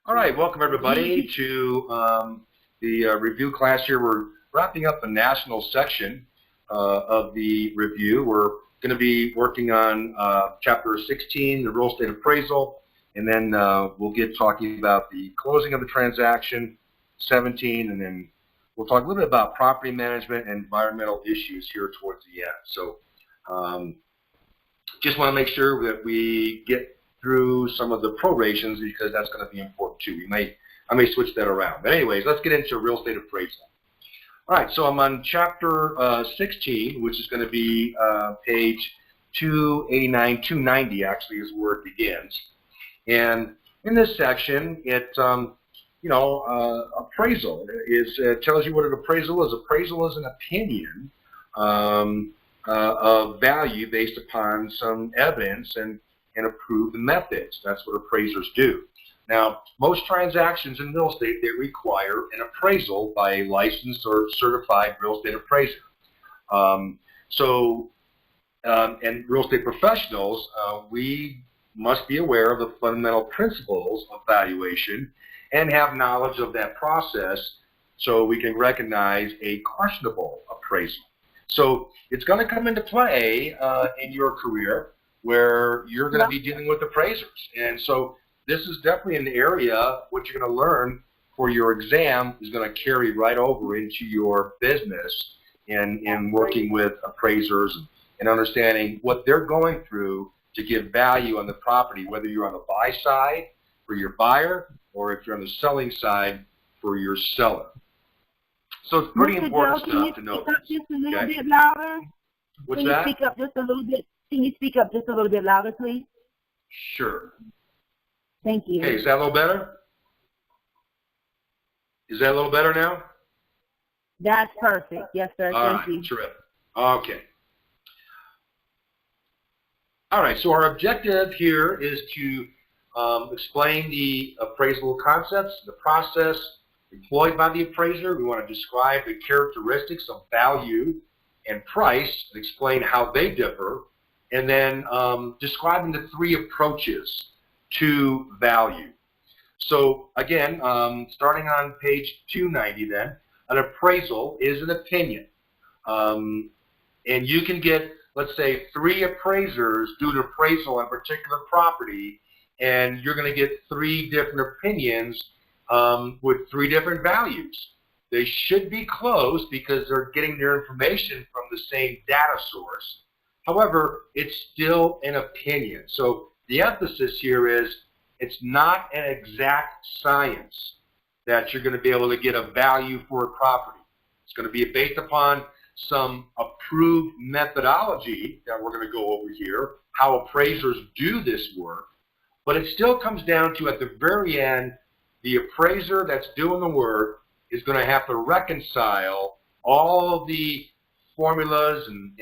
All right, welcome everybody to the review class here. We're wrapping up the national section of the review. We're going to be working on Chapter 16, the real estate appraisal, and then we'll get talking about the closing of the transaction, 17, and then we'll talk a little bit about property management and environmental issues here towards the end. So just want to make sure that we get through some of the prorations because that's going to be important too. I may switch that around. But anyways, let's get into real estate appraisal. All right, so I'm on Chapter 16, which is going to be page 289, 290 actually is where it begins. And in this section, appraisal tells you what an appraisal is. Appraisal is an opinion of value based upon some evidence and approved methods. That's what appraisers do. Now, most transactions in real estate, they require an appraisal by a licensed or certified real estate appraiser. And real estate professionals, we must be aware of the fundamental principles of valuation and have knowledge of that process so we can recognize a questionable appraisal. So it's going to come into play in your career where you're going to be dealing with appraisers. And so this is definitely an area what you're going to learn for your exam is going to carry right over into your business in working with appraisers and understanding what they're going through to give value on the property, whether you're on the buy side for your buyer or if you're on the selling side for your seller. So it's pretty important stuff to know. Can you speak up just a little bit louder? What's that? Can you speak up just a little bit? Can you speak up just a little bit louder, please? Sure. Thank you. Okay, is that a little better? Is that a little better now? That's perfect. Yes, sir. Thank you. Terrific. Okay. All right, so our objective here is to explain the appraisal concepts, the process employed by the appraiser. We want to describe the characteristics of value and price and explain how they differ, and then describing the three approaches to value. So again, starting on page 290 then, an appraisal is an opinion. And you can get, let's say, 3 appraisers do an appraisal on a particular property, and you're going to get 3 different opinions with 3 different values. They should be close because they're getting their information from the same data source. However, it's still an opinion. So the emphasis here is it's not an exact science that you're going to be able to get a value for a property. It's going to be based upon some approved methodology that we're going to go over here, how appraisers do this work, but it still comes down to, at the very end, the appraiser that's doing the work is going to have to reconcile all of the formulas and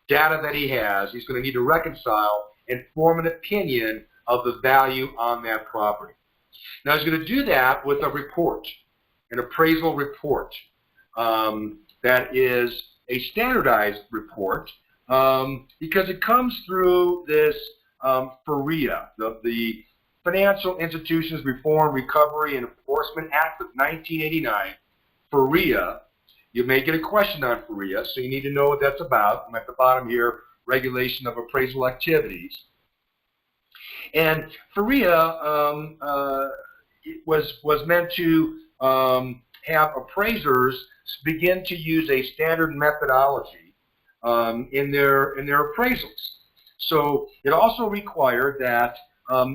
data that he has. He's going to need to reconcile and form an opinion of the value on that property. Now, he's going to do that with a report, an appraisal report. That is a standardized report because it comes through this FIRREA, the Financial Institutions Reform, Recovery, and Enforcement Act of 1989, FIRREA. You may get a question on FIRREA, so you need to know what that's about. I'm at the bottom here, Regulation of Appraisal Activities. And FIRREA was meant to have appraisers begin to use a standard methodology in their appraisals. So it also required that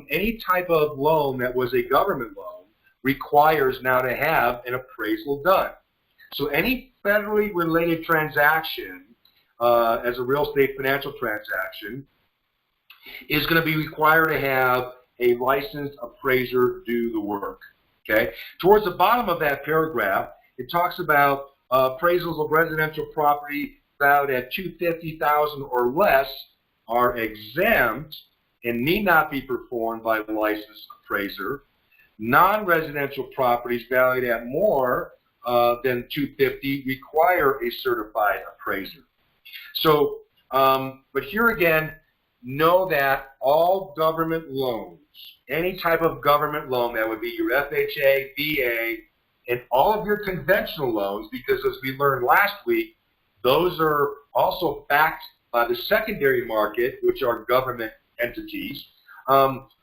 any type of loan that was a government loan requires now to have an appraisal done. So any federally related transaction as a real estate financial transaction is going to be required to have a licensed appraiser do the work. Okay. Towards the bottom of that paragraph, it talks about appraisals of residential property valued at $250,000 or less are exempt and need not be performed by the licensed appraiser. Non-residential properties valued at more than $250,000 require a certified appraiser. So, but here again, know that all government loans, any type of government loan, that would be your FHA, VA, and all of your conventional loans, because as we learned last week, those are also backed by the secondary market, which are government entities.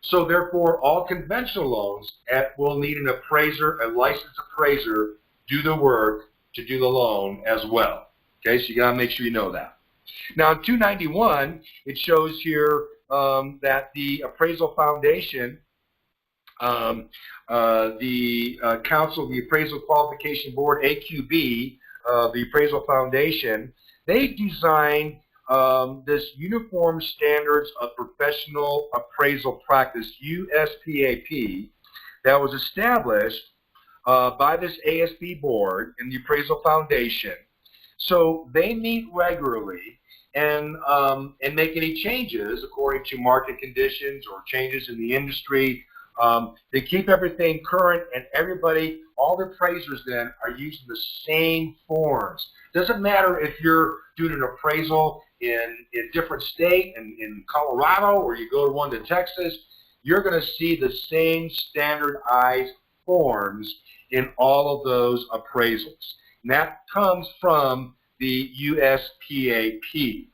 So therefore, all conventional loans will need an appraiser, a licensed appraiser, do the work to do the loan as well. Okay, so you got to make sure you know that. Now, in 291, it shows here that the Appraisal Foundation, Council, the Appraisal Qualification Board, AQB, the Appraisal Foundation, they designed this Uniform Standards of Professional Appraisal Practice, USPAP, that was established by this ASB board and the Appraisal Foundation. So they meet regularly and make any changes according to market conditions or changes in the industry. They keep everything current, and everybody, all the appraisers then are using the same forms. Doesn't matter if you're doing an appraisal in a different state, in Colorado, or you go to one to Texas, you're going to see the same standardized forms in all of those appraisals. And that comes from the USPAP.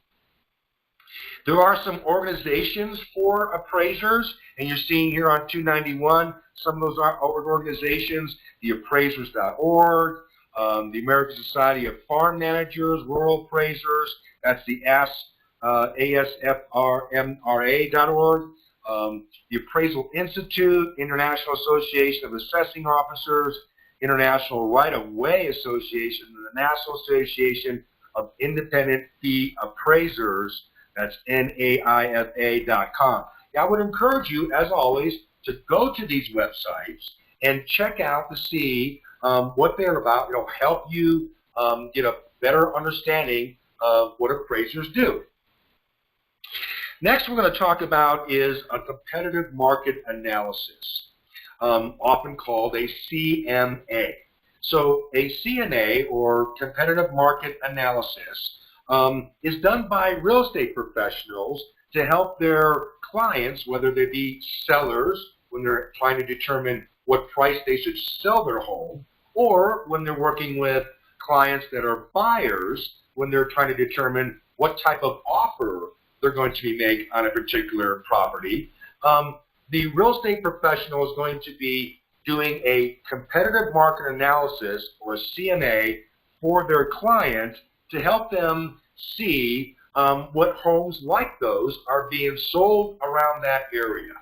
There are some organizations for appraisers, and you're seeing here on 291 some of those organizations, the appraisers.org, the American Society of Farm Managers, Rural Appraisers, that's the ASFRMRA.org, the Appraisal Institute, International Association of Assessing Officers, International Right-of-Way Association, and the National Association of Independent Fee Appraisers, that's NAIFA.com. I would encourage you, as always, to go to these websites and check out to see what they're about. It'll help you get a better understanding of what appraisers do. Next, we're going to talk about is a competitive market analysis, often called a CMA. So a CMA, or competitive market analysis, is done by real estate professionals to help their clients, whether they be sellers when they're trying to determine what price they should sell their home, or when they're working with clients that are buyers when they're trying to determine what type of offer they're going to be making on a particular property. The real estate professional is going to be doing a competitive market analysis, or a CMA, for their client to help them see what homes like those are being sold around that area.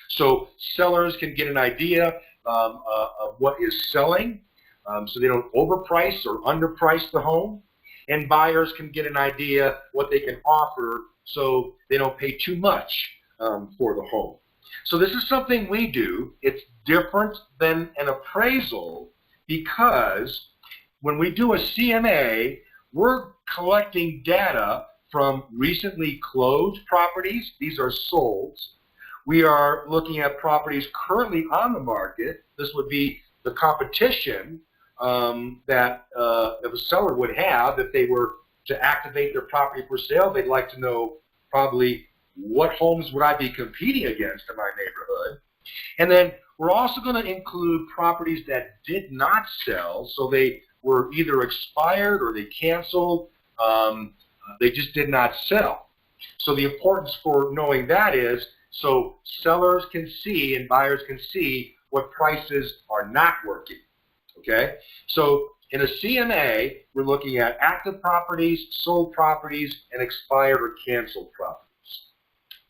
So sellers can get an idea of what is selling, so they don't overprice or underprice the home, and buyers can get an idea what they can offer so they don't pay too much for the home. So this is something we do. It's different than an appraisal, because when we do a CMA, we're collecting data from recently closed properties. These are solds. We are looking at properties currently on the market. This would be the competition that a seller would have if they were to activate their property for sale. They'd like to know probably what homes would I be competing against in my neighborhood. And then we're also going to include properties that did not sell, so they were either expired or they canceled. They just did not sell. So the importance for knowing that is so sellers can see and buyers can see what prices are not working. Okay? So in a CMA, we're looking at active properties, sold properties, and expired or canceled properties.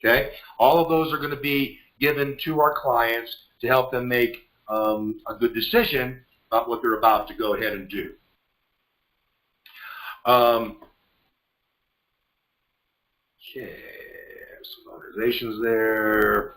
Okay? All of those are going to be given to our clients to help them make a good decision about what they're about to go ahead and do. Okay, some organizations there.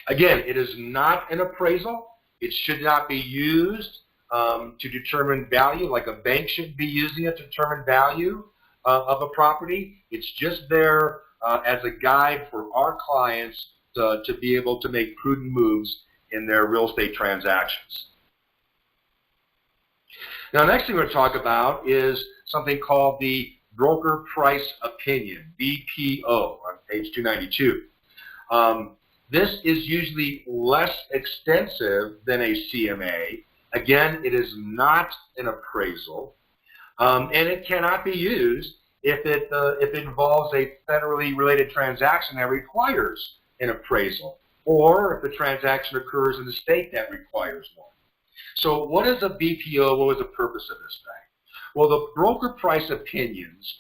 Again, it is not an appraisal. It should not be used to determine value, like a bank should be using it to determine value of a property. It's just there as a guide for our clients to be able to make prudent moves in their real estate transactions. Now, next thing we're going to talk about is something called the broker price opinion, BPO, on page 292. This is usually less extensive than a CMA. Again, it is not an appraisal, and it cannot be used if it involves a federally related transaction that requires an appraisal, or if the transaction occurs in the state that requires one. So what is a BPO? What was the purpose of this thing? Well, the broker price opinions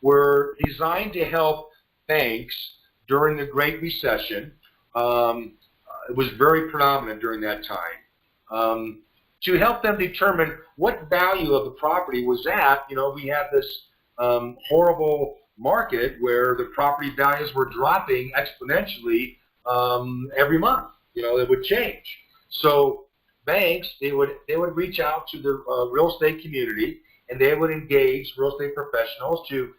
were designed to help banks during the Great Recession. It was very predominant during that time. To help them determine what value of the property was at. You know, we had this horrible market where the property values were dropping exponentially every month. You know, it would change. So banks, they would reach out to the real estate community, and they would engage real estate professionals to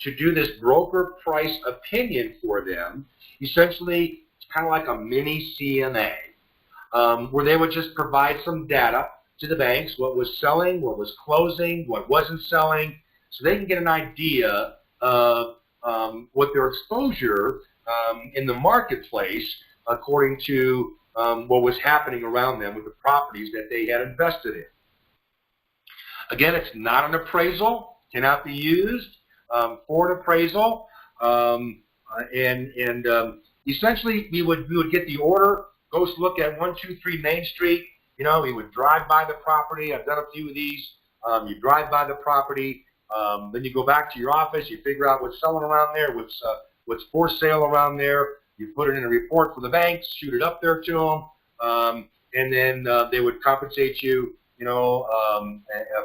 do this broker price opinion for them. Essentially, it's kind of like a mini CMA, where they would just provide some data to the banks, what was selling, what was closing, what wasn't selling, so they can get an idea of what their exposure in the marketplace, according to what was happening around them with the properties that they had invested in. Again, it's not an appraisal, cannot be used for an appraisal, essentially we would get the order, go look at 123 Main Street. You know, we would drive by the property. I've done a few of these. You drive by the property, then you go back to your office. You figure out what's selling around there, what's for sale around there. You put it in a report for the banks, shoot it up there to them, and then they would compensate you, you know,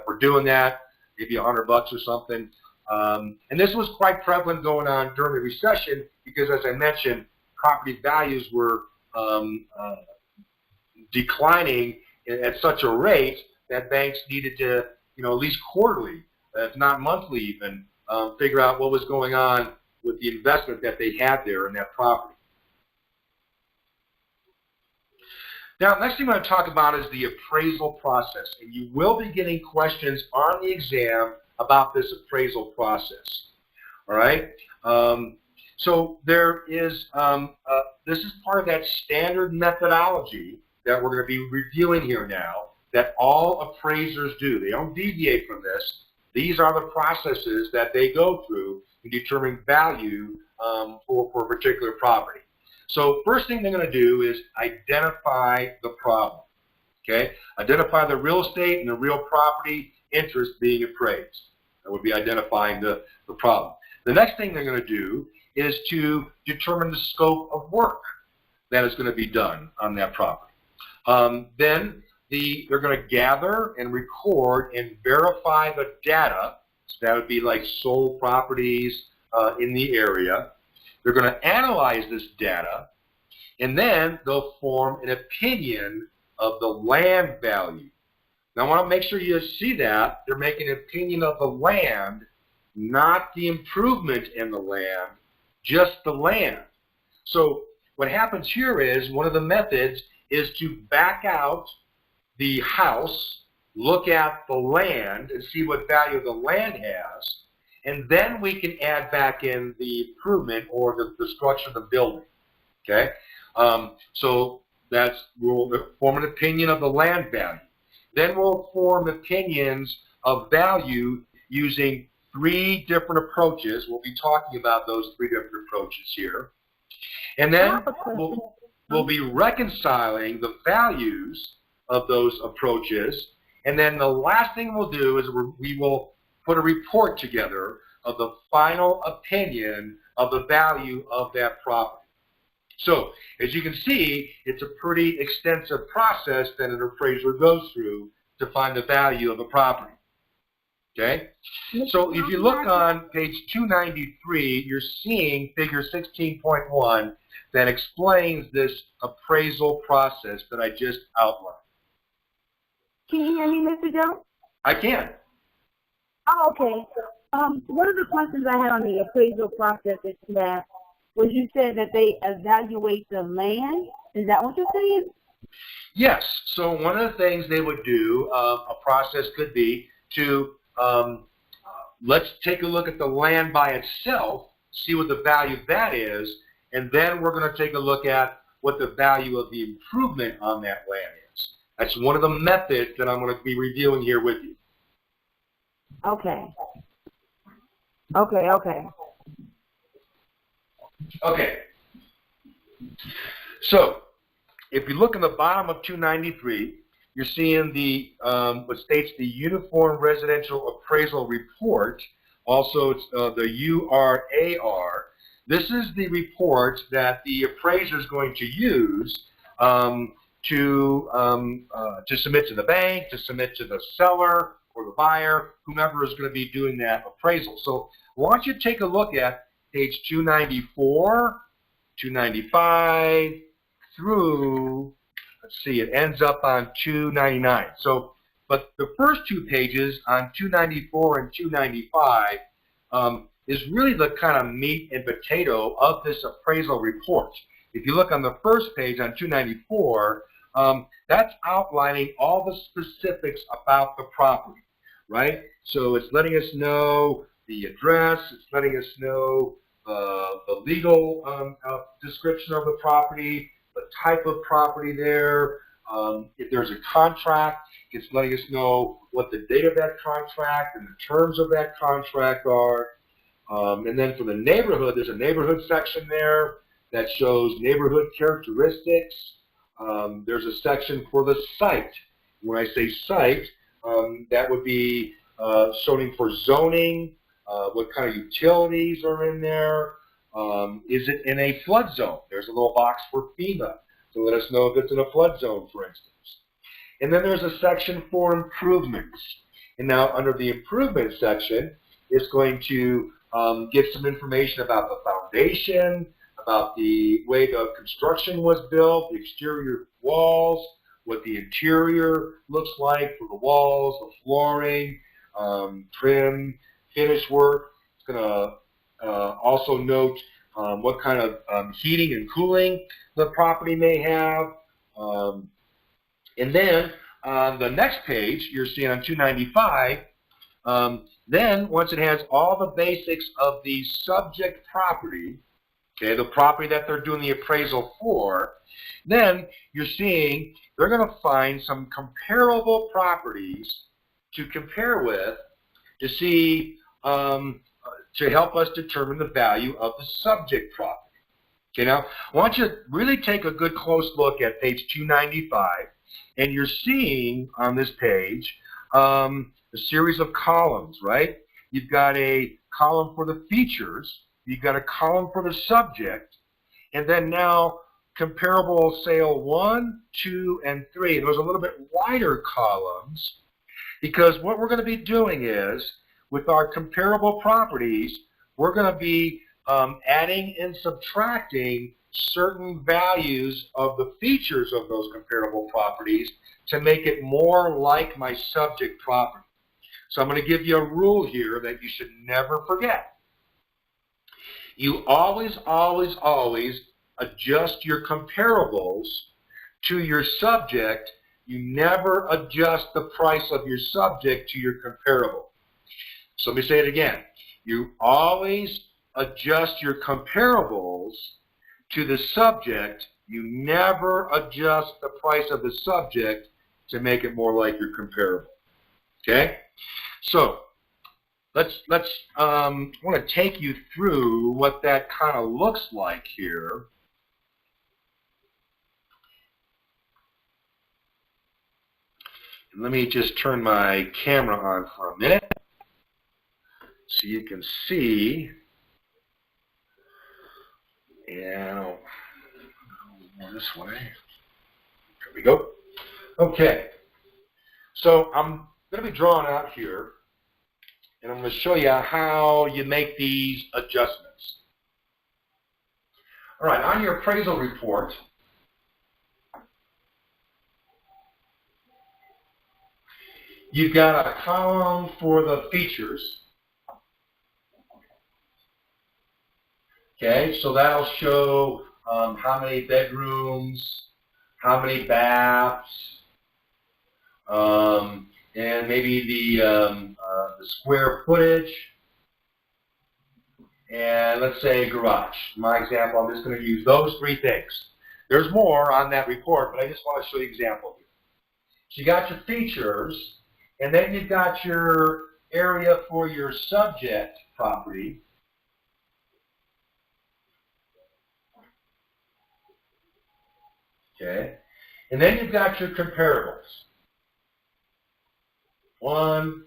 for doing that, maybe $100 or something. And this was quite prevalent going on during the recession because, as I mentioned, property values were declining at such a rate that banks needed to, you know, at least quarterly, if not monthly even, figure out what was going on with the investment that they had there in that property. Now, next thing I'm going to talk about is the appraisal process, and you will be getting questions on the exam about this appraisal process. All right. So there is this is part of that standard methodology that we're going to be reviewing here now that all appraisers do. They don't deviate from this. These are the processes that they go through in determining value for a particular property. So first thing they're going to do is identify the problem. Okay, identify the real estate and the real property interest being appraised. That would be identifying the problem. The next thing they're going to do is to determine the scope of work that is going to be done on that property. Then they're going to gather and record and verify the data. So that would be like sold properties in the area. They're going to analyze this data, and then they'll form an opinion of the land value. Now, I want to make sure you see that. They're making an opinion of the land, not the improvement in the land, just the land. So what happens here is one of the methods is to back out the house, look at the land, and see what value the land has, and then we can add back in the improvement or the structure of the building. Okay? So we'll form an opinion of the land value. Then we'll form opinions of value using 3 different approaches. We'll be talking about those 3 different approaches here. And then we'll be reconciling the values of those approaches. And then the last thing we'll do is we will put a report together of the final opinion of the value of that property. So, as you can see, it's a pretty extensive process that an appraiser goes through to find the value of a property. Okay? So, if you look on page 293, you're seeing figure 16.1 that explains this appraisal process that I just outlined. Can you hear me, Mr. Jones? I can. Oh, okay. One of the questions I had on the appraisal process is that was you said that they evaluate the land. Is that what you're saying? Yes. So one of the things they would do, a process could be to let's take a look at the land by itself, see what the value of that is, and then we're going to take a look at what the value of the improvement on that land is. That's one of the methods that I'm going to be reviewing here with you. Okay. Okay. Okay. So, if you look in the bottom of 293, you're seeing the what states the Uniform Residential Appraisal Report. Also, it's the URAR. This is the report that the appraiser is going to use to submit to the bank, to submit to the seller or the buyer, whomever is going to be doing that appraisal. So, I want you to take a look at page 294, 295 through, let's see, it ends up on 299. So, but the first two pages on 294 and 295 is really the kind of meat and potato of this appraisal report. If you look on the first page on 294, that's outlining all the specifics about the property, right? So it's letting us know the address, it's letting us know the legal description of the property, the type of property there. If there's a contract, it's letting us know what the date of that contract and the terms of that contract are. And then for the neighborhood, there's a neighborhood section there that shows neighborhood characteristics. There's a section for the site. When I say site, that would be showing for zoning, what kind of utilities are in there. Is it in a flood zone? There's a little box for FEMA to let us know if it's in a flood zone, for instance. And then there's a section for improvements. And now under the improvement section, it's going to give some information about the foundation, about the way the construction was built, the exterior walls, what the interior looks like for the walls, the flooring, trim, finish work. It's going to also note what kind of heating and cooling the property may have. And then on the next page, you're seeing on 295, then once it has all the basics of the subject property, okay, the property that they're doing the appraisal for, then you're seeing they're going to find some comparable properties to compare with to see, to help us determine the value of the subject property. Okay, now I want you to really take a good close look at page 295, and you're seeing on this page a series of columns, right? You've got a column for the features, you've got a column for the subject, and then now comparable sale 1, 2, and 3. Those are a little bit wider columns, because what we're going to be doing is, with our comparable properties, we're going to be adding and subtracting certain values of the features of those comparable properties to make it more like my subject property. So I'm going to give you a rule here that you should never forget. You always adjust your comparables to your subject. You never adjust the price of your subject to your comparable. So let me say it again. You always adjust your comparables to the subject. You never adjust the price of the subject to make it more like your comparable. Okay? So I want to take you through what that kind of looks like here. Let me just turn my camera on for a minute so you can see. And I'll go this way. There we go. Okay. So I'm going to be drawing out here, and I'm going to show you how you make these adjustments. All right, on your appraisal report, you've got a column for the features. Okay, so that'll show how many bedrooms, how many baths, and maybe the the square footage, and let's say garage. In my example, I'm just going to use those three things. There's more on that report, but I just want to show you an example here. So you got your features, and then you've got your area for your subject property. Okay. And then you've got your comparables. 1,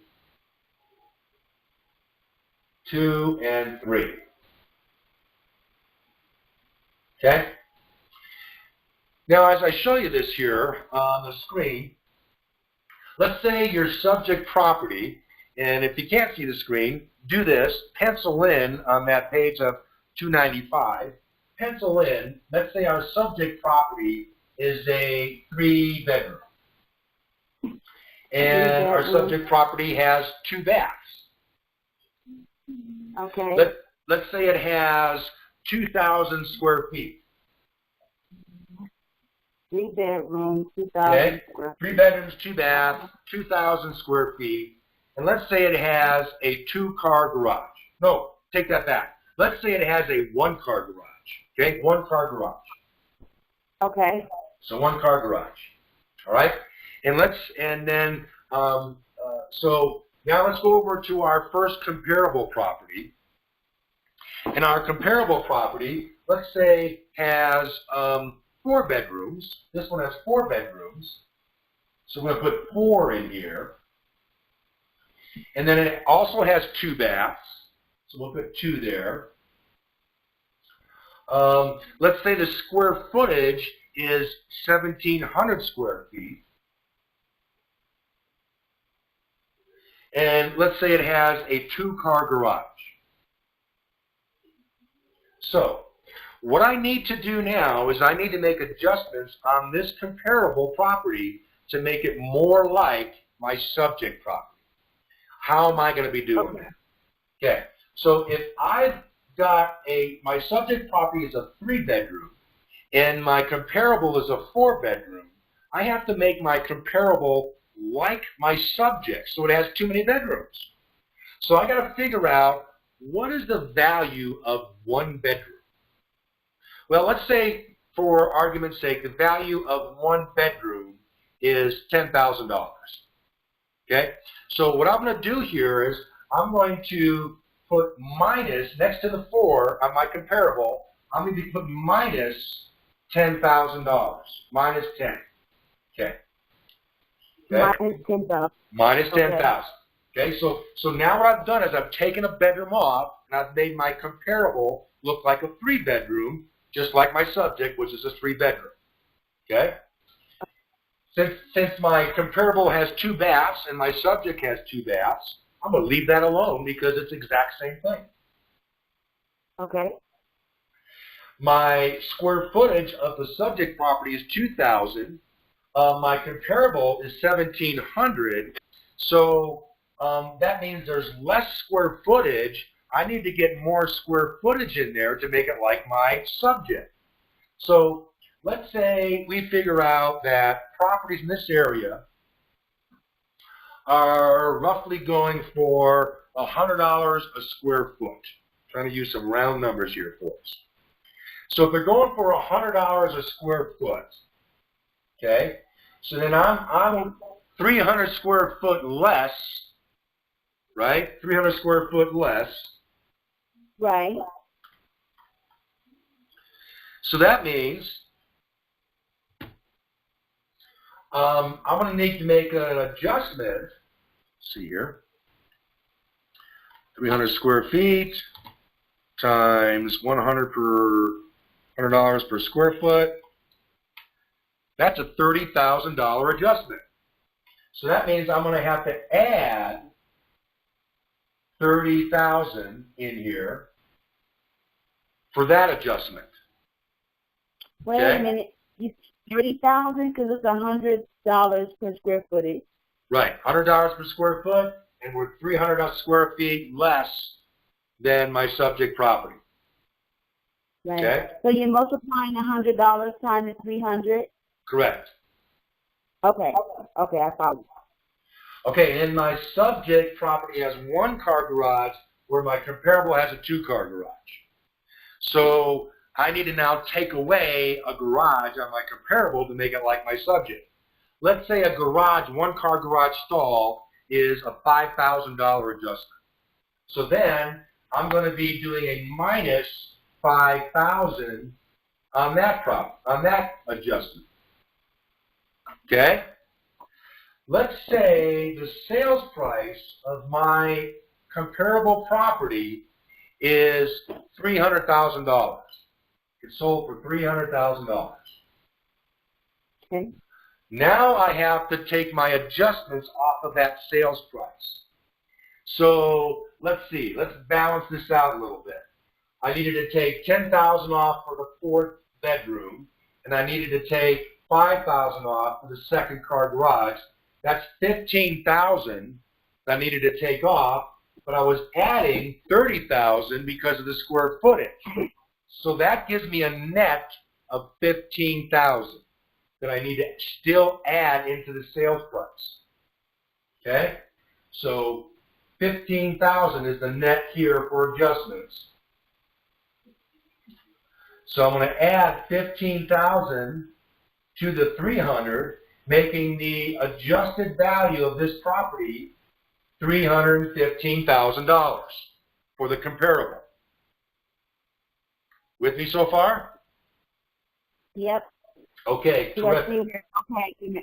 2, and 3. Okay? Now, as I show you this here on the screen, let's say your subject property, and if you can't see the screen, do this, pencil in on that page of 295, pencil in, let's say our subject property is a 3-bedroom. And our subject property has 2 baths. Okay. Let's say it has 2,000 square feet. 3 bedrooms, 2,000 square feet. 3 bedrooms, 2 baths, 2,000 square feet. And let's say it has a 2-car garage. No, take that back. Let's say it has a 1-car garage. Okay, 1-car garage. Okay. So 1-car garage. All right. So now let's go over to our first comparable property. And our comparable property, let's say, has 4 bedrooms. This one has 4 bedrooms. So we're going to put 4 in here. And then it also has 2 baths. So we'll put 2 there. Let's say the square footage is 1,700 square feet. And let's say it has a 2-car garage. So, what I need to do now is I need to make adjustments on this comparable property to make it more like my subject property. How am I going to be doing that? Okay, so if I've got my subject property is a 3-bedroom and my comparable is a 4-bedroom, I have to make my comparable like my subject, so it has too many bedrooms. So I got to figure out what is the value of 1 bedroom. Well, let's say, for argument's sake, the value of 1 bedroom is $10,000. Okay? So what I'm going to do here is I'm going to put minus, next to the 4 on my comparable, I'm going to be putting minus $10,000. Minus 10. Okay? Minus 10,000. Minus 10,000. Okay, so now what I've done is I've taken a bedroom off and I've made my comparable look like a 3-bedroom, just like my subject, which is a 3-bedroom. Okay? Since my comparable has 2 baths and my subject has 2 baths, I'm going to leave that alone because it's the exact same thing. Okay. My square footage of the subject property is 2,000. My comparable is 1,700. So that means there's less square footage. I need to get more square footage in there to make it like my subject. So let's say we figure out that properties in this area are roughly going for $100 a square foot. I'm trying to use some round numbers here, folks. So if they're going for $100 a square foot, okay, so then I'm 300 square foot less, right? 300 square foot less. Right. So that means I'm going to need to make an adjustment. Let's see here. 300 square feet times $100 per square foot. That's a $30,000 adjustment. So that means I'm going to have to add 30,000 in here for that adjustment. Wait a minute. You 30,000 because it's $100 per square footage. Right, $100 per square foot, and we're 300 square feet less than my subject property. Right. Okay. So you're multiplying $100 times 300. Correct. Okay. Okay, I follow. Okay, and my subject property has 1-car garage where my comparable has a 2-car garage. So I need to now take away a garage on my comparable to make it like my subject. Let's say a garage, 1-car garage stall is a $5,000 adjustment. So then I'm going to be doing a minus 5,000 on that adjustment. Okay? Let's say the sales price of my comparable property is $300,000. It's sold for $300,000. Okay. Now I have to take my adjustments off of that sales price. So let's see. Let's balance this out a little bit. I needed to take $10,000 off for the 4th bedroom, and I needed to take $5,000 off for the 2nd-car garage. That's $15,000 that I needed to take off, but I was adding $30,000 because of the square footage. So that gives me a net of $15,000 that I need to still add into the sales price. Okay? So $15,000 is the net here for adjustments. So I'm going to add $15,000 to the $300,000, making the adjusted value of this property $315,000 for the comparable. With me so far? Yep. Okay, terrific. Okay,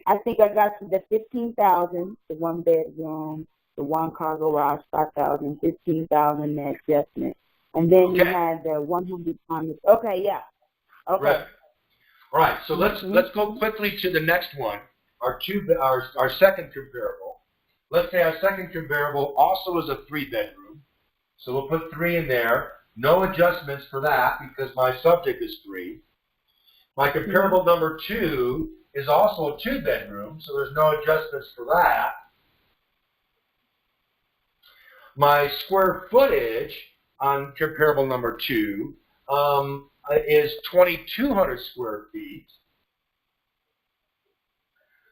I think I got to the 15,000, the 1 bedroom, the 1-car garage, 5,000, 15,000 net adjustment, and then you had the 100 times. Okay, yeah. Okay. Right. All right. So let's go quickly to the next one. Our second comparable. Let's say our second comparable also is a 3-bedroom. So we'll put 3 in there. No adjustments for that because my subject is 3. My comparable number 2 is also a 2-bedroom, so there's no adjustments for that. My square footage on comparable number 2 is 2,200 square feet.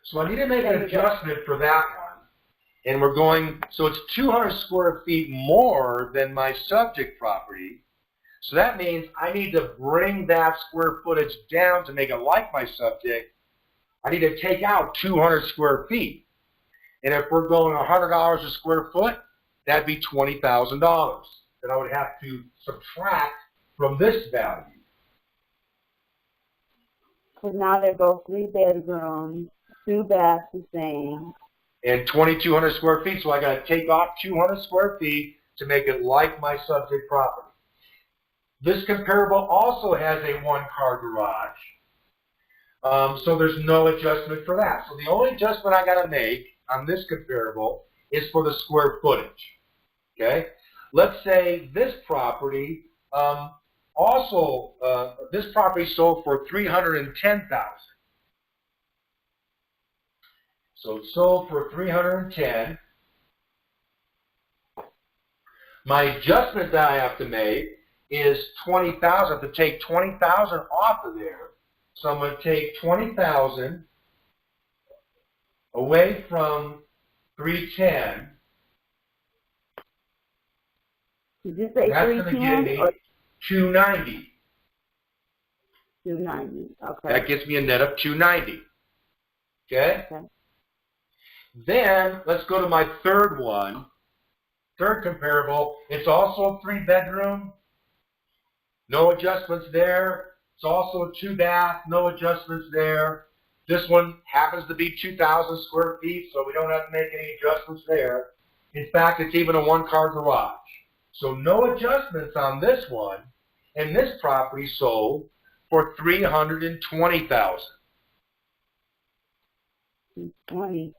So I need to make an adjustment for that one. And we're going, so it's 200 square feet more than my subject property. So that means I need to bring that square footage down to make it like my subject. I need to take out 200 square feet. And if we're going $100 a square foot, that'd be $20,000 that I would have to subtract from this value. Because now they're both 3 bedrooms, 2 baths the same. And 2,200 square feet, so I got to take off 200 square feet to make it like my subject property. This comparable also has a 1-car garage, so there's no adjustment for that. So the only adjustment I got to make on this comparable is for the square footage. Okay, let's say this property this property sold for $310,000. So it sold for $310,000. My adjustment that I have to make is $20,000. I have to take $20,000 off of there. So I'm going to take $20,000 away from $310,000. Did you say that's going to give me $290,000. $290,000. Okay. That gets me a net of $290,000. Okay? Then let's go to my third one. Third comparable. It's also a 3-bedroom. No adjustments there. It's also a 2-bath. No adjustments there. This one happens to be 2,000 square feet, so we don't have to make any adjustments there. In fact, it's even a 1-car garage. So no adjustments on this one. And this property sold for $320,000. 20.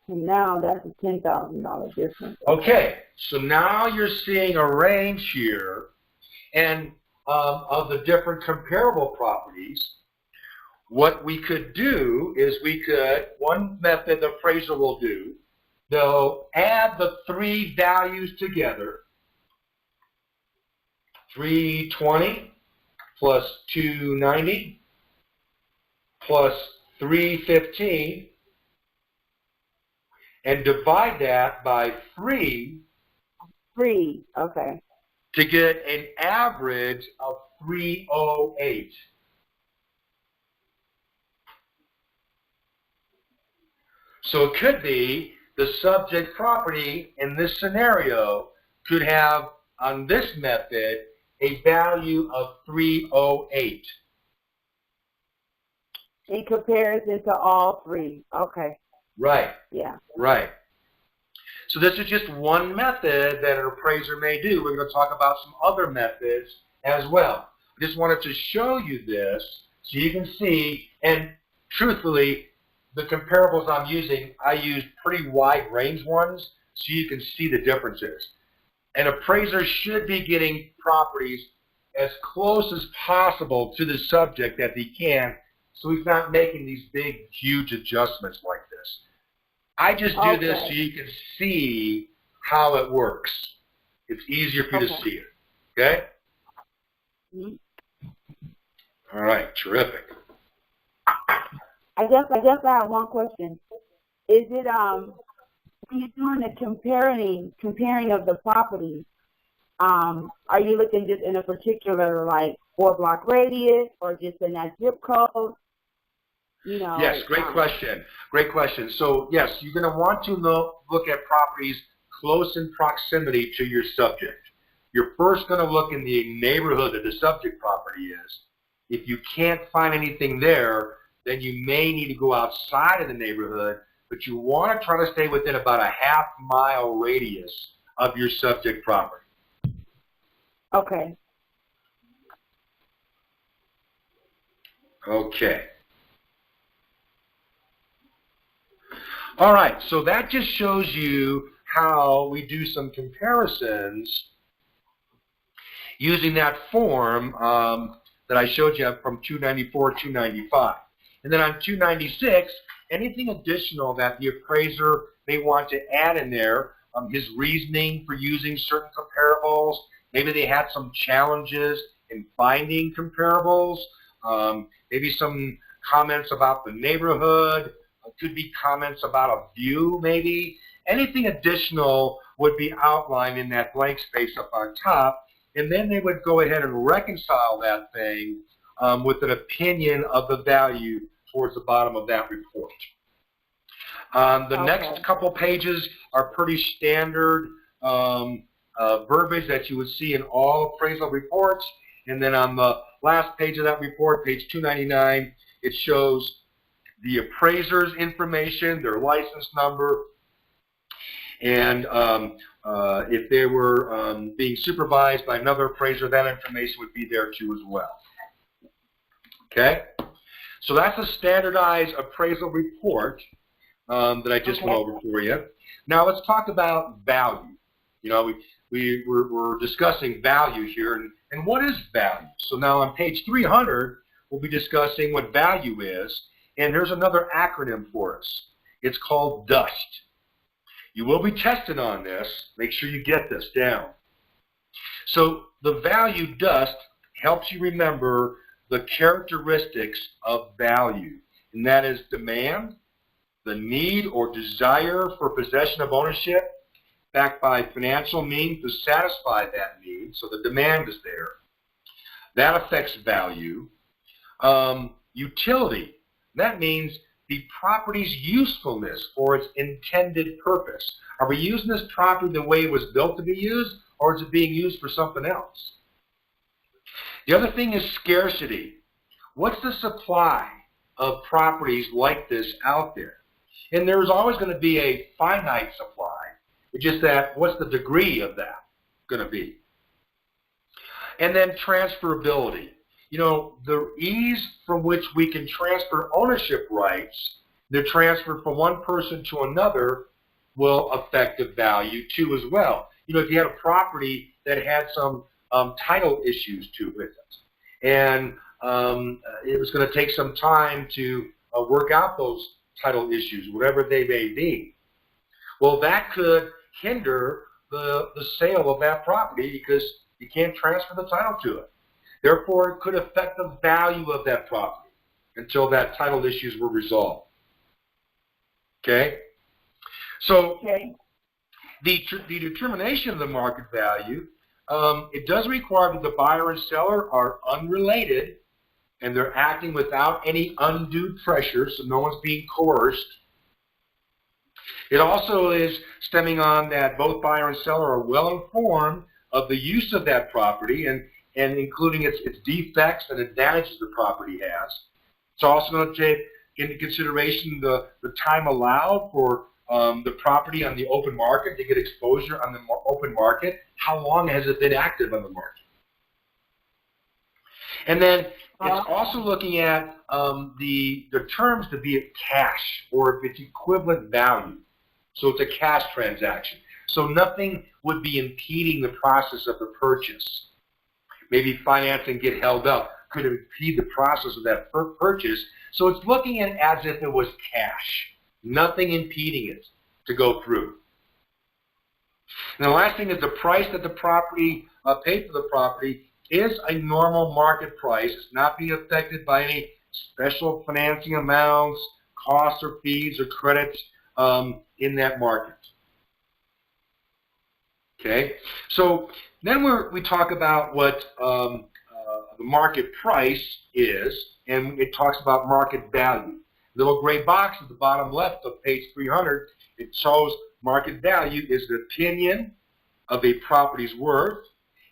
And now that's a $10,000 difference. Okay, so now you're seeing a range here, and of the different comparable properties. What we could do is one method the appraiser will do, they'll add the 3 values together, 320 plus 290 plus 315, and divide that by 3 Okay. to get an average of 308. So it could be the subject property in this scenario could have, on this method, a value of 308. In comparison to all 3. Okay. Right. Yeah. Right. So this is just one method that an appraiser may do. We're going to talk about some other methods as well. I just wanted to show you this so you can see, and truthfully, the comparables I'm using, I use pretty wide range ones so you can see the differences. An appraiser should be getting properties as close as possible to the subject that he can, so he's not making these big, huge adjustments like this. I just do this so you can see how it works. It's easier for you to see it. Okay? All right, terrific. I guess I have one question. Is it when you're doing the comparing of the properties, are you looking just in a particular like 4-block radius or just in that zip code? You know. Yes, great question. Great question. So yes, you're going to want to look at properties close in proximity to your subject. You're first going to look in the neighborhood that the subject property is. If you can't find anything there, then you may need to go outside of the neighborhood, but you want to try to stay within about a half-mile radius of your subject property. Okay. Okay. All right, so that just shows you how we do some comparisons using that form that I showed you from 294 to 295. And then on 296, anything additional that the appraiser may want to add in there, his reasoning for using certain comparables, maybe they had some challenges in finding comparables, maybe some comments about the neighborhood, could be comments about a view maybe. Anything additional would be outlined in that blank space up on top, and then they would go ahead and reconcile that thing with an opinion of the value towards the bottom of that report. The next couple pages are pretty standard verbiage that you would see in all appraisal reports, and then on the last page of that report, page 299, it shows the appraiser's information, their license number, and if they were being supervised by another appraiser, that information would be there too as well. Okay? So that's a standardized appraisal report that I just went over for you. Now let's talk about value. You know, we're discussing value here, and what is value? So now on page 300, we'll be discussing what value is. And here's another acronym for us. It's called DUST. You will be tested on this. Make sure you get this down. So the value DUST helps you remember the characteristics of value. And that is demand, the need or desire for possession of ownership, backed by financial means to satisfy that need. So the demand is there. That affects value. Utility. That means the property's usefulness for its intended purpose. Are we using this property the way it was built to be used, or is it being used for something else? The other thing is scarcity. What's the supply of properties like this out there? And there's always going to be a finite supply. It's just that, what's the degree of that going to be? And then transferability. You know, the ease from which we can transfer ownership rights, they're transferred from one person to another, will affect the value too as well. You know, if you had a property that had some title issues to it, and it was going to take some time to work out those title issues, whatever they may be, well, that could hinder the sale of that property because you can't transfer the title to it. Therefore, it could affect the value of that property until that title issues were resolved. Okay? So Okay. the determination of the market value, it does require that the buyer and seller are unrelated and they're acting without any undue pressure, so no one's being coerced. It also is stemming on that both buyer and seller are well informed of the use of that property and including its defects and advantages the property has. It's also going to take into consideration the time allowed for the property on the open market to get exposure on the open market. How long has it been active on the market? And then it's also looking at the terms to be at cash or if it's equivalent value. So it's a cash transaction. So nothing would be impeding the process of the purchase. Maybe financing get held up could impede the process of that purchase. So it's looking at it as if it was cash. Nothing impeding it to go through. And the last thing is the price that the property paid for the property is a normal market price. It's not being affected by any special financing amounts, costs or fees or credits in that market. Okay, so then we talk about what the market price is, and it talks about market value. The little gray box at the bottom left of page 300, it shows market value is the opinion of a property's worth,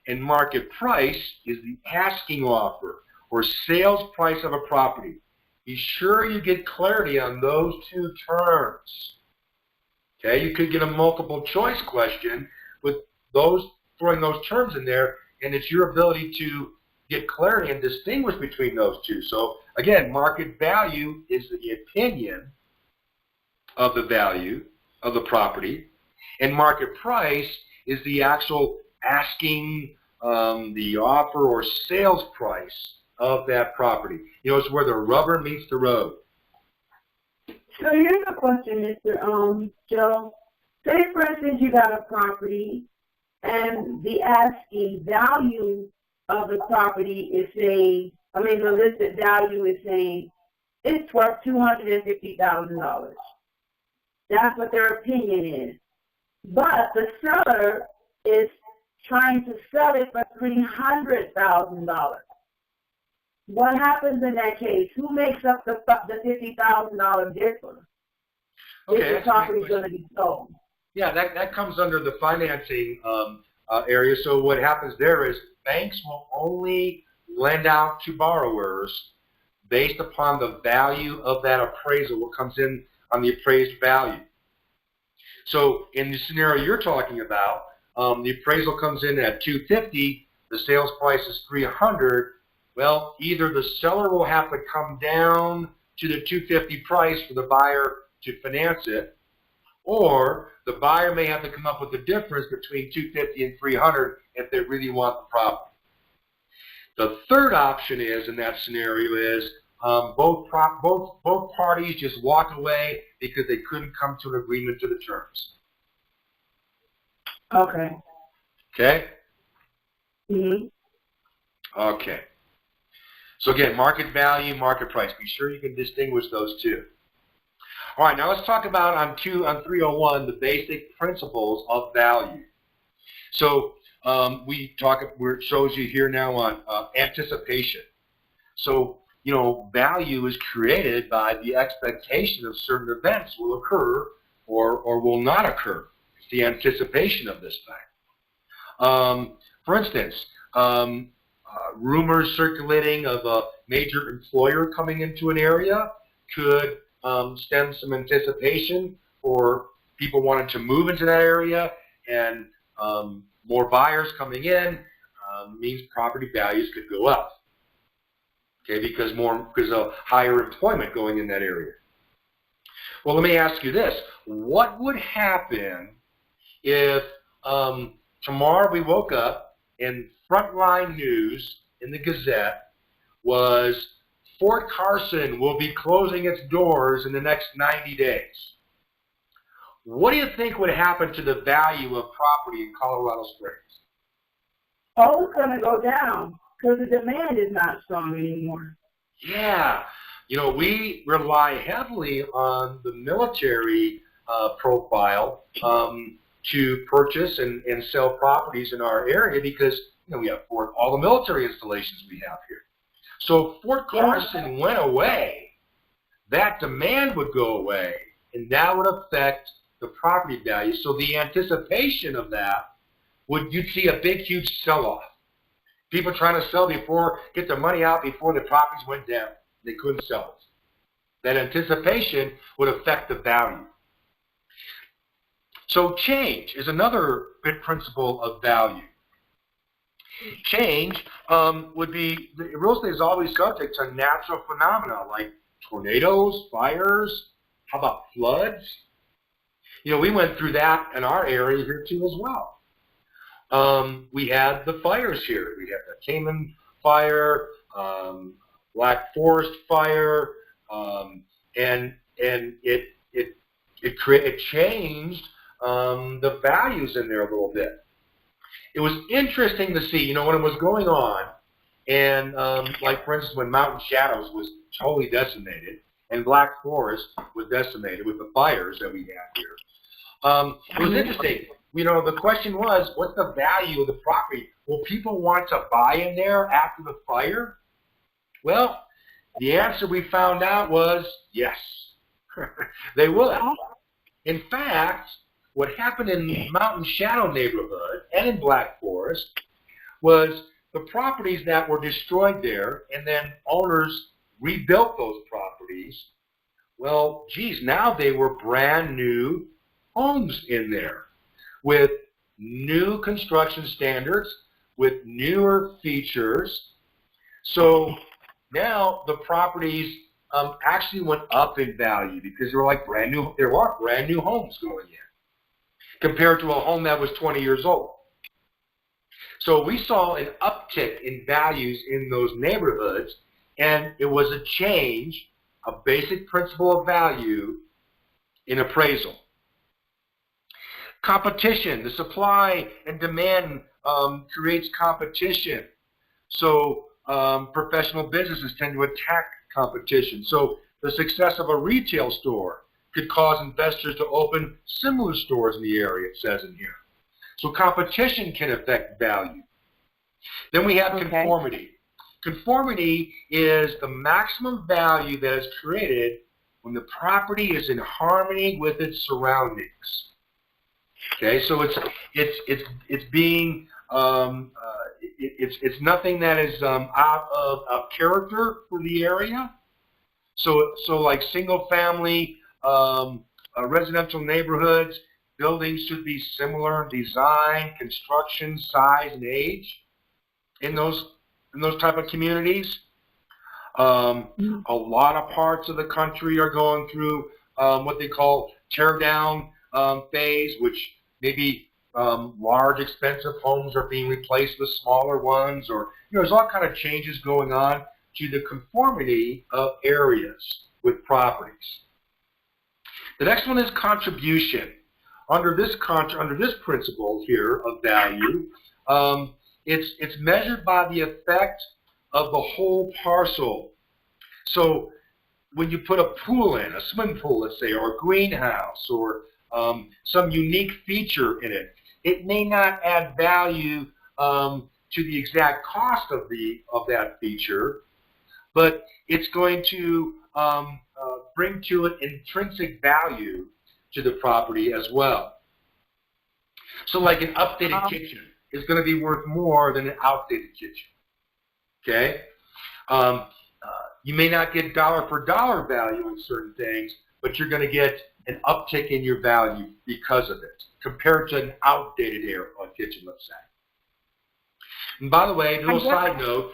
and market price is the asking offer or sales price of a property. Be sure you get clarity on those two terms. Okay, you could get a multiple choice question with those throwing those terms in there, and it's your ability to get clarity and distinguish between those two. So again, market value is the opinion of the value of the property, and market price is the actual asking, the offer or sales price of that property. You know, it's where the rubber meets the road. So here's a question, Mr. Joe. Say, for instance, you got a property, and the asking value of the property is saying, the listed value is saying it's worth $250,000. That's what their opinion is. But the seller is trying to sell it for $300,000. What happens in that case? Who makes up the $50,000 difference? Okay, if the property is going to be sold? Yeah, that comes under the financing area. So what happens there is banks will only lend out to borrowers based upon the value of that appraisal, what comes in on the appraised value. So in the scenario you're talking about, the appraisal comes in at $250, the sales price is $300. Well, either the seller will have to come down to the $250 price for the buyer to finance it, or the buyer may have to come up with the difference between $250 and $300 if they really want the property. The third option is, in that scenario, is both parties just walk away because they couldn't come to an agreement to the terms. Okay. Okay? Mm-hmm. Okay. So again, market value, market price. Be sure you can distinguish those two. All right, now let's talk about on 301 the basic principles of value. So it shows you here now on anticipation. So, you know, value is created by the expectation of certain events will occur or will not occur. It's the anticipation of this fact. For instance, rumors circulating of a major employer coming into an area could stem some anticipation for people wanting to move into that area, and more buyers coming in means property values could go up. Okay, because of higher employment going in that area. Well, let me ask you this: what would happen if tomorrow we woke up and frontline news in the Gazette was Fort Carson will be closing its doors in the next 90 days? What do you think would happen to the value of property in Colorado Springs? Oh, it's going to go down because the demand is not strong anymore. Yeah. You know, we rely heavily on the military profile to purchase and sell properties in our area because we have all the military installations we have here. So if Fort Carson went away, that demand would go away, and that would affect the property value. So the anticipation of that you'd see a big, huge sell-off. People trying to sell get their money out before the properties went down. They couldn't sell it. That anticipation would affect the value. So change is another big principle of value. Change would be, real estate is always subject to natural phenomena like tornadoes, fires, how about floods? We went through that in our area here too as well. We had the fires here. We had the Cayman fire, Black Forest fire, and it changed the values in there a little bit. It was interesting to see, when it was going on, and like for instance when Mountain Shadows was totally decimated and Black Forest was decimated with the fires that we had here. It was interesting. The question was, what's the value of the property? Will people want to buy in there after the fire? Well, the answer we found out was yes. They would. In fact, what happened in Mountain Shadow neighborhood and in Black Forest was the properties that were destroyed there and then owners rebuilt those properties. Well, geez, now they were brand new homes in there with new construction standards, with newer features. So now the properties actually went up in value because they were like there are brand new homes going in compared to a home that was 20 years old. So we saw an uptick in values in those neighborhoods, and it was a change, a basic principle of value in appraisal. Competition, the supply and demand creates competition. So professional businesses tend to attack competition. So the success of a retail store could cause investors to open similar stores in the area, it says in here. So competition can affect value. Then we have conformity. Conformity is the maximum value that is created when the property is in harmony with its surroundings. Okay, so it's being it's nothing that is out of character for the area. So like single family residential neighborhoods, buildings should be similar in design, construction, size, and age in those type of communities. A lot of parts of the country are going through what they call tear down phase, which maybe large expensive homes are being replaced with smaller ones, or there's all kind of changes going on to the conformity of areas with properties. The next one is contribution. Under this principle here of value, it's measured by the effect of the whole parcel. So when you put a pool in, a swimming pool, let's say, or a greenhouse, or some unique feature in it, it may not add value to the exact cost of that feature, but it's going to bring to it intrinsic value to the property as well. So like an updated kitchen is going to be worth more than an outdated kitchen. Okay? You may not get dollar for dollar value in certain things, but you're going to get an uptick in your value because of it, compared to an outdated kitchen, let's say. And by the way, a little side note,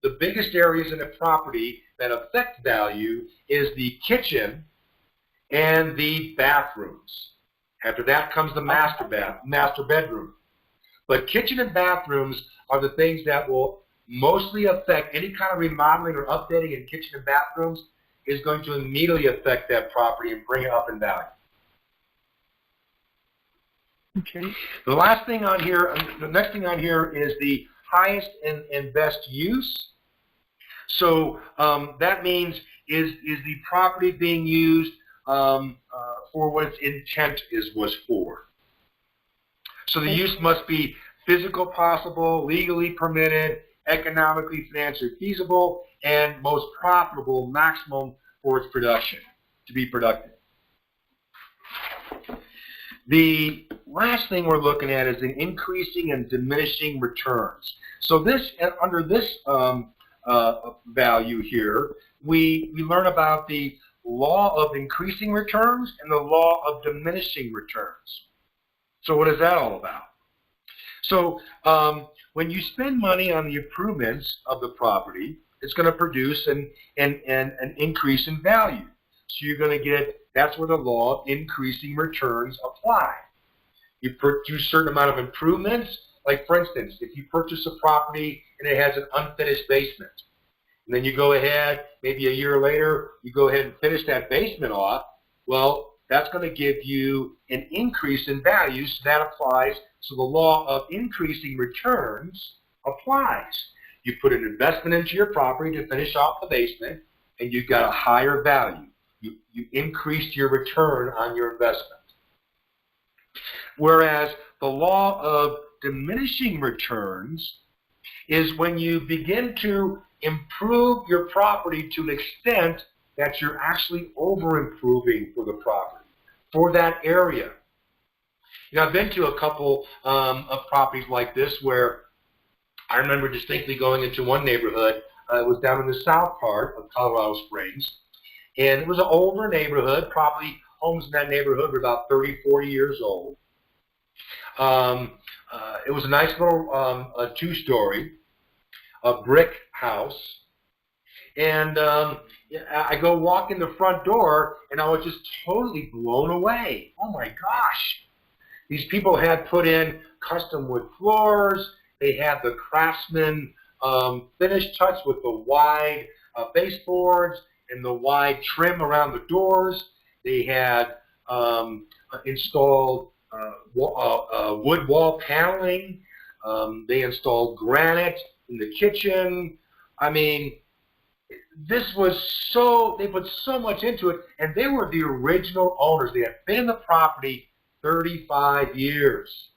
the biggest areas in a property that affect value is the kitchen and the bathrooms. After that comes the master bedroom. But kitchen and bathrooms are the things that will mostly affect any kind of remodeling or updating in kitchen and bathrooms is going to immediately affect that property and bring it up in value. Okay. The next thing on here is the highest and best use. So that means is the property being used for what its intent was for. So the use must be physical possible, legally permitted, economically financially feasible, and most profitable maximum for its production, to be productive. The last thing we're looking at is an increasing and diminishing returns. So this, under this value here, we learn about the law of increasing returns and the law of diminishing returns. So what is that all about? So when you spend money on the improvements of the property, it's going to produce an increase in value. So you're going to get, that's where the law of increasing returns apply. You do a certain amount of improvements, like for instance, if you purchase a property and it has an unfinished basement, and then you go ahead, maybe a year later, you go ahead and finish that basement off, well, that's going to give you an increase in value, so that applies. So the law of increasing returns applies. You put an investment into your property to finish off the basement, and you've got a higher value. You increased your return on your investment. Whereas the law of diminishing returns is when you begin to improve your property to an extent that you're actually over-improving for the property, for that area. You know, I've been to a couple of properties like this where I remember distinctly going into one neighborhood. It was down in the south part of Colorado Springs, and it was an older neighborhood. Probably homes in that neighborhood were about 30, 40 years old. It was a nice little two-story, a brick house, and I go walk in the front door, and I was just totally blown away. Oh my gosh! These people had put in custom wood floors. They had the craftsman finish touch with the wide baseboards and the wide trim around the doors. They had installed wood wall paneling. They installed granite in the kitchen. I mean, this was so, they put so much into it, and they were the original owners. They had been in the property 35 years.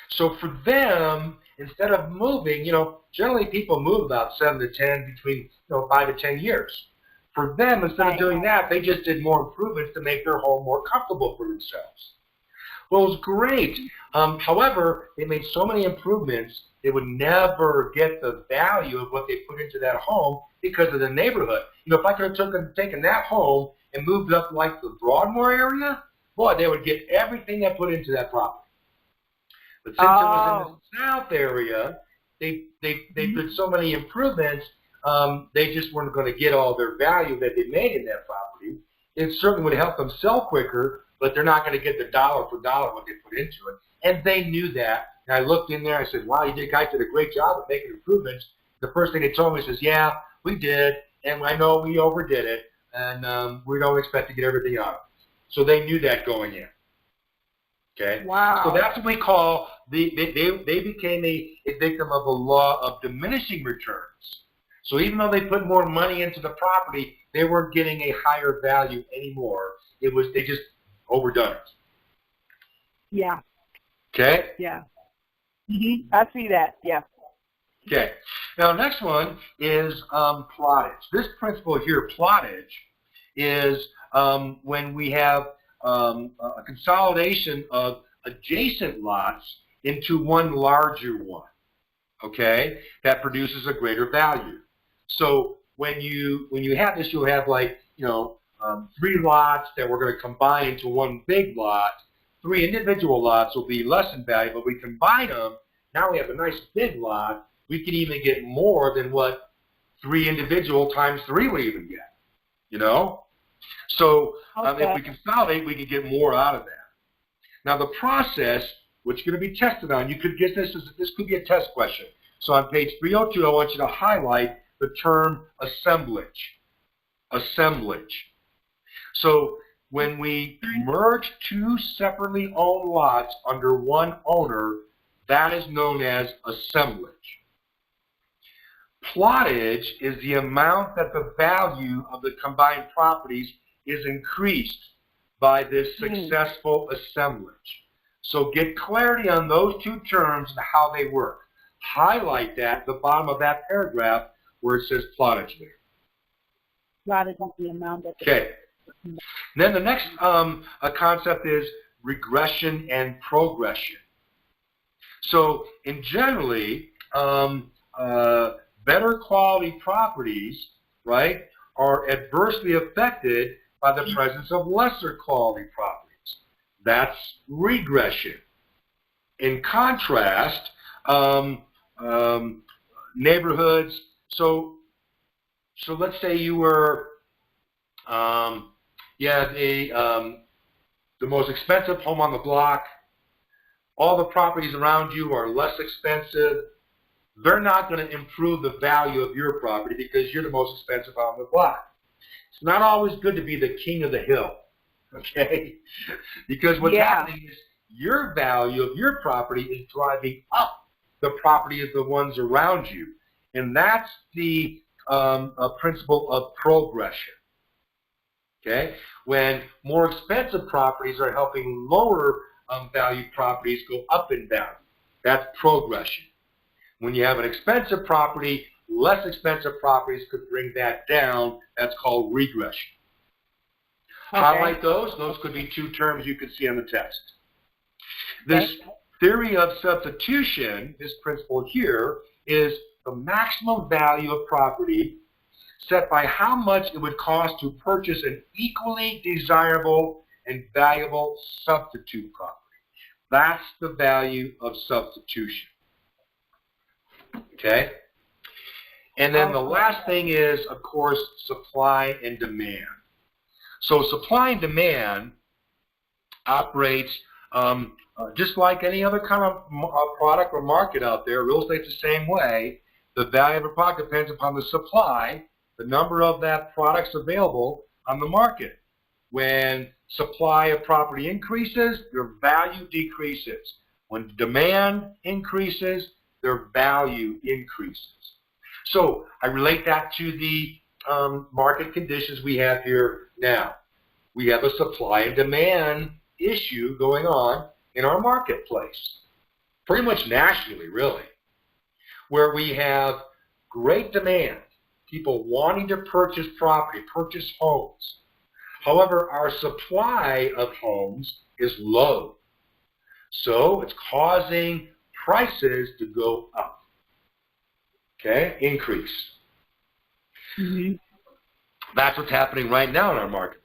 So for them, instead of moving, you know, generally people move about 7 to 10, between 5 to 10 years. For them, instead of doing that, they just did more improvements to make their home more comfortable for themselves. Well, it was great. However, they made so many improvements, they would never get the value of what they put into that home because of the neighborhood. You know, if I could have taken that home and moved it up like the Broadmoor area, boy, they would get everything they put into that property. But since it was in the south area, they did so many improvements, they just weren't going to get all their value that they made in that property. It certainly would help them sell quicker, but they're not going to get the dollar for dollar what they put into it. And they knew that. And I looked in there, I said, wow, you guys did a great job of making improvements. The first thing they told me is, yeah, we did, and I know we overdid it, and we don't expect to get everything out of it. So they knew that going in. Okay? Wow. So that's what we call, they became a victim of the law of diminishing returns. So even though they put more money into the property, they weren't getting a higher value anymore. They just overdone it. Yeah. Okay? Yeah. Mm-hmm. I see that. Yeah. Okay. Now, next one is plottage. This principle here, plottage, is when we have a consolidation of adjacent lots into one larger one. Okay? That produces a greater value. So when you have this, you'll have like, 3 lots that we're going to combine into one big lot. 3 individual lots will be less in value, but we combine them. Now we have a nice big lot. We can even get more than what 3 individual times 3 would even get, you know? So if we consolidate, we can get more out of that. Now the process, which is going to be tested on, you could get this could be a test question. So on page 302, I want you to highlight the term assemblage. Assemblage. So when we merge 2 separately owned lots under one owner, that is known as assemblage. Plottage is the amount that the value of the combined properties is increased by this successful assemblage. So get clarity on those two terms and how they work. Highlight that at the bottom of that paragraph where it says plottage there. Plottage is the amount that. Okay. Then the next concept is regression and progression. So, in generally, better quality properties, right, are adversely affected by the presence of lesser quality properties. That's regression. In contrast, neighborhoods. So let's say you were, you had the most expensive home on the block. All the properties around you are less expensive. They're not going to improve the value of your property because you're the most expensive on the block. It's not always good to be the king of the hill, okay? Because what's happening is your value of your property is driving up the property of the ones around you. And that's the principle of progression, okay? When more expensive properties are helping lower value properties go up and down. That's progression. When you have an expensive property, less expensive properties could bring that down. That's called regression. Okay. Highlight those. Those could be two terms you could see on the test. This theory of substitution, this principle here, is the maximum value of property set by how much it would cost to purchase an equally desirable and valuable substitute property. That's the value of substitution. Okay? And then the last thing is, of course, supply and demand. So supply and demand operates just like any other kind of product or market out there. Real estate's the same way. The value of a product depends upon the supply, the number of that products available on the market. When supply of property increases, their value decreases. When demand increases, their value increases. So I relate that to the market conditions we have here now. We have a supply and demand issue going on in our marketplace, pretty much nationally, really, where we have great demand, people wanting to purchase property, purchase homes. However, our supply of homes is low, so it's causing prices to go up, okay, increase. That's what's happening right now in our marketplace.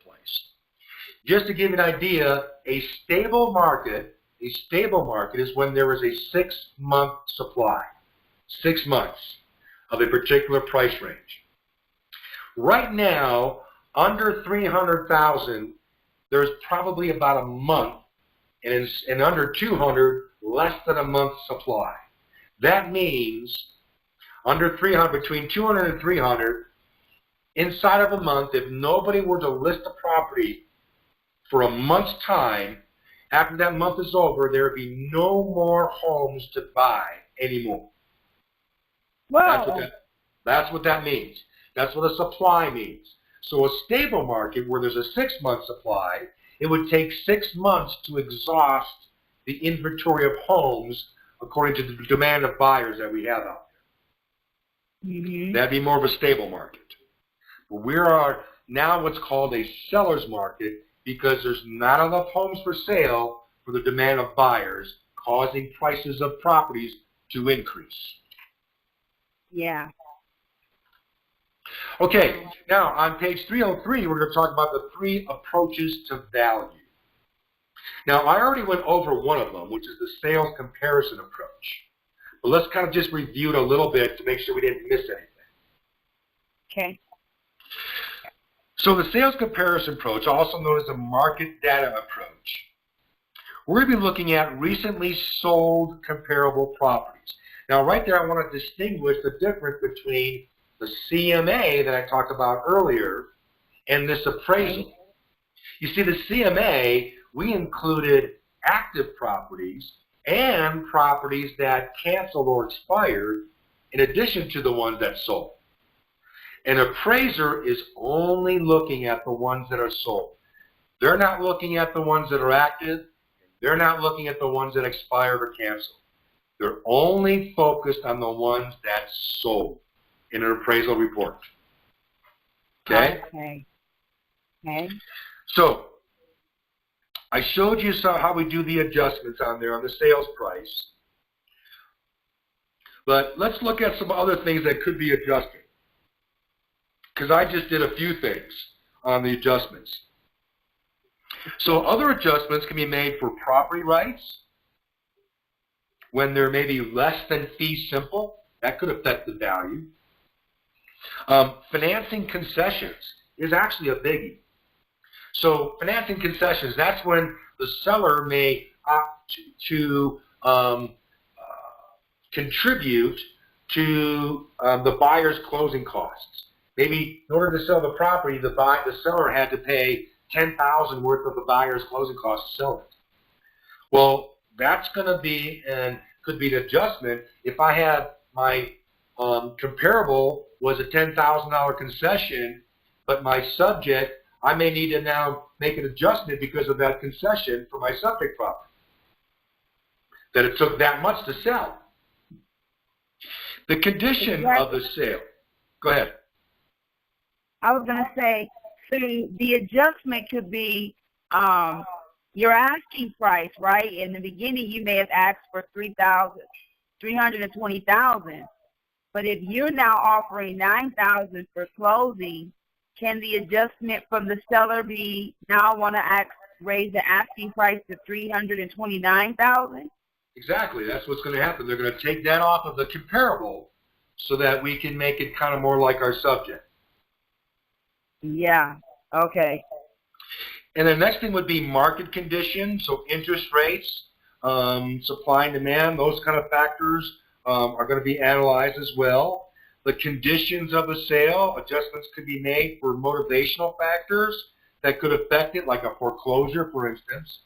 Just to give you an idea, a stable market is when there is a 6-month supply, 6 months of a particular price range. Right now, under 300,000, there's probably about a month, and under 200, less than a month supply. That means under 300, between 200 and 300, inside of a month, if nobody were to list a property for a month's time, after that month is over, there would be no more homes to buy anymore. Wow. That's what that means. That's what a supply means. So a stable market where there's a 6-month supply, it would take 6 months to exhaust the inventory of homes according to the demand of buyers that we have out there. That'd be more of a stable market. But we are now what's called a seller's market because there's not enough homes for sale for the demand of buyers, causing prices of properties to increase. Yeah. Okay, now on page 303, we're going to talk about the 3 approaches to value. Now, I already went over one of them, which is the sales comparison approach. But let's kind of just review it a little bit to make sure we didn't miss anything. Okay. So the sales comparison approach, also known as the market data approach, we're going to be looking at recently sold comparable properties. Now, right there, I want to distinguish the difference between the CMA that I talked about earlier and this appraisal. You see, the CMA, we included active properties and properties that canceled or expired in addition to the ones that sold. An appraiser is only looking at the ones that are sold. They're not looking at the ones that are active. They're not looking at the ones that expired or canceled. They're only focused on the ones that sold in an appraisal report. Okay? Okay. So, I showed you how we do the adjustments on there on the sales price. But let's look at some other things that could be adjusted. Because I just did a few things on the adjustments. So other adjustments can be made for property rights when they're maybe less than fee simple. That could affect the value. Financing concessions is actually a biggie. So financing concessions, that's when the seller may opt to contribute to the buyer's closing costs. Maybe in order to sell the property, the seller had to pay $10,000 worth of the buyer's closing costs to sell it. Well, that's going to be could be an adjustment. If I had my comparable was a $10,000 concession, but my subject, I may need to now make an adjustment because of that concession for my subject property, that it took that much to sell. The condition of the sale. Go ahead. I was going to say, see, the adjustment could be your asking price, right? In the beginning, you may have asked for $320,000, but if you're now offering $9,000 for closing, can the adjustment from the seller be now want to raise the asking price to $329,000? Exactly. That's what's going to happen. They're going to take that off of the comparable so that we can make it kind of more like our subject. Yeah. Okay. And the next thing would be market conditions, so interest rates, supply and demand, those kind of factors are going to be analyzed as well. The conditions of the sale, adjustments could be made for motivational factors that could affect it, like a foreclosure, for instance.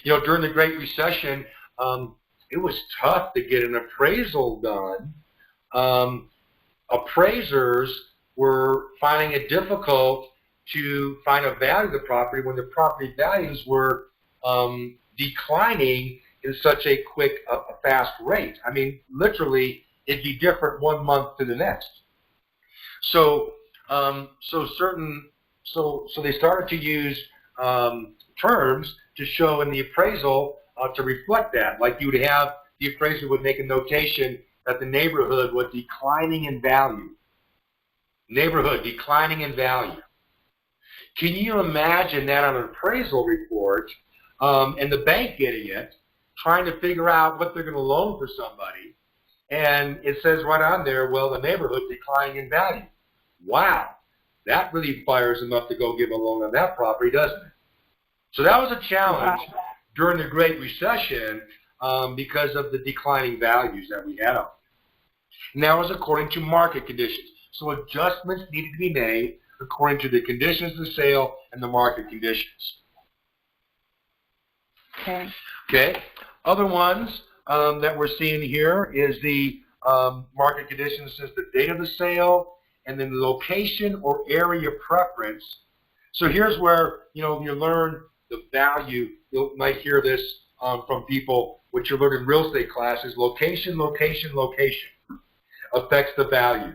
You know, during the Great Recession, it was tough to get an appraisal done. Appraisers were finding it difficult to find a value of the property when the property values were declining in such a quick, fast rate. I mean, literally, it'd be different 1 month to the next. So, so they started to use terms to show in the appraisal to reflect that. Like you would have, the appraiser would make a notation that the neighborhood was declining in value. Neighborhood declining in value. Can you imagine that on an appraisal report and the bank getting it, trying to figure out what they're going to loan for somebody, and it says right on there, well, the neighborhood declining in value. Wow, that really fires them up to go give a loan on that property, doesn't it? So that was a challenge during the Great Recession because of the declining values that we had. And that was according to market conditions. So adjustments needed to be made according to the conditions of the sale and the market conditions. Okay. Other ones that we're seeing here is the market conditions since the date of the sale, and then location or area preference. So here's where, you learn the value. You might hear this from people, which you learn in real estate classes. Location, location, location affects the value.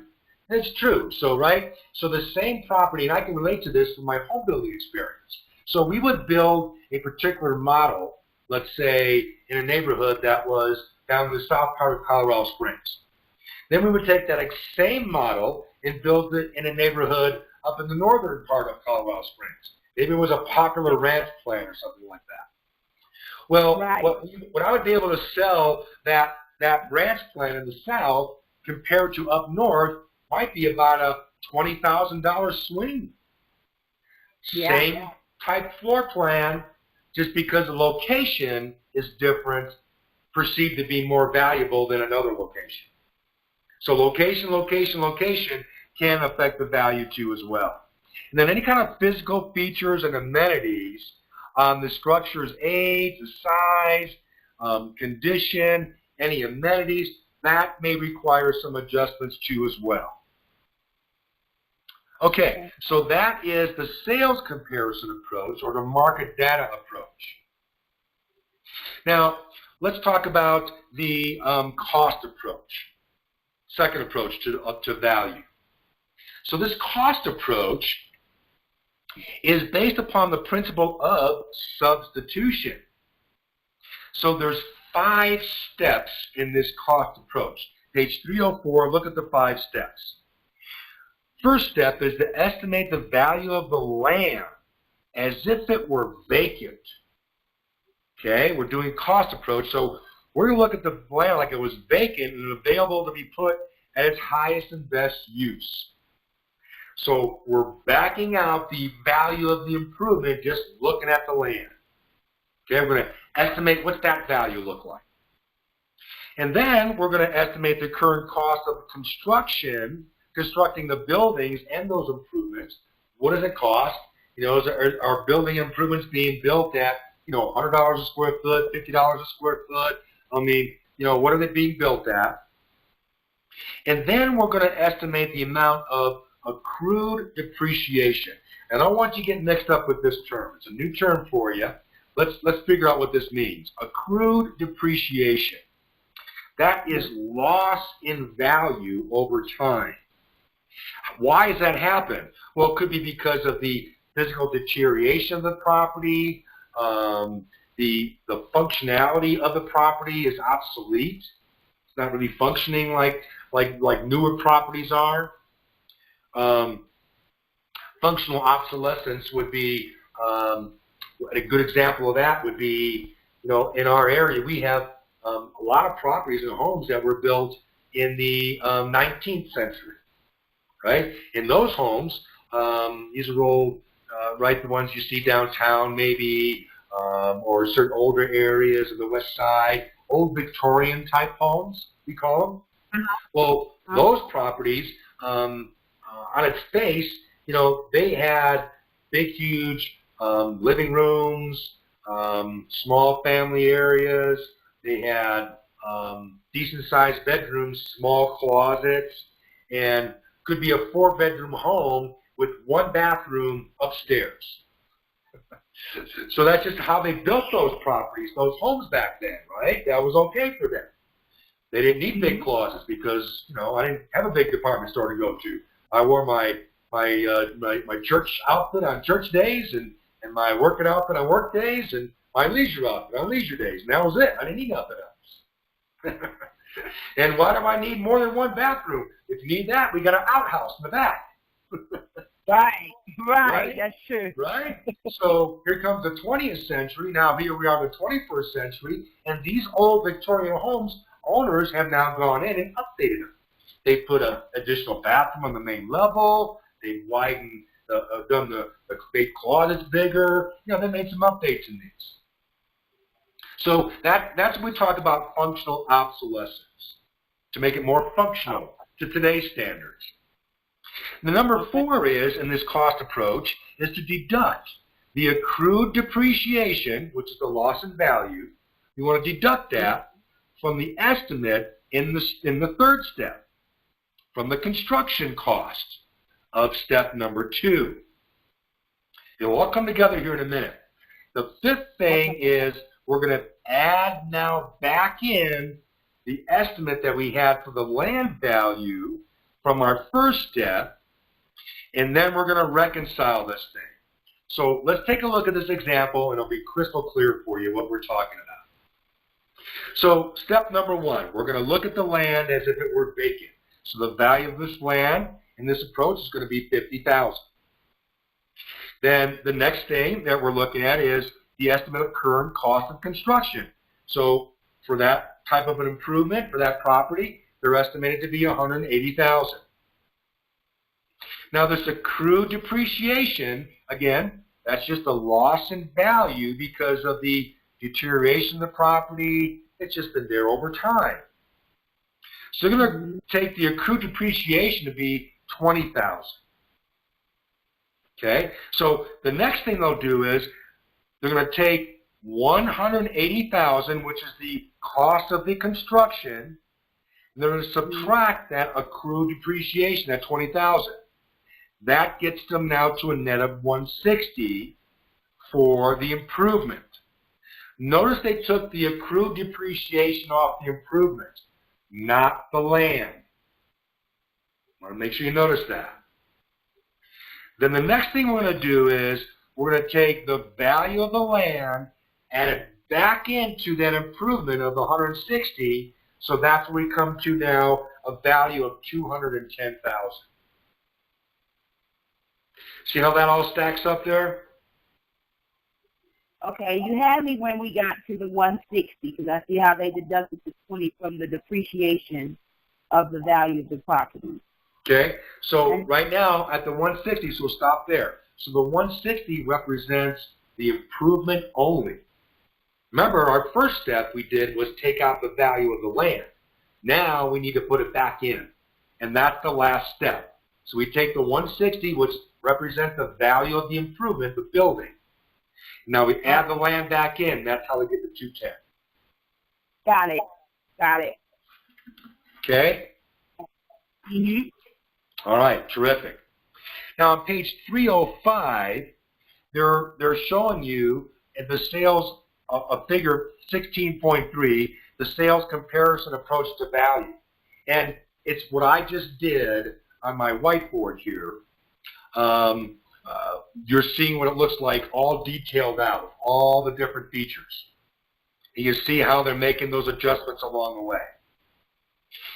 And it's true. So, right? So the same property, and I can relate to this from my home building experience. So we would build a particular model, let's say in a neighborhood that was down in the south part of Colorado Springs. Then we would take that same model and build it in a neighborhood up in the northern part of Colorado Springs. Maybe it was a popular ranch plan or something like that. Well, what I would be able to sell that ranch plan in the south compared to up north might be about a $20,000 swing. Yeah. Same type floor plan, just because the location is different, perceived to be more valuable than another location. So location, location, location can affect the value too as well. And then any kind of physical features and amenities on the structure's age, the size, condition, any amenities, that may require some adjustments too as well. Okay, so that is the sales comparison approach or the market data approach. Now, let's talk about the cost approach, second approach to value. So this cost approach is based upon the principle of substitution. So there's 5 steps in this cost approach. Page 304, look at the 5 steps. First step is to estimate the value of the land as if it were vacant. Okay, we're doing cost approach, so we're going to look at the land like it was vacant and available to be put at its highest and best use. So we're backing out the value of the improvement just looking at the land. Okay, we're going to estimate what's that value look like. And then we're going to estimate the current cost of constructing the buildings and those improvements. What does it cost? You know, are building improvements being built at, you know, $100 a square foot, $50 a square foot? I mean, you know, what are they being built at? And then we're going to estimate the amount of accrued depreciation. And I don't want you to get mixed up with this term. It's a new term for you. Let's figure out what this means. Accrued depreciation. That is loss in value over time. Why does that happen? Well, it could be because of the physical deterioration of the property, the functionality of the property is obsolete. It's not really functioning like newer properties are. Functional obsolescence would be a good example of that. Would be, you know, in our area we have a lot of properties and homes that were built in the 19th century, right? In those homes, these are old, right, the ones you see downtown maybe, or certain older areas of the west side, old Victorian type homes, we call them. Well, those properties, on its face, you know, they had big, huge living rooms, small family areas. They had decent-sized bedrooms, small closets, and could be a 4-bedroom home with 1 bathroom upstairs. So that's just how they built those properties, those homes back then, right? That was okay for them. They didn't need big closets because, you know, I didn't have a big department store to go to. I wore my church outfit on church days and my working outfit on work days and my leisure outfit on leisure days. And that was it. I didn't need nothing else. And why do I need more than 1 bathroom? If you need that, we got an outhouse in the back. Right, that's true. Right? So here comes the 20th century. Now here we are in the 21st century, and these old Victorian homes, owners have now gone in and updated them. They put an additional bathroom on the main level. They widened, done the big closets bigger. You know, they made some updates in these. So that's when we talk about functional obsolescence, to make it more functional to today's standards. The number 4 is, in this cost approach, is to deduct the accrued depreciation, which is the loss in value. You want to deduct that from the estimate in the 3rd step, from the construction cost of step number 2. It'll all come together here in a minute. The 5th thing is we're going to add now back in the estimate that we had for the land value from our 1st step, and then we're going to reconcile this thing. So let's take a look at this example, and it'll be crystal clear for you what we're talking about. So step number 1, we're going to look at the land as if it were vacant. So the value of this land in this approach is going to be $50,000. Then the next thing that we're looking at is the estimate of current cost of construction. So for that type of an improvement, for that property, they're estimated to be $180,000. Now this accrued depreciation, again, that's just a loss in value because of the deterioration of the property. It's just been there over time. So they're going to take the accrued depreciation to be $20,000. Okay, so the next thing they'll do is they're going to take $180,000, which is the cost of the construction, and they're going to subtract that accrued depreciation, that $20,000. That gets them now to a net of 160 for the improvement. Notice they took the accrued depreciation off the improvement, not the land. I want to make sure you notice that. Then the next thing we're going to do is we're going to take the value of the land, add it back into that improvement of the 160, so that's where we come to now a value of 210,000. See how that all stacks up there? Okay, you had me when we got to the 160 because I see how they deducted the 20 from the depreciation of the value of the property. Okay, so right now at the 160, so we'll stop there. So the 160 represents the improvement only. Remember, our first step we did was take out the value of the land. Now we need to put it back in, and that's the last step. So we take the 160, which represents the value of the improvement, the building. Now we add the land back in. That's how we get the 210. Got it. Got it. Okay? Mm-hmm. All right, terrific. Now on page 305, they're showing you the sales, a figure 16.3, the sales comparison approach to value. And it's what I just did on my whiteboard here. You're seeing what it looks like all detailed out, all the different features. And you see how they're making those adjustments along the way.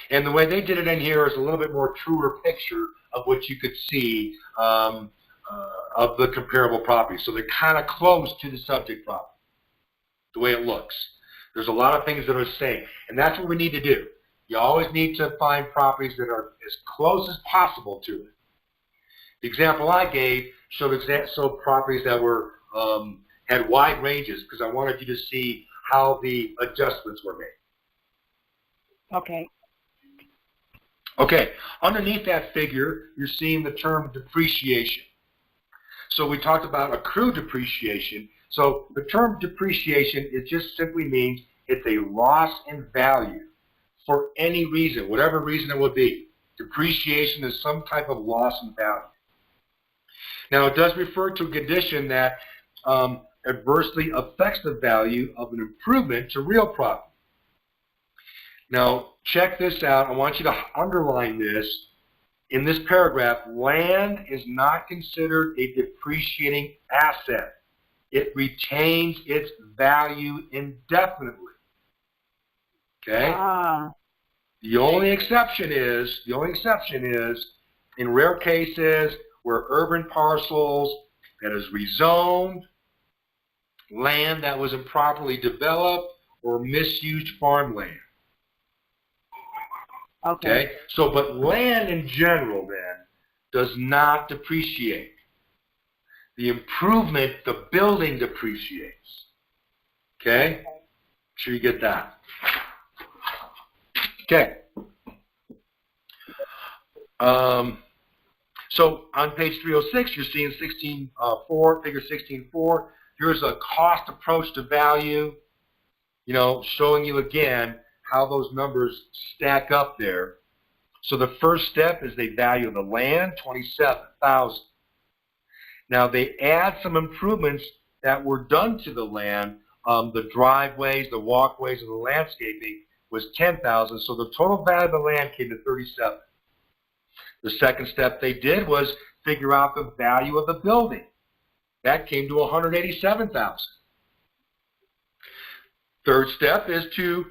And the way they did it in here is a little bit more truer picture of what you could see of the comparable property. So they're kind of close to the subject property, the way it looks. There's a lot of things that are the same, and that's what we need to do. You always need to find properties that are as close as possible to it. The example I gave showed properties that were had wide ranges because I wanted you to see how the adjustments were made. Okay. Okay, underneath that figure, you're seeing the term depreciation. So we talked about accrued depreciation. So the term depreciation, it just simply means it's a loss in value for any reason, whatever reason it would be. Depreciation is some type of loss in value. Now, it does refer to a condition that adversely affects the value of an improvement to real property. Now, check this out. I want you to underline this. In this paragraph, land is not considered a depreciating asset. It retains its value indefinitely. Okay? The only exception is in rare cases where urban parcels that is rezoned, land that was improperly developed, or misused farmland. Okay? So, but land in general then does not depreciate. The improvement, the building depreciates. Okay? Make sure you get that. Okay. So on page 306, you're seeing 16.4, figure 16.4. Here's a cost approach to value, showing you again how those numbers stack up there. So the first step is they value the land, $27,000. Now they add some improvements that were done to the land, the driveways, the walkways, and the landscaping was $10,000. So the total value of the land came to $37,000. The second step they did was figure out the value of the building. That came to $187,000. Third step is to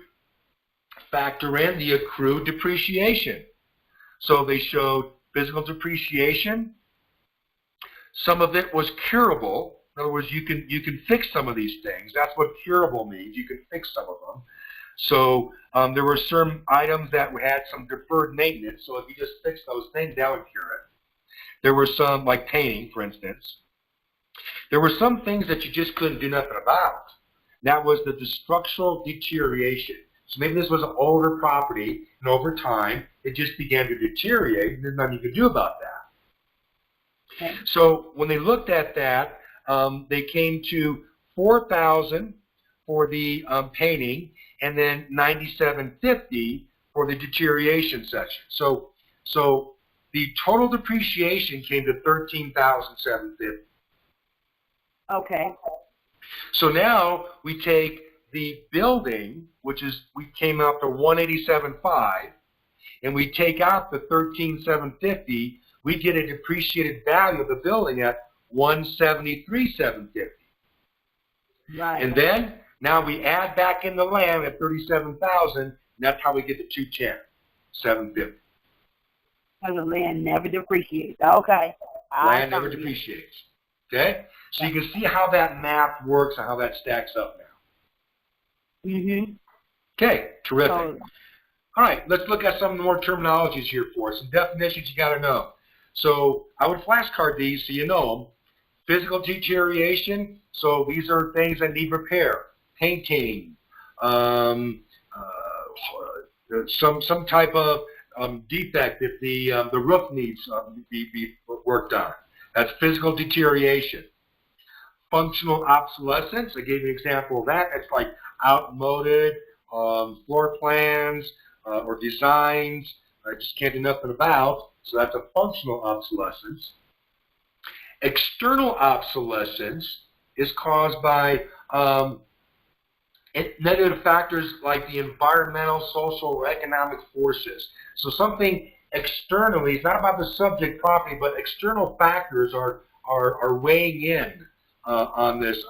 factor in the accrued depreciation. So they showed physical depreciation. Some of it was curable. In other words, you can fix some of these things. That's what curable means. You can fix some of them. So there were certain items that had some deferred maintenance. So if you just fix those things, that would cure it. There were some, like painting, for instance. There were some things that you just couldn't do nothing about. That was the structural deterioration. So maybe this was an older property, and over time, it just began to deteriorate, and there's nothing you could do about that. Okay. So when they looked at that, they came to $4,000 for the painting, and then $97.50 for the deterioration section. So the total depreciation came to $13,750. Okay. So now we take the building, which is, we came out to $187,500, and we take out the $13,750, we get a depreciated value of the building at $173,750. Right. And then now we add back in the land at $37,000, and that's how we get to $210,750. Because the land never depreciates. Okay. Land never depreciates. Okay? So you can see how that math works and how that stacks up now. Mm-hmm. Okay, terrific. So, all right, let's look at some more terminologies here for us. Some definitions you got to know. So I would flashcard these so you know them. Physical deterioration, so these are things that need repair. Painting, some type of defect if the roof needs to be worked on. That's physical deterioration. Functional obsolescence, I gave you an example of that. It's like outmoded floor plans or designs I just can't do nothing about, so that's a functional obsolescence. External obsolescence is caused by negative factors like the environmental, social, or economic forces. So something externally, it's not about the subject property, but external factors are weighing in on this,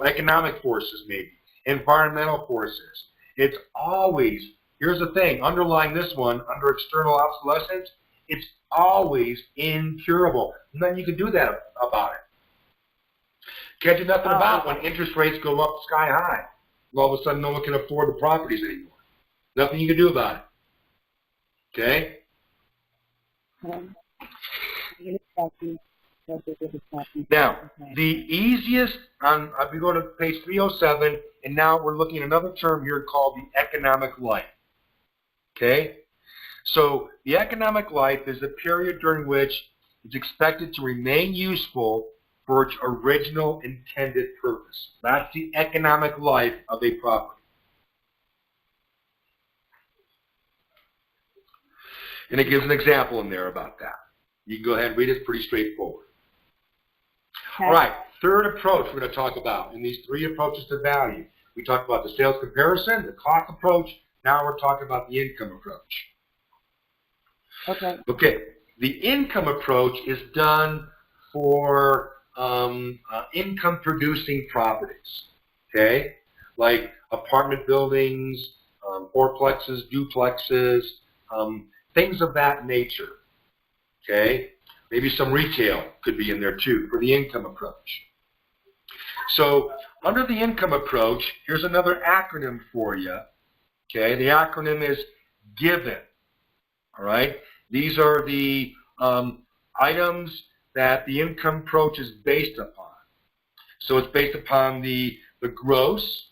economic forces maybe, environmental forces. It's always, here's the thing, underlying this one, under external obsolescence, it's always incurable. Nothing you can do that about it. Can't do nothing about when interest rates go up sky high. All of a sudden, no one can afford the properties anymore. Nothing you can do about it. Okay? Now, the easiest, we go to page 307, and now we're looking at another term here called the economic life. Okay? So, the economic life is the period during which it's expected to remain useful for its original intended purpose. That's the economic life of a property. And it gives an example in there about that. You can go ahead and read it. It's pretty straightforward. Okay. All right, third approach we're going to talk about in these three approaches to value. We talked about the sales comparison, the cost approach. Now we're talking about the income approach. Okay. The income approach is done for income-producing properties. Okay, like apartment buildings, fourplexes, duplexes, things of that nature. Okay, maybe some retail could be in there too for the income approach. So under the income approach, here's another acronym for you. Okay, the acronym is GIVEN. All right, these are the items that the income approach is based upon. So it's based upon the gross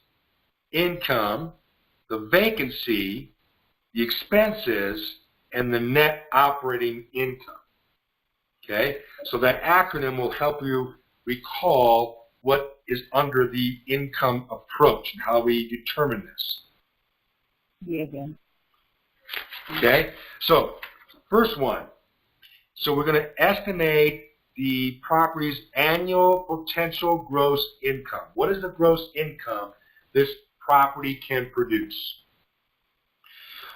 income, the vacancy, the expenses, and the net operating income. Okay, so that acronym will help you recall what is under the income approach and how we determine this. Yeah. Okay, so first one. So we're going to estimate the property's annual potential gross income. What is the gross income this property can produce?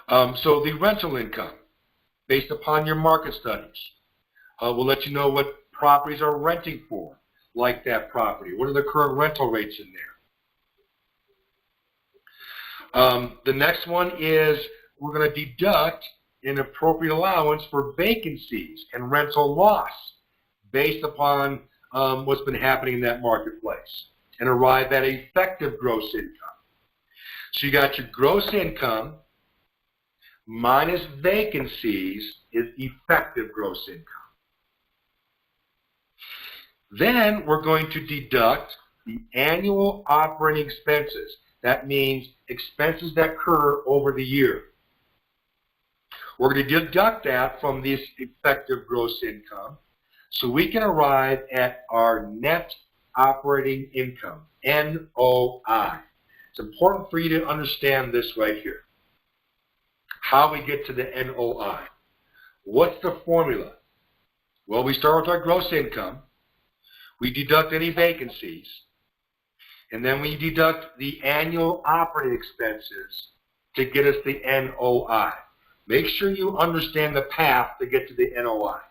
So the rental income, based upon your market studies, will let you know what properties are renting for, like that property. What are the current rental rates in there? The next one is we're going to deduct an appropriate allowance for vacancies and rental loss based upon what's been happening in that marketplace and arrive at effective gross income. So you got your gross income minus vacancies is effective gross income. Then we're going to deduct the annual operating expenses. That means expenses that occur over the year. We're going to deduct that from this effective gross income so we can arrive at our net operating income, NOI. It's important for you to understand this right here, how we get to the NOI. What's the formula? Well, we start with our gross income. We deduct any vacancies. And then we deduct the annual operating expenses to get us the NOI. Make sure you understand the path to get to the NOI.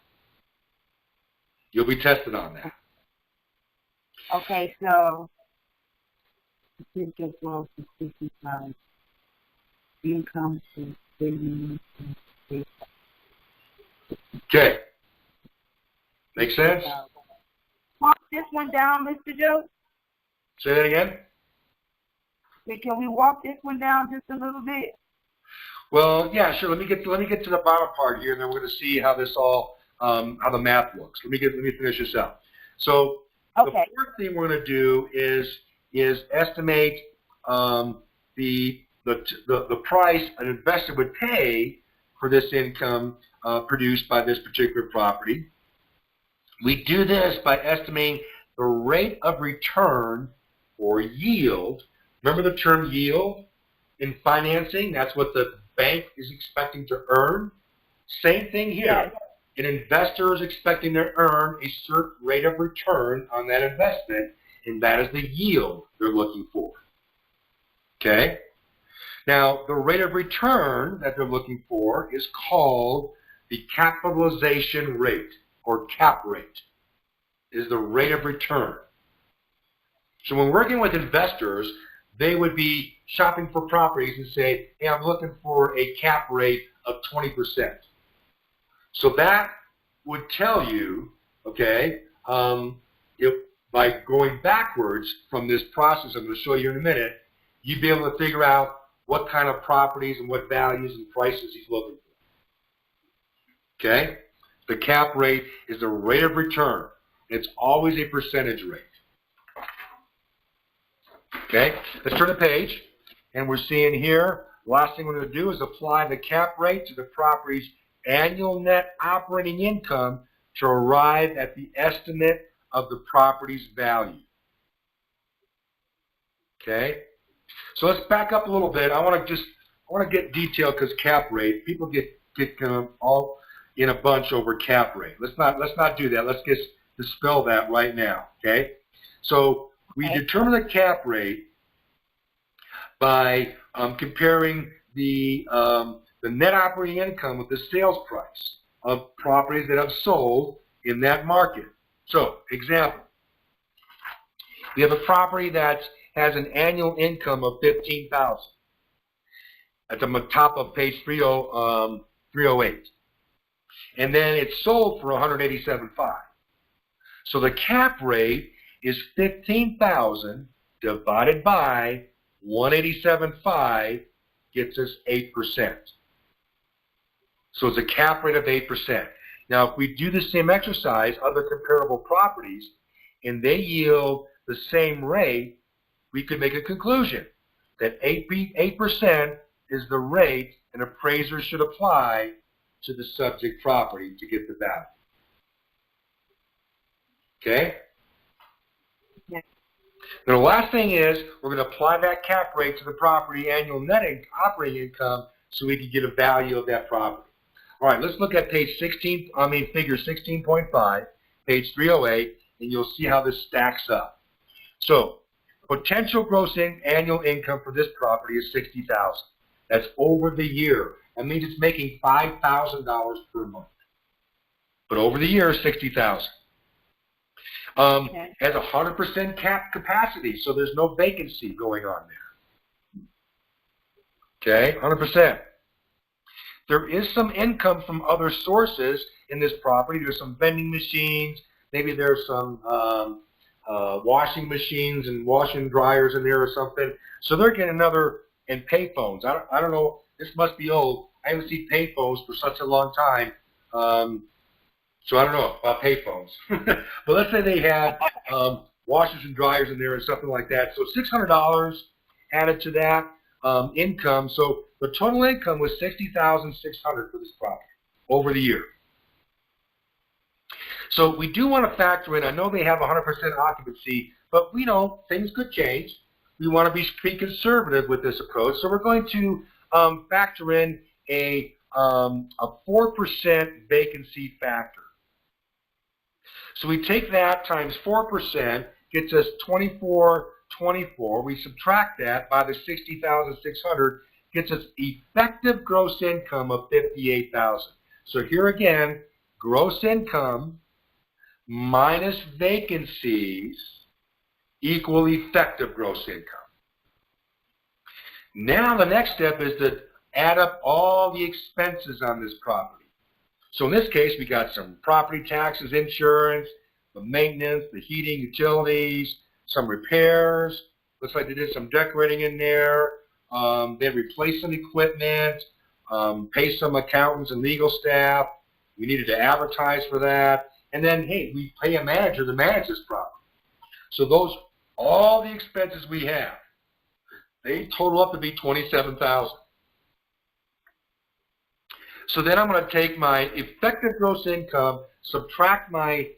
You'll be tested on that. Okay, so income to Okay. Make sense? walk this one down, Mr. Joe. Say that again? Can we walk this one down just a little bit? Well, yeah, sure. Let me get to the bottom part here, and then we're going to see how this all how the math looks. Let me finish this out. So Okay. the fourth thing we're going to do is estimate the price an investor would pay for this income produced by this particular property. We do this by estimating the rate of return or yield. Remember the term yield in financing? That's what the bank is expecting to earn. Same thing here. Yes. An investor is expecting to earn a certain rate of return on that investment, and that is the yield they're looking for. Okay? Now, the rate of return that they're looking for is called the capitalization rate, or cap rate, is the rate of return. So when working with investors, they would be shopping for properties and say, hey, I'm looking for a cap rate of 20%. So that would tell you, okay, if by going backwards from this process I'm going to show you in a minute, you'd be able to figure out what kind of properties and what values and prices he's looking for. Okay? The cap rate is the rate of return. It's always a percentage rate. Okay? Let's turn the page, and we're seeing here, last thing we're going to do is apply the cap rate to the property's annual net operating income to arrive at the estimate of the property's value. Okay? So let's back up a little bit. I want to get detailed because cap rate, people get kind of all in a bunch over cap rate. Let's not do that. Let's just dispel that right now. Okay? So we determine the cap rate by comparing the net operating income with the sales price of properties that have sold in that market. So, example, we have a property that has an annual income of $15,000 at the top of page 308, and then it's sold for $187,500. So the cap rate is $15,000 divided by $187,500 gets us 8%. So it's a cap rate of 8%. Now, if we do the same exercise, other comparable properties, and they yield the same rate, we could make a conclusion that 8% is the rate an appraiser should apply to the subject property to get the value. Okay? Yes. Now, the last thing is we're going to apply that cap rate to the property annual net operating income so we can get a value of that property. All right, let's look at figure 16.5, page 308, and you'll see how this stacks up. So, potential gross annual income for this property is $60,000. That's over the year. That means it's making $5,000 per month. But over the year, $60,000. Has 100% cap capacity, so there's no vacancy going on there. Okay, 100%. There is some income from other sources in this property. There's some vending machines. Maybe there's some washing machines and washing dryers in there or something. So they're getting another, and payphones. I don't know. This must be old. I haven't seen payphones for such a long time. So I don't know about payphones. But let's say they had washers and dryers in there or something like that. So $600 added to that income. So the total income was $60,600 for this property over the year. So we do want to factor in, I know they have 100% occupancy, but we know things could change. We want to be pretty conservative with this approach. So we're going to factor in a a 4% vacancy factor. So we take that times 4%, gets us 2424. We subtract that by the 60,600, gets us effective gross income of 58,000. So here again, gross income minus vacancies equal effective gross income. Now the next step is to add up all the expenses on this property. So in this case, we got some property taxes, insurance, the maintenance, the heating, utilities, some repairs. Looks like they did some decorating in there. They replaced some equipment, pay some accountants and legal staff. We needed to advertise for that. And then, hey, we pay a manager to manage this property. So those, all the expenses we have, they total up to be 27,000. So then I'm going to take my effective gross income, subtract my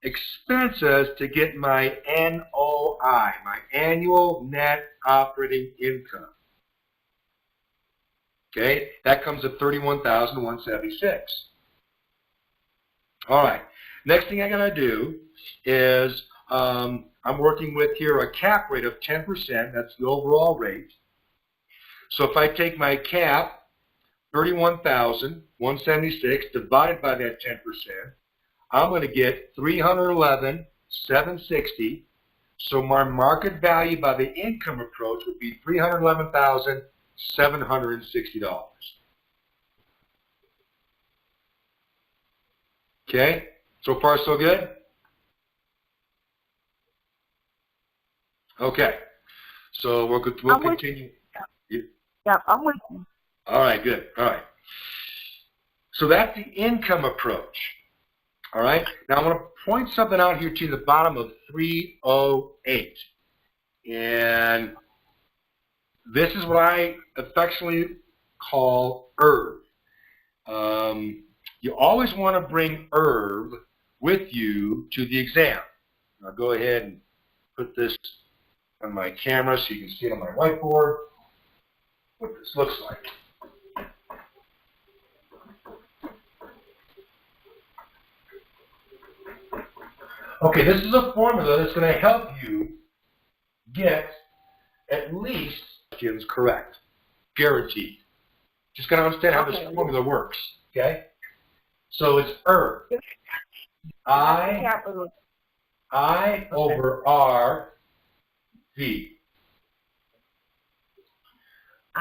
expenses to get my NOI, my annual net operating income. Okay, that comes at 31,176. All right, next thing I'm going to do is I'm working with here a cap rate of 10%. That's the overall rate. So if I take my cap, 31,176 divided by that 10%, I'm going to get 311,760. So my market value by the income approach would be $311,760. Okay, so far so good? Okay, so we'll continue. Yeah, I'm with you. All right, good. All right. So that's the income approach. All right. Now I want to point something out here to the bottom of 308. And this is what I affectionately call IRV. You always want to bring IRV with you to the exam. I'll go ahead and put this on my camera so you can see it on my whiteboard what this looks like. Okay, this is a formula that's going to help you get at least questions correct. Guaranteed. Just got to understand how this formula works, okay? So it's IRV. I over R V.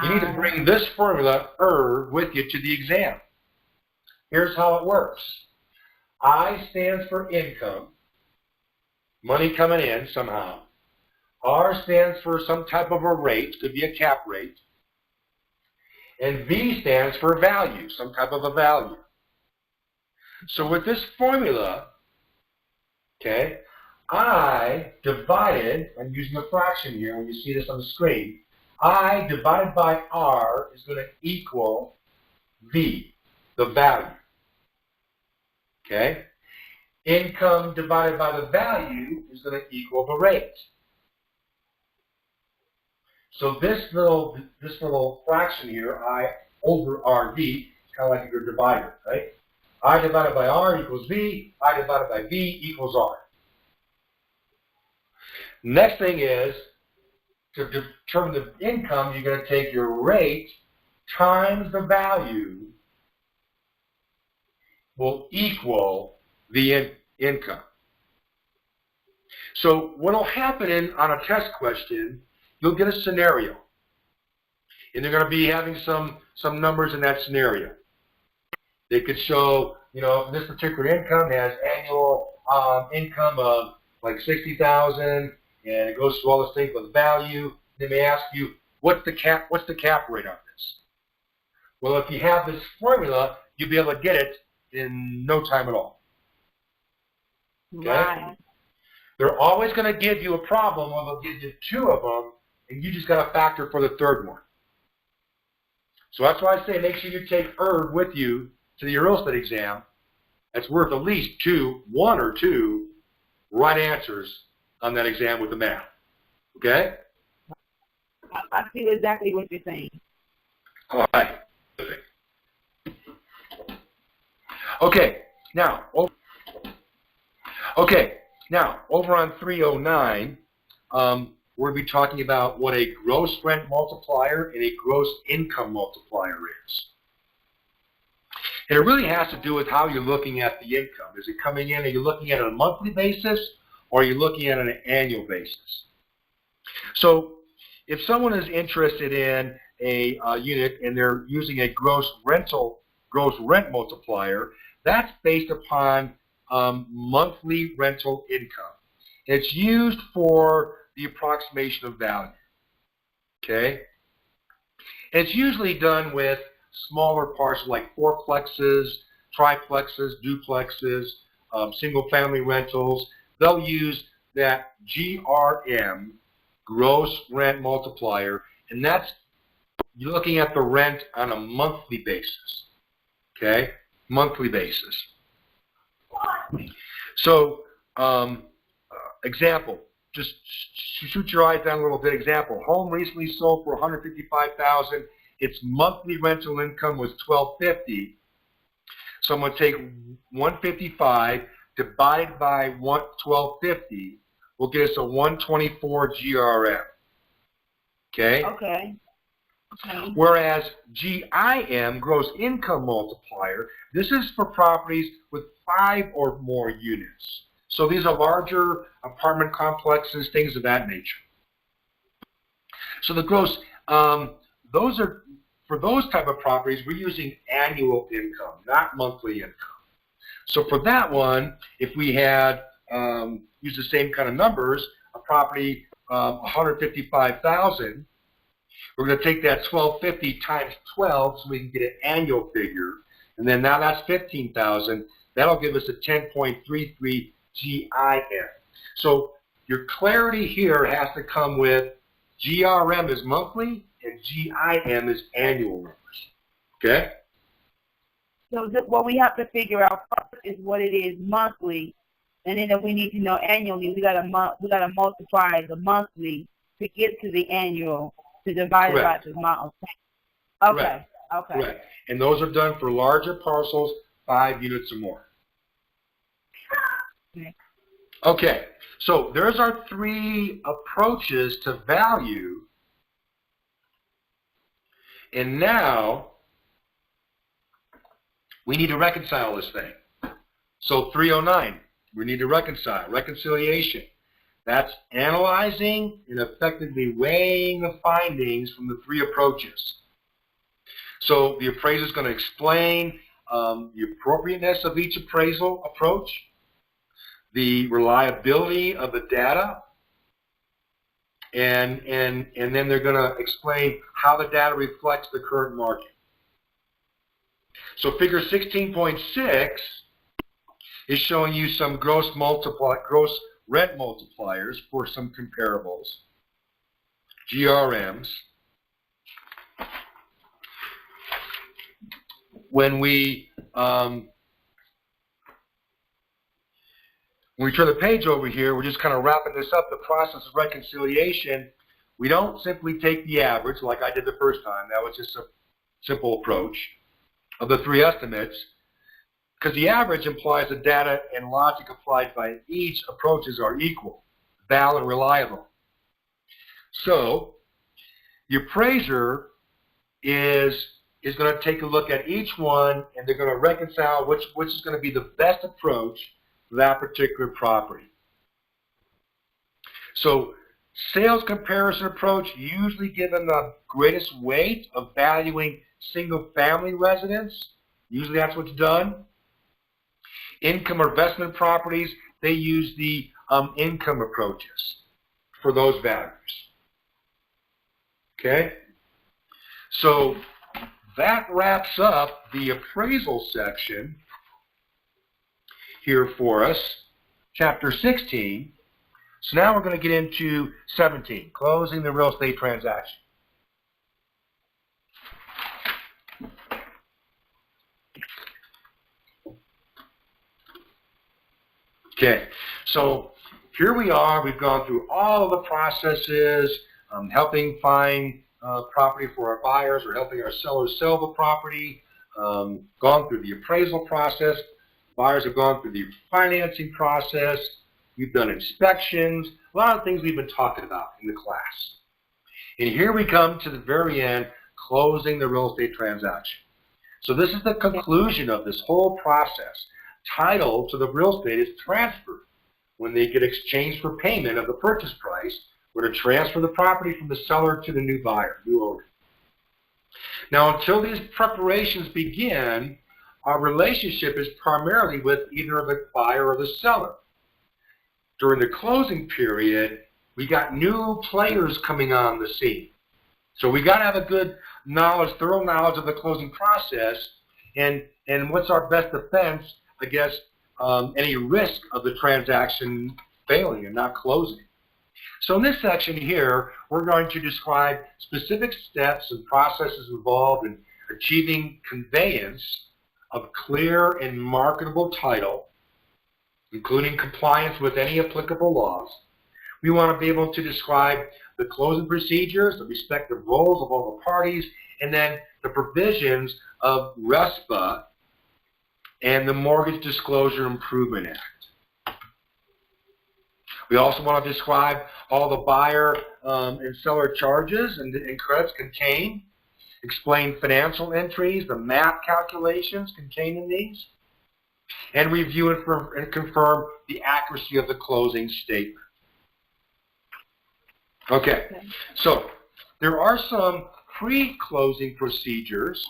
You need to bring this formula, IRV, with you to the exam. Here's how it works. I stands for income. Money coming in somehow. R stands for some type of a rate, could be a cap rate. And V stands for value, some type of a value. So with this formula, okay, I divided, I'm using a fraction here when you see this on the screen, I divided by R is going to equal V, the value. Okay? Income divided by the value is going to equal the rate. So this little fraction here, I over RV, is kind of like your divider, right? I divided by R equals V, I divided by V equals R. Next thing is, to determine the income, you're going to take your rate times the value will equal the income. So what will happen on a test question, you'll get a scenario. And they're going to be having some numbers in that scenario. They could show, you know, this particular income has annual income of like 60,000, and it goes through all the things with value. They may ask you, what's the cap rate on this? Well, if you have this formula, you'll be able to get it in no time at all. Okay? Right. They're always going to give you a problem, or they'll give you two of them, and you just got to factor for the third one. So that's why I say make sure you take IRV with you to the real estate exam. That's worth at least one or two right answers on that exam with the math. Okay? I see exactly what you're saying. All right. Okay, now over on 309, we're going to be talking about what a gross rent multiplier and a gross income multiplier is. And it really has to do with how you're looking at the income. Is it coming in, are you looking at it on a monthly basis, or are you looking at it on an annual basis? So if someone is interested in a unit and they're using a gross rent multiplier, that's based upon monthly rental income. It's used for the approximation of value, okay? And it's usually done with smaller parcels like fourplexes, triplexes, duplexes, single-family rentals. They'll use that GRM, gross rent multiplier, and that's you're looking at the rent on a monthly basis, okay? Monthly basis. So, example, just shoot your eyes down a little bit. Example, home recently sold for $155,000. Its monthly rental income was $1,250. So I'm going to take 155 divided by 1,250 will get us a 124 GRM. Okay? Okay. Whereas GIM, gross income multiplier, this is for properties with 5 or more units. So these are larger apartment complexes, things of that nature. So the gross, those are, for those type of properties, we're using annual income, not monthly income. So for that one, if we had used the same kind of numbers, a property, 155,000, we're going to take that 1,250 times 12 so we can get an annual figure. And then now that's 15,000. That'll give us a 10.33 GIM. So your clarity here has to come with GRM is monthly and GIM is annual numbers. Okay? So what we have to figure out first is what it is monthly, and then if we need to know annually, we gotta multiply the monthly to get to the annual to divide it by the amount of time. Okay. Correct. Okay. Correct. And those are done for larger parcels, 5 units or more. Okay. So there's our 3 approaches to value. And now we need to reconcile this thing. So 309, we need to reconcile. Reconciliation. That's analyzing and effectively weighing the findings from the 3 approaches. So the appraiser is going to explain the appropriateness of each appraisal approach, the reliability of the data, and then they're going to explain how the data reflects the current market. So figure 16.6 is showing you some gross rent multipliers for some comparables, GRMs. When we turn the page over here, we're just kind of wrapping this up, the process of reconciliation. We don't simply take the average like I did the first time. That was just a simple approach of the 3 estimates, because the average implies the data and logic applied by each approaches are equal, valid, and reliable. So the appraiser is going to take a look at each one, and they're going to reconcile which is going to be the best approach for that particular property. So sales comparison approach, usually given the greatest weight of valuing single-family residence. Usually that's what's done. Income or investment properties, they use the income approaches for those values. Okay? So that wraps up the appraisal section here for us, Chapter 16. So now we're going to get into 17, closing the real estate transaction. Okay, so here we are. We've gone through all of the processes, helping find property for our buyers or helping our sellers sell the property. gone through the appraisal process. Buyers have gone through the financing process. We've done inspections, a lot of things we've been talking about in the class. And here we come to the very end, closing the real estate transaction. So this is the conclusion of this whole process. Title to the real estate is transferred when they get exchanged for payment of the purchase price. We're to transfer the property from the seller to the new buyer, new owner. Now, until these preparations begin, our relationship is primarily with either the buyer or the seller. During the closing period, we got new players coming on the scene. So we got to have a good knowledge, thorough knowledge of the closing process, and what's our best defense against any risk of the transaction failing and not closing. So in this section here, we're going to describe specific steps and processes involved in achieving conveyance of clear and marketable title, including compliance with any applicable laws. We want to be able to describe the closing procedures, the respective roles of all the parties, and then the provisions of Resp and the Mortgage Disclosure Improvement Act. We also want to describe all the buyer and seller charges and credits contained, explain financial entries, the math calculations contained in these, and review and confirm the accuracy of the closing statement. Okay, so there are some pre-closing procedures,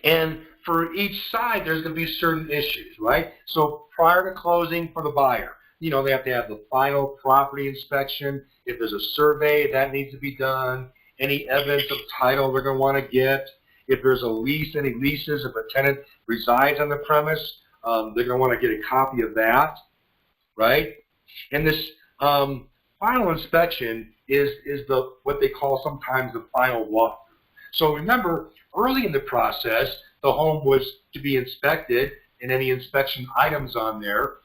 and for each side there's going to be certain issues, right? So prior to closing for the buyer, they have to have the final property inspection. If there's a survey, that needs to be done. Any evidence of title they're going to want to get. If there's a lease, any leases, if a tenant resides on the premise, they're going to want to get a copy of that, right? And this final inspection is what they call sometimes the final walkthrough. So remember, early in the process, the home was to be inspected, and any inspection items on there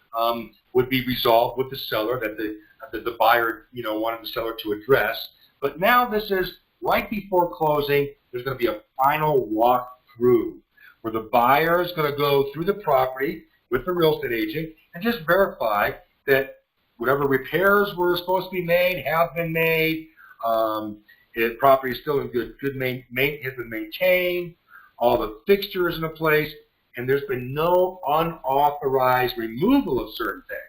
would be resolved with the seller that the buyer wanted the seller to address. But now this is right before closing. There's going to be a final walkthrough where the buyer is going to go through the property with the real estate agent and just verify that whatever repairs were supposed to be made have been made. The property is still in good has been maintained. All the fixtures in place, and there's been no unauthorized removal of certain things.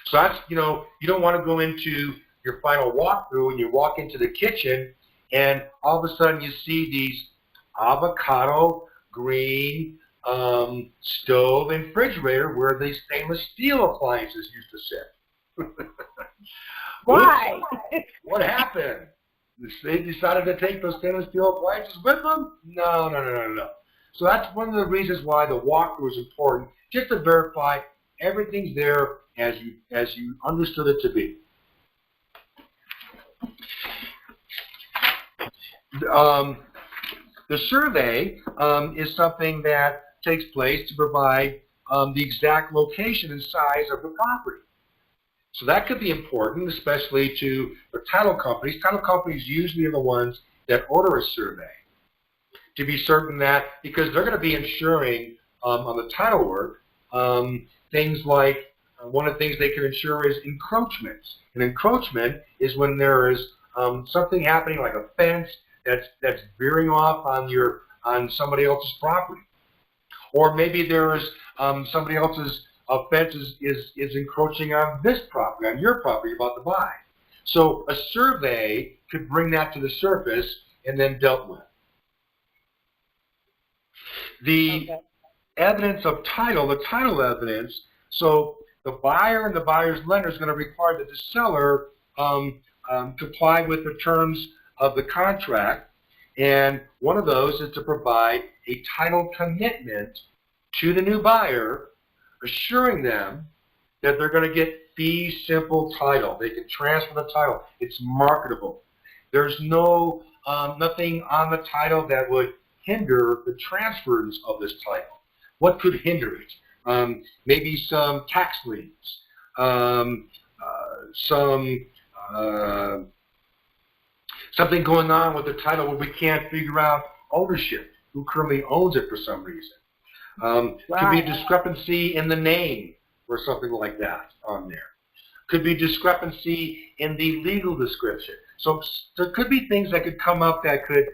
So that's you don't want to go into your final walkthrough and you walk into the kitchen and all of a sudden you see these avocado green stove and refrigerator where the stainless steel appliances used to sit. Why? What happened? They decided to take those stainless steel appliances with them? No. So that's one of the reasons why the walkthrough is important, just to verify everything's there as you understood it to be. The survey is something that takes place to provide the exact location and size of the property. So that could be important, especially to the title companies. Title companies usually are the ones that order a survey to be certain that, because they're going to be insuring on the title work, things like, one of the things they can insure is encroachments. An encroachment is when there is something happening like a fence that's veering off on somebody else's property. Or maybe there is somebody else's fence is encroaching on this property, on your property you're about to buy. So a survey could bring that to the surface and then dealt with. The evidence of title, the title evidence, so the buyer and the buyer's lender is going to require that the seller comply with the terms of the contract, and one of those is to provide a title commitment to the new buyer, assuring them that they're going to get fee simple title. They can transfer the title. It's marketable. There's no nothing on the title that would hinder the transfers of this title. What could hinder it? Maybe some tax liens, something going on with the title where we can't figure out ownership. who currently owns it for some reason. Could be a discrepancy in the name or something like that on there. Could be discrepancy in the legal description. So there could be things that could come up that could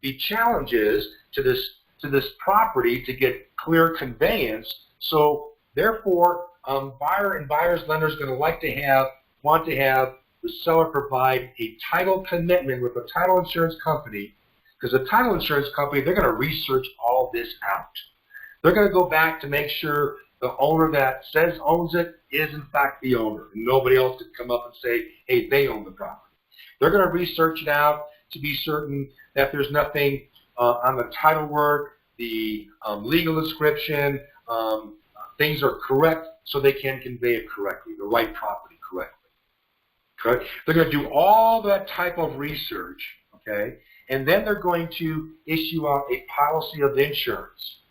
be challenges to this property to get clear conveyance. So therefore, buyer and buyer's lender is going to want to have the seller provide a title commitment with a title insurance company, because the title insurance company, they're going to research all this out. They're going to go back to make sure the owner that says owns it is in fact the owner, and nobody else could come up and say, hey, they own the property. They're going to research it out to be certain that there's nothing on the title work, the legal description, things are correct so they can convey it correctly, the right property correctly. Okay? They're going to do all that type of research, okay, and then they're going to issue out a policy of insurance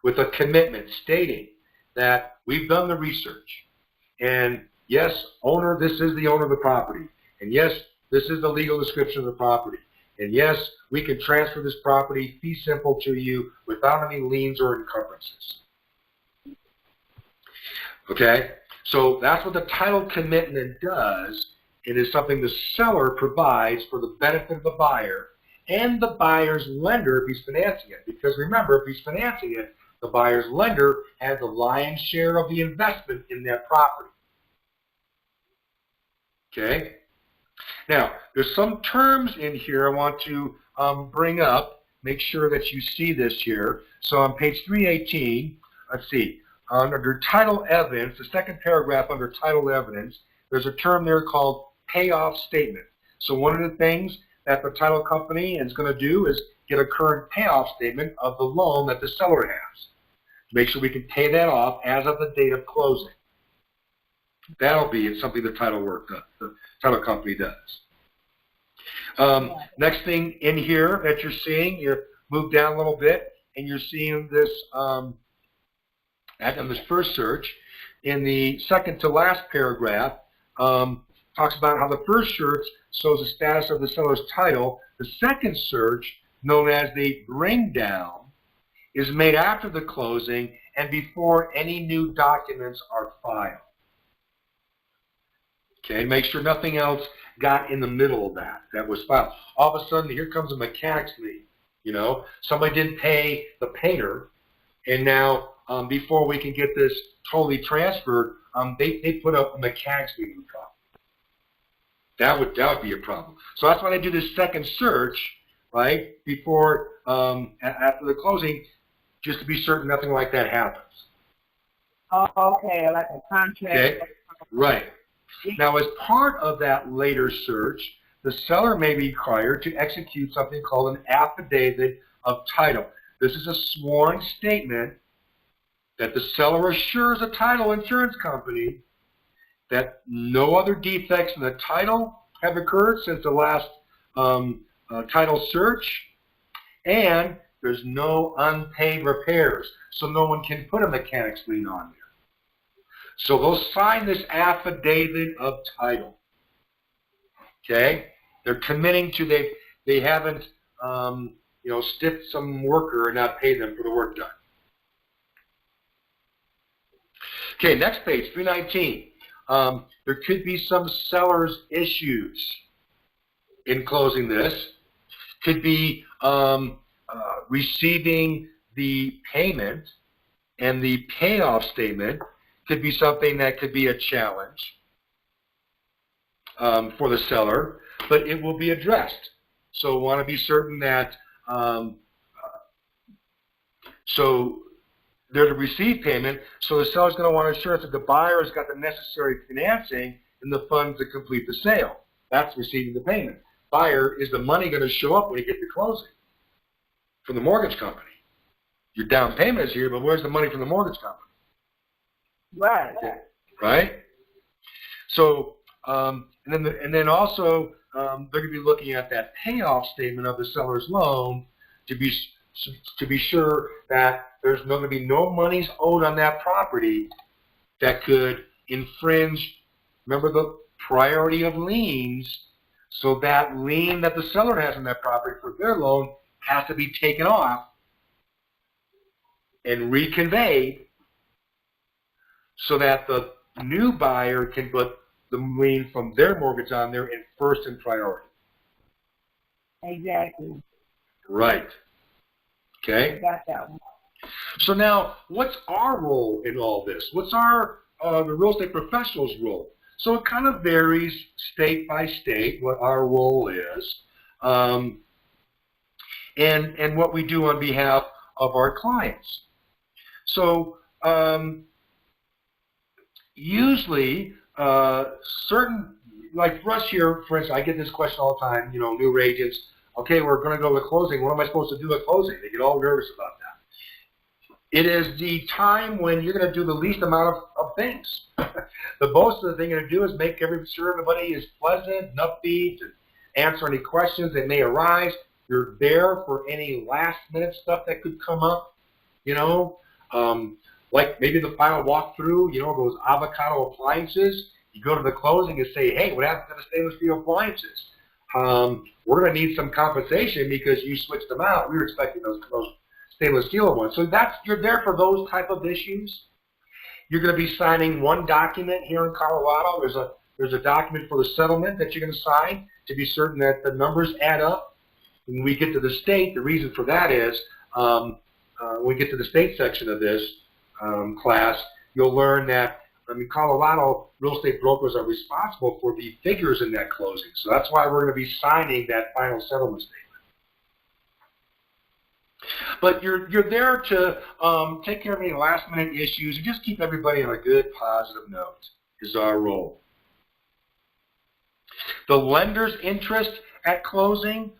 with a commitment stating that we've done the research, and yes, owner, this is the owner of the property, and yes, this is the legal description of the property, and yes, we can transfer this property fee simple to you without any liens or encumbrances. Okay, so that's what the title commitment does. It is something the seller provides for the benefit of the buyer and the buyer's lender if he's financing it. Because remember, if he's financing it, the buyer's lender has the lion's share of the investment in that property. Okay? Now, there's some terms in here I want to bring up. Make sure that you see this here. So on page 318, let's see, under title evidence, the second paragraph under title evidence, there's a term there called payoff statement. So one of the things that the title company is going to do is get a current payoff statement of the loan that the seller has. Make sure we can pay that off as of the date of closing. That'll be something the title company does. Next thing in here that you're seeing, you move down a little bit, and you're seeing this on this first search. In the second to last paragraph, talks about how the first search shows the status of the seller's title. The second search, known as the bring down, is made after the closing and before any new documents are filed. Okay, make sure nothing else got in the middle of that was filed. All of a sudden, here comes a mechanics lien. You know, somebody didn't pay the painter, and now before we can get this totally transferred, they put up a mechanics lien in the property. That would be a problem. So that's why they do this second search, right, before after the closing, just to be certain nothing like that happens. Oh, okay, like a contract. Okay, right. Now, as part of that later search, the seller may be required to execute something called an Affidavit of Title. This is a sworn statement that the seller assures a title insurance company that no other defects in the title have occurred since the last title search, and there's no unpaid repairs, so no one can put a mechanics lien on there. So they'll sign this Affidavit of Title. Okay, they're committing to they haven't stiffed some worker and not paid them for the work done. Okay, next page, 319. There could be some seller's issues in closing this. Could be receiving the payment, and the payoff statement could be something that could be a challenge for the seller, but it will be addressed. So want to be certain that so they're to receive payment, so the seller's going to want assurance that the buyer has got the necessary financing and the funds to complete the sale. That's receiving the payment. Buyer, is the money going to show up when you get to closing from the mortgage company? Your down payment is here, but where's the money from the mortgage company? Right. Right? So, and then also they're going to be looking at that payoff statement of the seller's loan to be sure that there's going to be no monies owed on that property that could infringe, remember, the priority of liens, so that lien that the seller has on that property for their loan has to be taken off and reconveyed so that the new buyer can put the lien from their mortgage on there in first and priority. Exactly. Right. Okay? Got that one. So now, what's our role in all this? What's our, the real estate professional's role? So it kind of varies state by state what our role is, and what we do on behalf of our clients. So usually, certain, like for us here, for instance, I get this question all the time, you know, new agents, okay, we're going to go to closing. What am I supposed to do at closing? They get all nervous about that. It is the time when you're going to do the least amount of things. The most of the thing you're going to do is make sure everybody is pleasant and upbeat and answer any questions that may arise. You're there for any last-minute stuff that could come up, you know, like maybe the final walkthrough, you know, those avocado appliances. You go to the closing and say, hey, what happened to the stainless steel appliances? We're going to need some compensation because you switched them out. We were expecting those stainless steel ones. So you're there for those type of issues. You're going to be signing one document here in Colorado. There's a document for the settlement that you're going to sign to be certain that the numbers add up. When we get to the state, the reason for that is when we get to the state section of this class, you'll learn that in Colorado, real estate brokers are responsible for the figures in that closing. So that's why we're going to be signing that final settlement statement. But you're there to take care of any last-minute issues and just keep everybody on a good, positive note is our role. The lender's interest at closing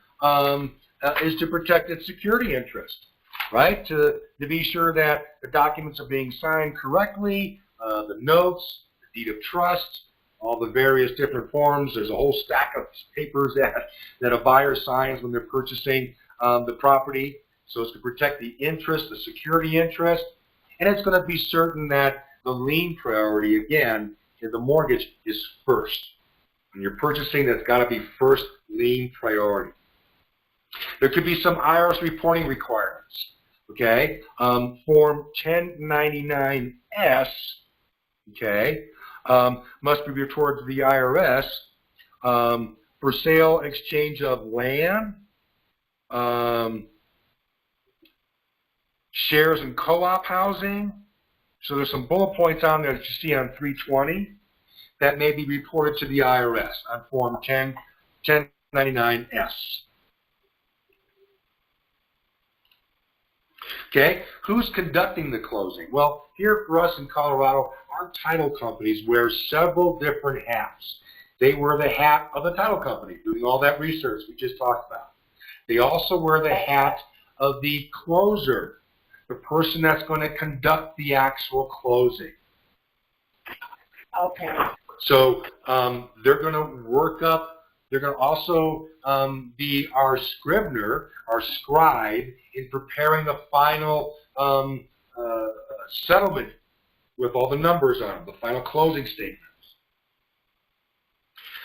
is to protect its security interest, right? To be sure that the documents are being signed correctly, the notes, the deed of trust, all the various different forms. There's a whole stack of papers that a buyer signs when they're purchasing the property. So it's to protect the interest, the security interest, and it's going to be certain that the lien priority, again, in the mortgage is first. When you're purchasing, that's got to be first lien priority. There could be some Irs reporting requirements, okay? Form 1099-S, okay, must be reported to the IRS for sale, exchange of land, shares in co-op housing. So there's some bullet points on there that you see on 320 that may be reported to the IRS on Form 1099-S. Okay, who's conducting the closing? Well, here for us in Colorado, our title companies wear several different hats. They wear the hat of the title company, doing all that research we just talked about. They also wear the hat of the closer, the person that's going to conduct the actual closing. Okay. So they're going to work up, they're going to also be our scrivener, our scribe, in preparing the final settlement with all the numbers on it, the final closing statements.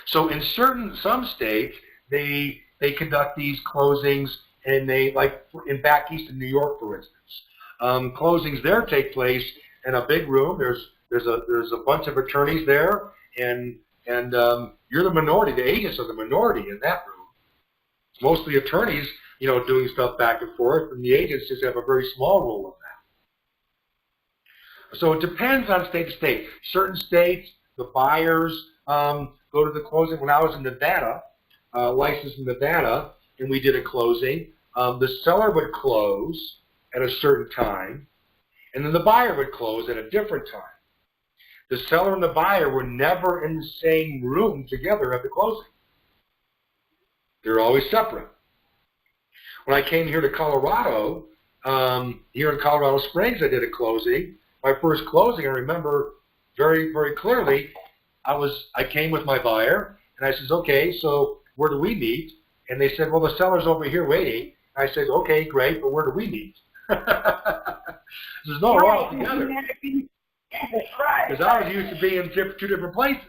So in some states, they conduct these closings, and they, like in back east in New York, for instance, closings there take place in a big room. There's a bunch of attorneys there, and you're the minority. The agents are the minority in that room. It's mostly attorneys, you know, doing stuff back and forth, and the agents just have a very small role in that. So it depends on state to state. Certain states, the buyers go to the closing. When I was in Nevada, licensed in Nevada, and we did a closing, the seller would close at a certain time, and then the buyer would close at a different time. The seller and the buyer were never in the same room together at the closing. They're always separate. When I came here to Colorado, here in Colorado Springs, I did a closing. My first closing, I remember very, very clearly, I came with my buyer, and I said, okay, so where do we meet? And they said, well, the seller's over here waiting. And I said, okay, great, but where do we meet? There's no, we're all together. Because I was used to being in two different places.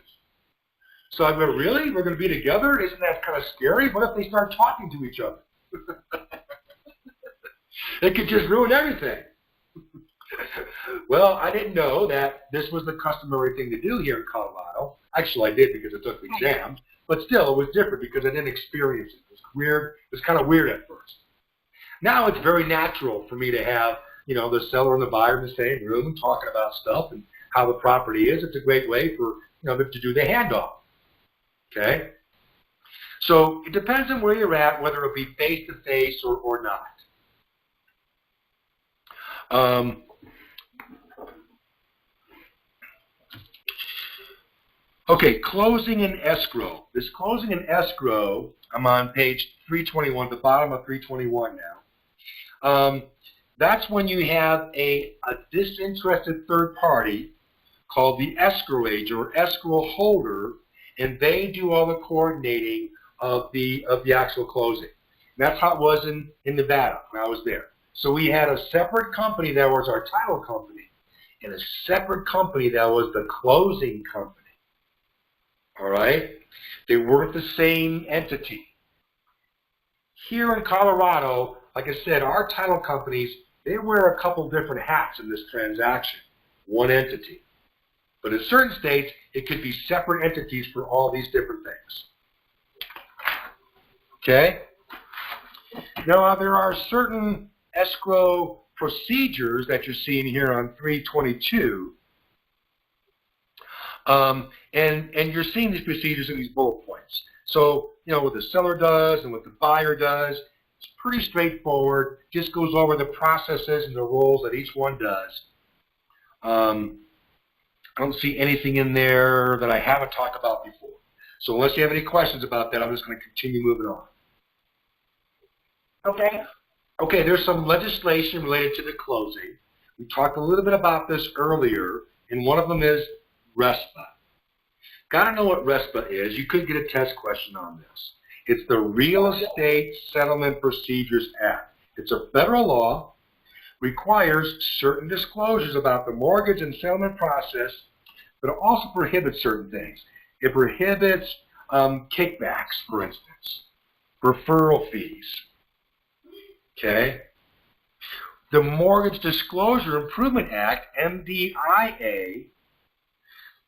So I go, really? We're going to be together? Isn't that kind of scary? What if they start talking to each other? It could just ruin everything. Well, I didn't know that this was the customary thing to do here in Colorado. Actually, I did because I took the exam, but still, it was different because I didn't experience it. It was weird. It was kind of weird at first. Now it's very natural for me to have, the seller and the buyer in the same room talking about stuff and how the property is. It's a great way for, them to do the handoff. Okay? So it depends on where you're at, whether it be face-to-face or not. Okay, closing and escrow. This closing and escrow, I'm on page 321, the bottom of 321 now. That's when you have a disinterested third party called the escrow agent or escrow holder, and they do all the coordinating of the actual closing. And that's how it was in Nevada when I was there. So we had a separate company that was our title company, and a separate company that was the closing company. All right? They weren't the same entity. Here in Colorado, like I said, our title companies, they wear a couple different hats in this transaction, one entity. But in certain states, it could be separate entities for all these different things. Okay? Now, there are certain escrow procedures that you're seeing here on 322. And you're seeing these procedures in these bullet points. So, what the seller does and what the buyer does, it's pretty straightforward. Just goes over the processes and the roles that each one does. I don't see anything in there that I haven't talked about before. So unless you have any questions about that, I'm just going to continue moving on. Okay. Okay, there's some legislation related to the closing. We talked a little bit about this earlier, and one of them is RESPA. Got to know what RESPA is. You could get a test question on this. It's the Real Estate Settlement Procedures Act. It's a federal law, requires certain disclosures about the mortgage and settlement process, but it also prohibits certain things. It prohibits kickbacks, for instance, referral fees. Okay? The Mortgage Disclosure Improvement Act, MDIA,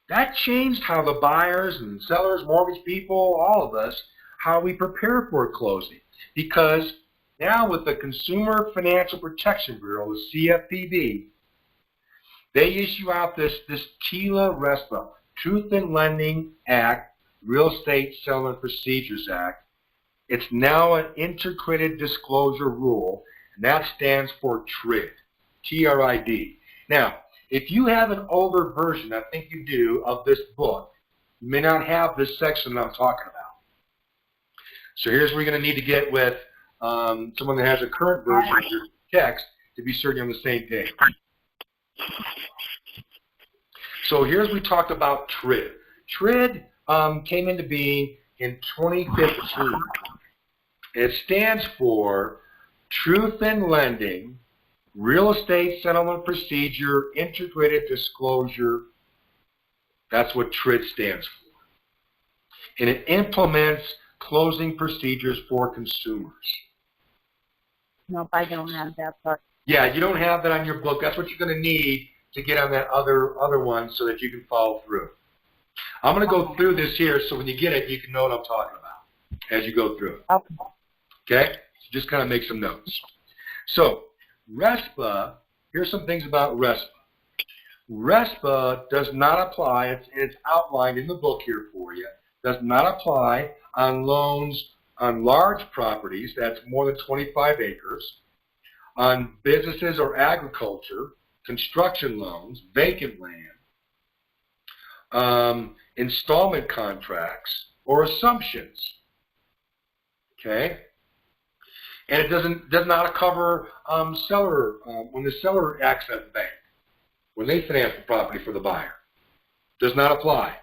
that changed how the buyers and sellers, mortgage people, all of us, how we prepare for a closing. Because now with the Consumer Financial Protection Bureau, the CFPB, they issue out this TILA RESPA, Truth in Lending Act, Real Estate Settlement Procedures Act. It's now an integrated disclosure rule, and that stands for TRID, T-R-I-D. Now, if you have an older version, I think you do, of this book, you may not have this section that I'm talking about. So here's where you're going to need to get with someone that has a current version of your text to be certain you're on the same page. So here's we talked about TRID. TRID came into being in 2015. It stands for Truth in Lending, Real Estate Settlement Procedure, Integrated Disclosure. That's what TRID stands for. And it implements closing procedures for consumers. Nope, I don't have that part. Yeah, you don't have that on your book. That's what you're going to need to get on that other one so that you can follow through. I'm going to go through this here so when you get it, you can know what I'm talking about as you go through it. Okay. Okay? So just kind of make some notes. So, RESPA, here's some things about RESPA. RESPA does not apply, it's outlined in the book here for you, does not apply on loans on large properties, that's more than 25 acres, on businesses or agriculture, construction loans, vacant land, installment contracts, or assumptions. Okay? And it does not cover seller, when the seller acts as the bank, when they finance the property for the buyer. Does not apply.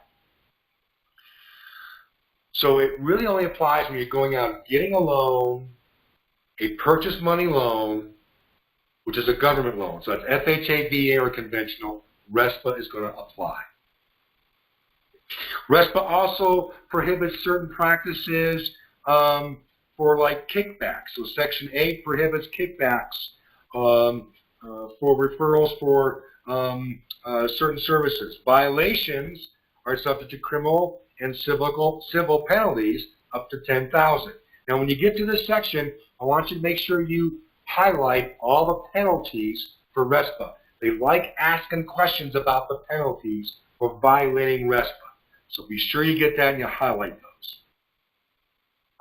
So it really only applies when you're going out and getting a loan, a purchase money loan, which is a government loan. So it's FHA, VA, or conventional. RESPA is going to apply. RESPA also prohibits certain practices for like kickbacks. So Section 8 prohibits kickbacks for referrals for certain services. Violations are subject to criminal and civil penalties up to $10,000. Now, when you get to this section, I want you to make sure you highlight all the penalties for RESPA. They like asking questions about the penalties for violating RESPA. So be sure you get that and you highlight those.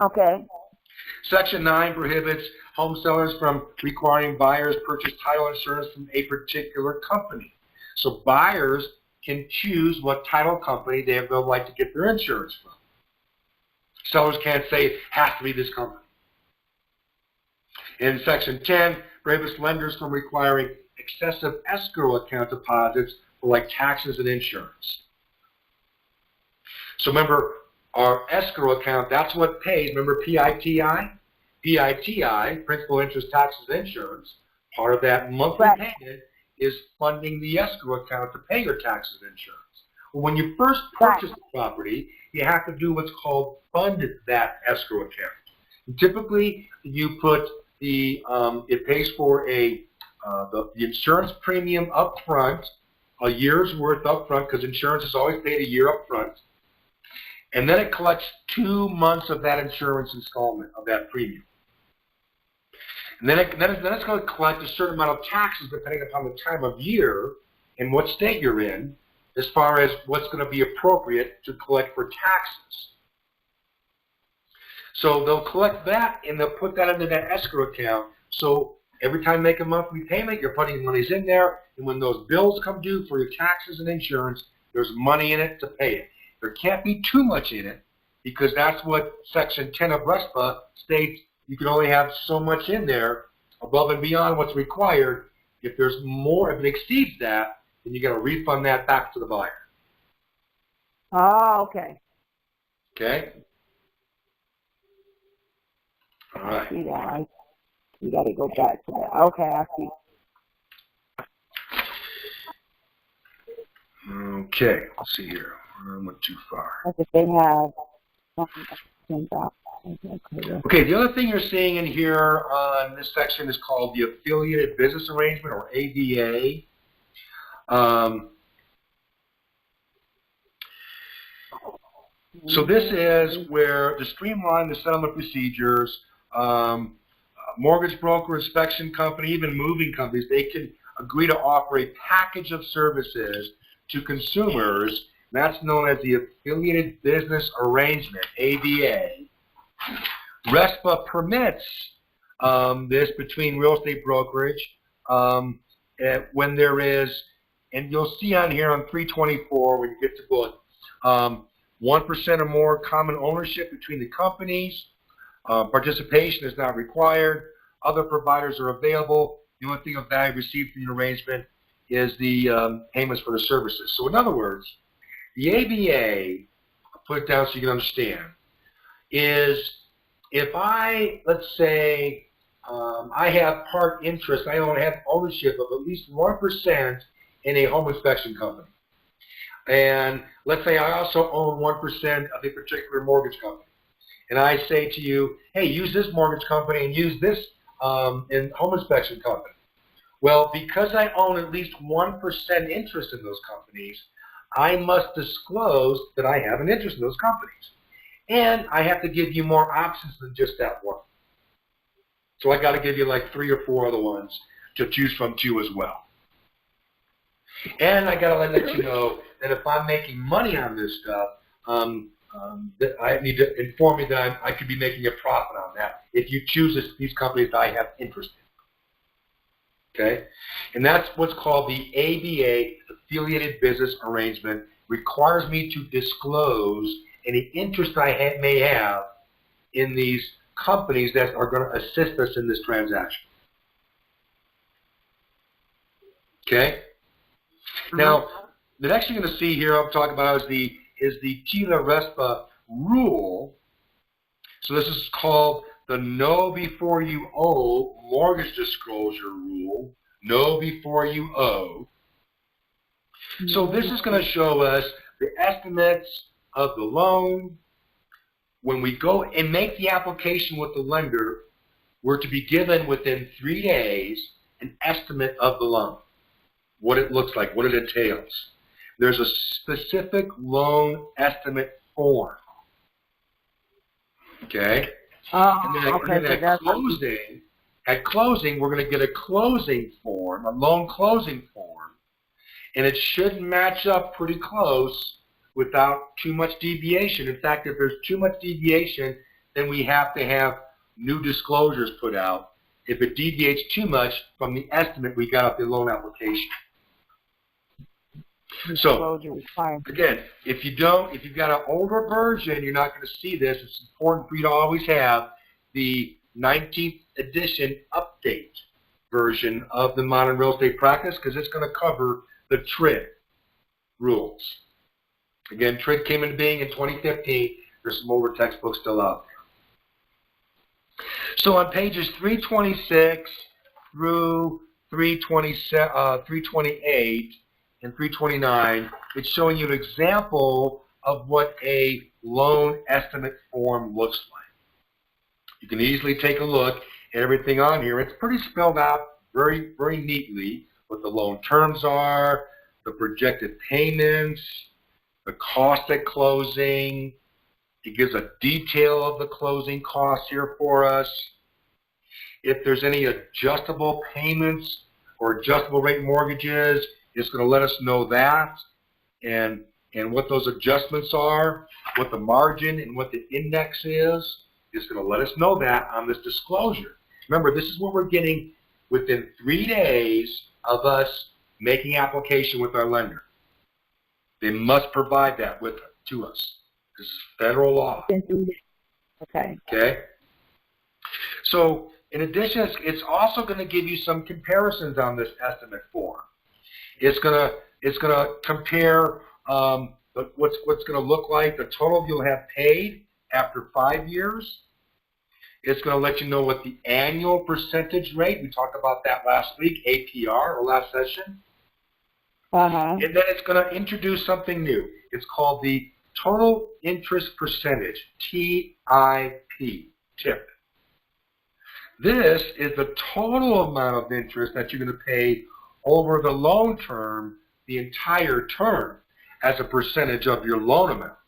Okay. Section 9 prohibits home sellers from requiring buyers purchase title insurance from a particular company. So buyers can choose what title company they would like to get their insurance from. Sellers can't say it has to be this company. In Section 10, prohibits lenders from requiring excessive escrow account deposits for like taxes and insurance. So remember, our escrow account, that's what pays. Remember PITI? PITI, principal, interest, taxes, and insurance. Part of that monthly payment is funding the escrow account to pay your taxes and insurance. Well, when you first purchase the property, you have to do what's called fund that escrow account. And typically, you put the it pays for the insurance premium up front, a year's worth up front, because insurance is always paid a year up front. And then it collects 2 months of that insurance installment of that premium. And then it's going to collect a certain amount of taxes depending upon the time of year and what state you're in, as far as what's going to be appropriate to collect for taxes. So they'll collect that and they'll put that into that escrow account. So every time you make a monthly payment, you're putting monies in there, and when those bills come due for your taxes and insurance, there's money in it to pay it. There can't be too much in it, because that's what Section 10 of RESPA states. You can only have so much in there above and beyond what's required. If there's more, if it exceeds that, then you got to refund that back to the buyer. Oh, okay. Okay? All right. See that. You got to go back to that. Okay, I see. Okay, let's see here. I went too far. If they have Okay, the other thing you're seeing in here in this section is called the Affiliated Business Arrangement, or ABA. So this is where to streamline the settlement procedures, mortgage broker, inspection company, even moving companies, they can agree to offer a package of services to consumers. That's known as the Affiliated Business Arrangement, ABA. RESPA permits this between real estate brokerage when there is, and you'll see on here on 324 when you get to book, 1% or more common ownership between the companies. Participation is not required. Other providers are available. The only thing of value received from the arrangement is the payments for the services. So in other words, the ABA, I'll put it down so you can understand, is if let's say, I have part interest, I don't have ownership of at least 1% in a home inspection company. And let's say I also own 1% of a particular mortgage company. And I say to you, hey, use this mortgage company and use this in home inspection company. Well, because I own at least 1% interest in those companies, I must disclose that I have an interest in those companies. And I have to give you more options than just that one. So I got to give you like 3 or 4 other ones to choose from too as well. And I got to let you know that if I'm making money on this stuff, that I need to inform you that I could be making a profit on that if you choose these companies that I have interest in. Okay? And that's what's called the ABA, Affiliated Business Arrangement. Requires me to disclose any interest I may have in these companies that are going to assist us in this transaction. Okay? Now, the next thing you're going to see here, I'm talking about is the TILA RESPA rule. So this is called the Know Before You Owe Mortgage Disclosure Rule. Know Before You Owe. So this is going to show us the estimates of the loan. When we go and make the application with the lender, we're to be given within 3 days an estimate of the loan, what it looks like, what it entails. There's a specific loan estimate form. Okay? And then at closing, we're going to get a closing form, a loan closing form, and it should match up pretty close without too much deviation. In fact, if there's too much deviation, then we have to have new disclosures put out if it deviates too much from the estimate we got off the loan application. So, again, if you've got an older version, you're not going to see this. It's important for you to always have the 19th edition update version of the Modern Real Estate Practice, because it's going to cover the TRID rules. Again, TRID came into being in 2015. There's some older textbooks still out there. So on pages 326 through 328 and 329, it's showing you an example of what a loan estimate form looks like. You can easily take a look at everything on here. It's pretty spelled out very, very neatly what the loan terms are, the projected payments, the cost at closing. It gives a detail of the closing costs here for us. If there's any adjustable payments or adjustable rate mortgages, it's going to let us know that and what those adjustments are, what the margin and what the index is. It's going to let us know that on this disclosure. Remember, this is what we're getting within 3 days of us making application with our lender. They must provide that to us. This is federal law. Okay. Okay. So, in addition, it's also going to give you some comparisons on this estimate form. It's going to compare what's going to look like the total you'll have paid after 5 years. It's going to let you know what the annual percentage rate, we talked about that last week, APR, or last session. And then it's going to introduce something new. It's called the Total Interest Percentage, TIP. This is the total amount of interest that you're going to pay over the loan term, the entire term, as a percentage of your loan amount.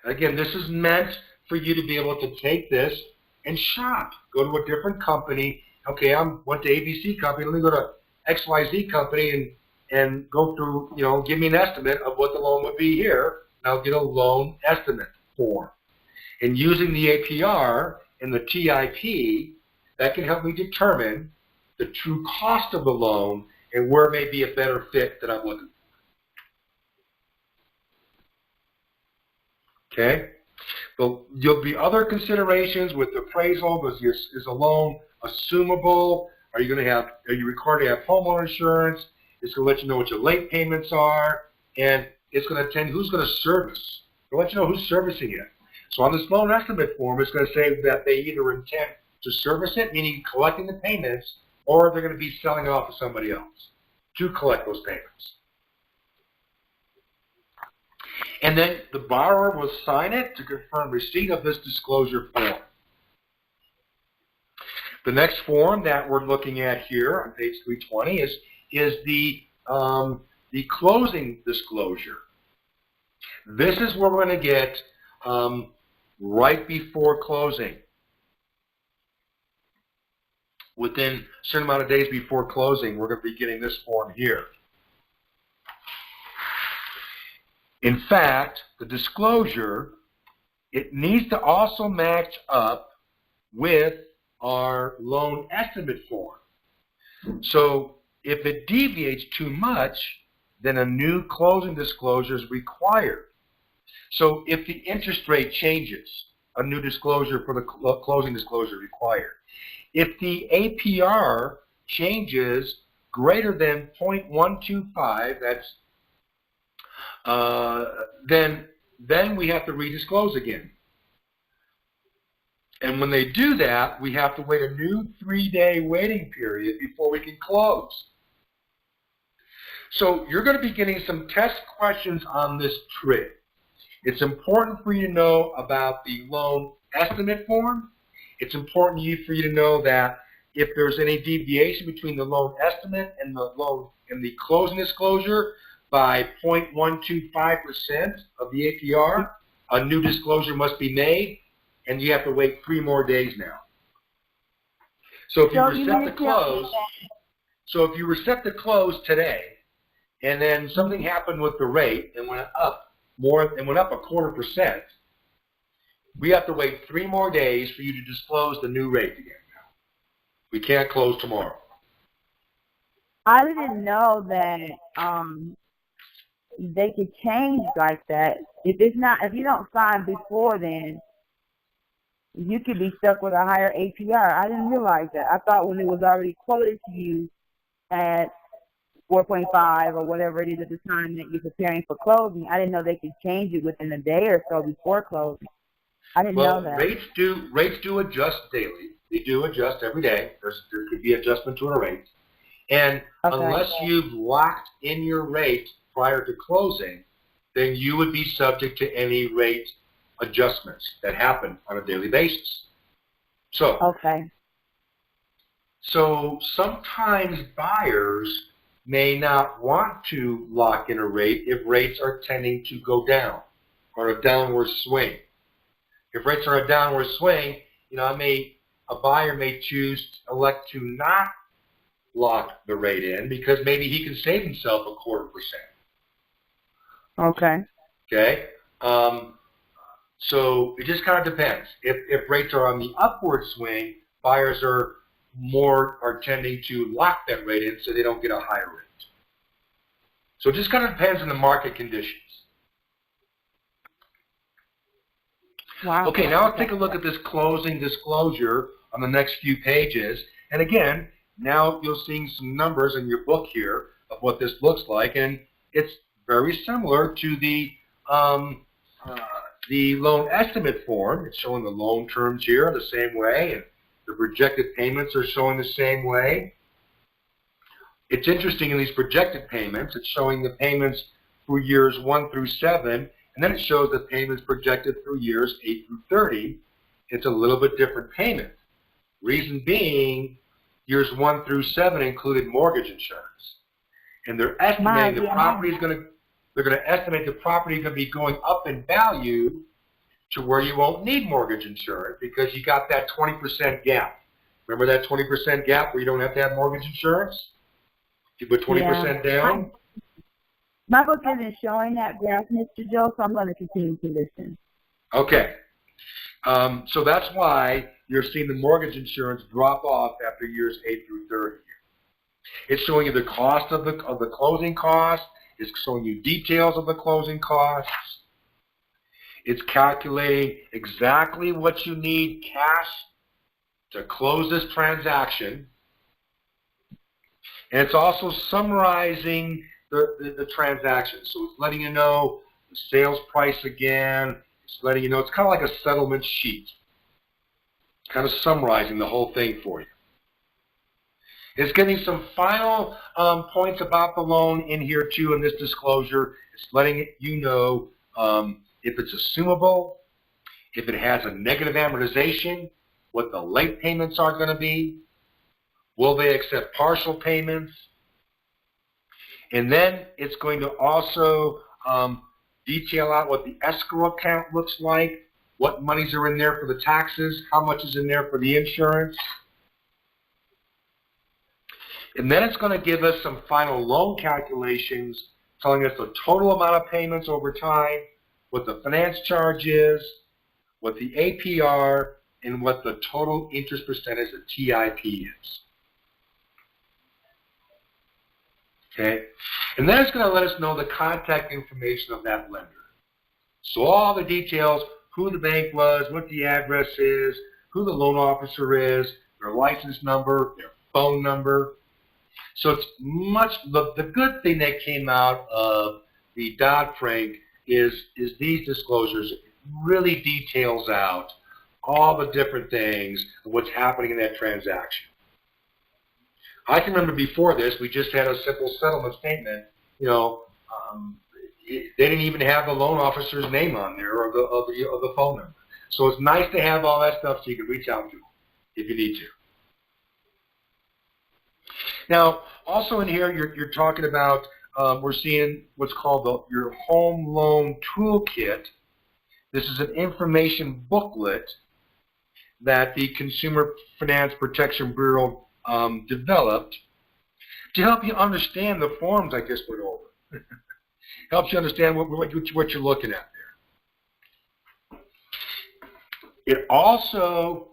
Again, this is meant for you to be able to take this and shop. Go to a different company. Okay, I went to ABC company. Let me go to XYZ company and go through, give me an estimate of what the loan would be here. And I'll get a loan estimate form. And using the APR and the TIP, that can help me determine the true cost of the loan and where may be a better fit that I'm looking for. Okay? But there'll be other considerations with appraisal. Is a loan assumable? Are you required to have homeowner insurance? It's going to let you know what your late payments are, and it's going to tell you who's going to service. It'll let you know who's servicing it. So on this loan estimate form, it's going to say that they either intend to service it, meaning collecting the payments, or they're going to be selling it off to somebody else to collect those payments. And then the borrower will sign it to confirm receipt of this disclosure form. The next form that we're looking at here on page 320 is the closing disclosure. This is where we're going to get right before closing. Within a certain amount of days before closing, we're going to be getting this form here. In fact, the disclosure, it needs to also match up with our loan estimate form. So if it deviates too much, then a new closing disclosure is required. So if the interest rate changes, a new disclosure for the closing disclosure required. If the APR changes greater than 0.125, that's then we have to redisclose again. And when they do that, we have to wait a new 3-day waiting period before we can close. So you're going to be getting some test questions on this TRID. It's important for you to know about the loan estimate form. It's important for you to know that if there's any deviation between the loan estimate and the closing disclosure by 0.125% of the APR, a new disclosure must be made, and you have to wait 3 more days now. So if you were set to close today, and then something happened with the rate and went up a 0.25%, we have to wait 3 more days for you to disclose the new rate again. We can't close tomorrow. I didn't know that they could change like that. If you don't sign before then, you could be stuck with a higher APR. I didn't realize that. I thought when it was already quoted to you at 4.5 or whatever it is at the time that you're preparing for closing, I didn't know they could change it within a day or so before closing. I didn't know that. Rates do adjust daily. They do adjust every day. There could be adjustment to a rate. And unless you've locked in your rate prior to closing, then you would be subject to any rate adjustments that happen on a daily basis. So sometimes buyers may not want to lock in a rate if rates are tending to go down or a downward swing. If rates are a downward swing, a buyer may elect to not lock the rate in because maybe he can save himself 0.25%. Okay. So it just kind of depends. If rates are on the upward swing, buyers are tending to lock that rate in so they don't get a higher rate. So it just kind of depends on the market conditions. Wow. Okay, now let's take a look at this closing disclosure on the next few pages. And again, now you'll see some numbers in your book here of what this looks like, and it's very similar to the loan estimate form. It's showing the loan terms here the same way, and the projected payments are showing the same way. It's interesting in these projected payments, it's showing the payments for years 1 through 7, and then it shows the payments projected through years 8 through 30. It's a little bit different payment. Reason being, years 1 through 7 included mortgage insurance, and they're estimating the property is going to. They're going to estimate the property is going to be going up in value to where you won't need mortgage insurance because you got that 20% gap. Remember that 20% gap where you don't have to have mortgage insurance? You put 20% down. My book isn't showing that graph, Mr. Joe, so I'm going to continue to listen. Okay. So that's why you're seeing the mortgage insurance drop off after years 8 through 30. It's showing you the cost of the closing costs. It's showing you details of the closing costs. It's calculating exactly what you need cash to close this transaction. And it's also summarizing the transaction. So it's letting you know the sales price again. It's letting you know, it's kind of like a settlement sheet. It's kind of summarizing the whole thing for you. It's getting some final points about the loan in here too in this disclosure. It's letting you know if it's assumable, if it has a negative amortization, what the late payments are going to be, will they accept partial payments, and then it's going to also detail out what the escrow account looks like, what monies are in there for the taxes, how much is in there for the insurance. And then it's going to give us some final loan calculations telling us the total amount of payments over time, what the finance charge is, what the APR, and what the total interest percentage, the TIP is. Okay? And then it's going to let us know the contact information of that lender. So all the details, who the bank was, what the address is, who the loan officer is, their license number, their phone number. So it's the good thing that came out of the Dodd-Frank is these disclosures. It really details out all the different things of what's happening in that transaction. I can remember before this, we just had a simple settlement statement. They didn't even have the loan officer's name on there or the phone number. So it's nice to have all that stuff so you can reach out to them if you need to. Now, also in here, you're talking about, we're seeing what's called your Home Loan Toolkit. This is an information booklet that the Consumer Finance Protection Bureau developed to help you understand the forms I just went over. Helps you understand what you're looking at there. It also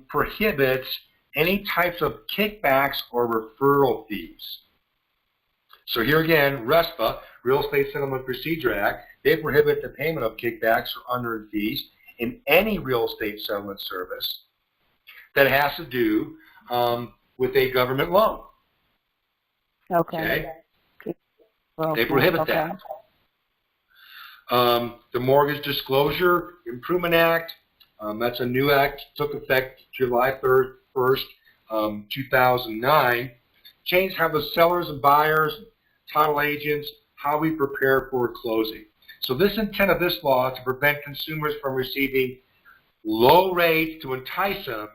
prohibits any types of kickbacks or referral fees. So here again, RESPA, Real Estate Settlement Procedure Act, they prohibit the payment of kickbacks or unearned fees in any real estate settlement service that has to do with a government loan. Okay. They prohibit that. The Mortgage Disclosure Improvement Act, that's a new act, took effect July 1st, 2009, changed how the sellers and buyers, title agents, how we prepare for a closing. So this intent of this law is to prevent consumers from receiving low rates to entice them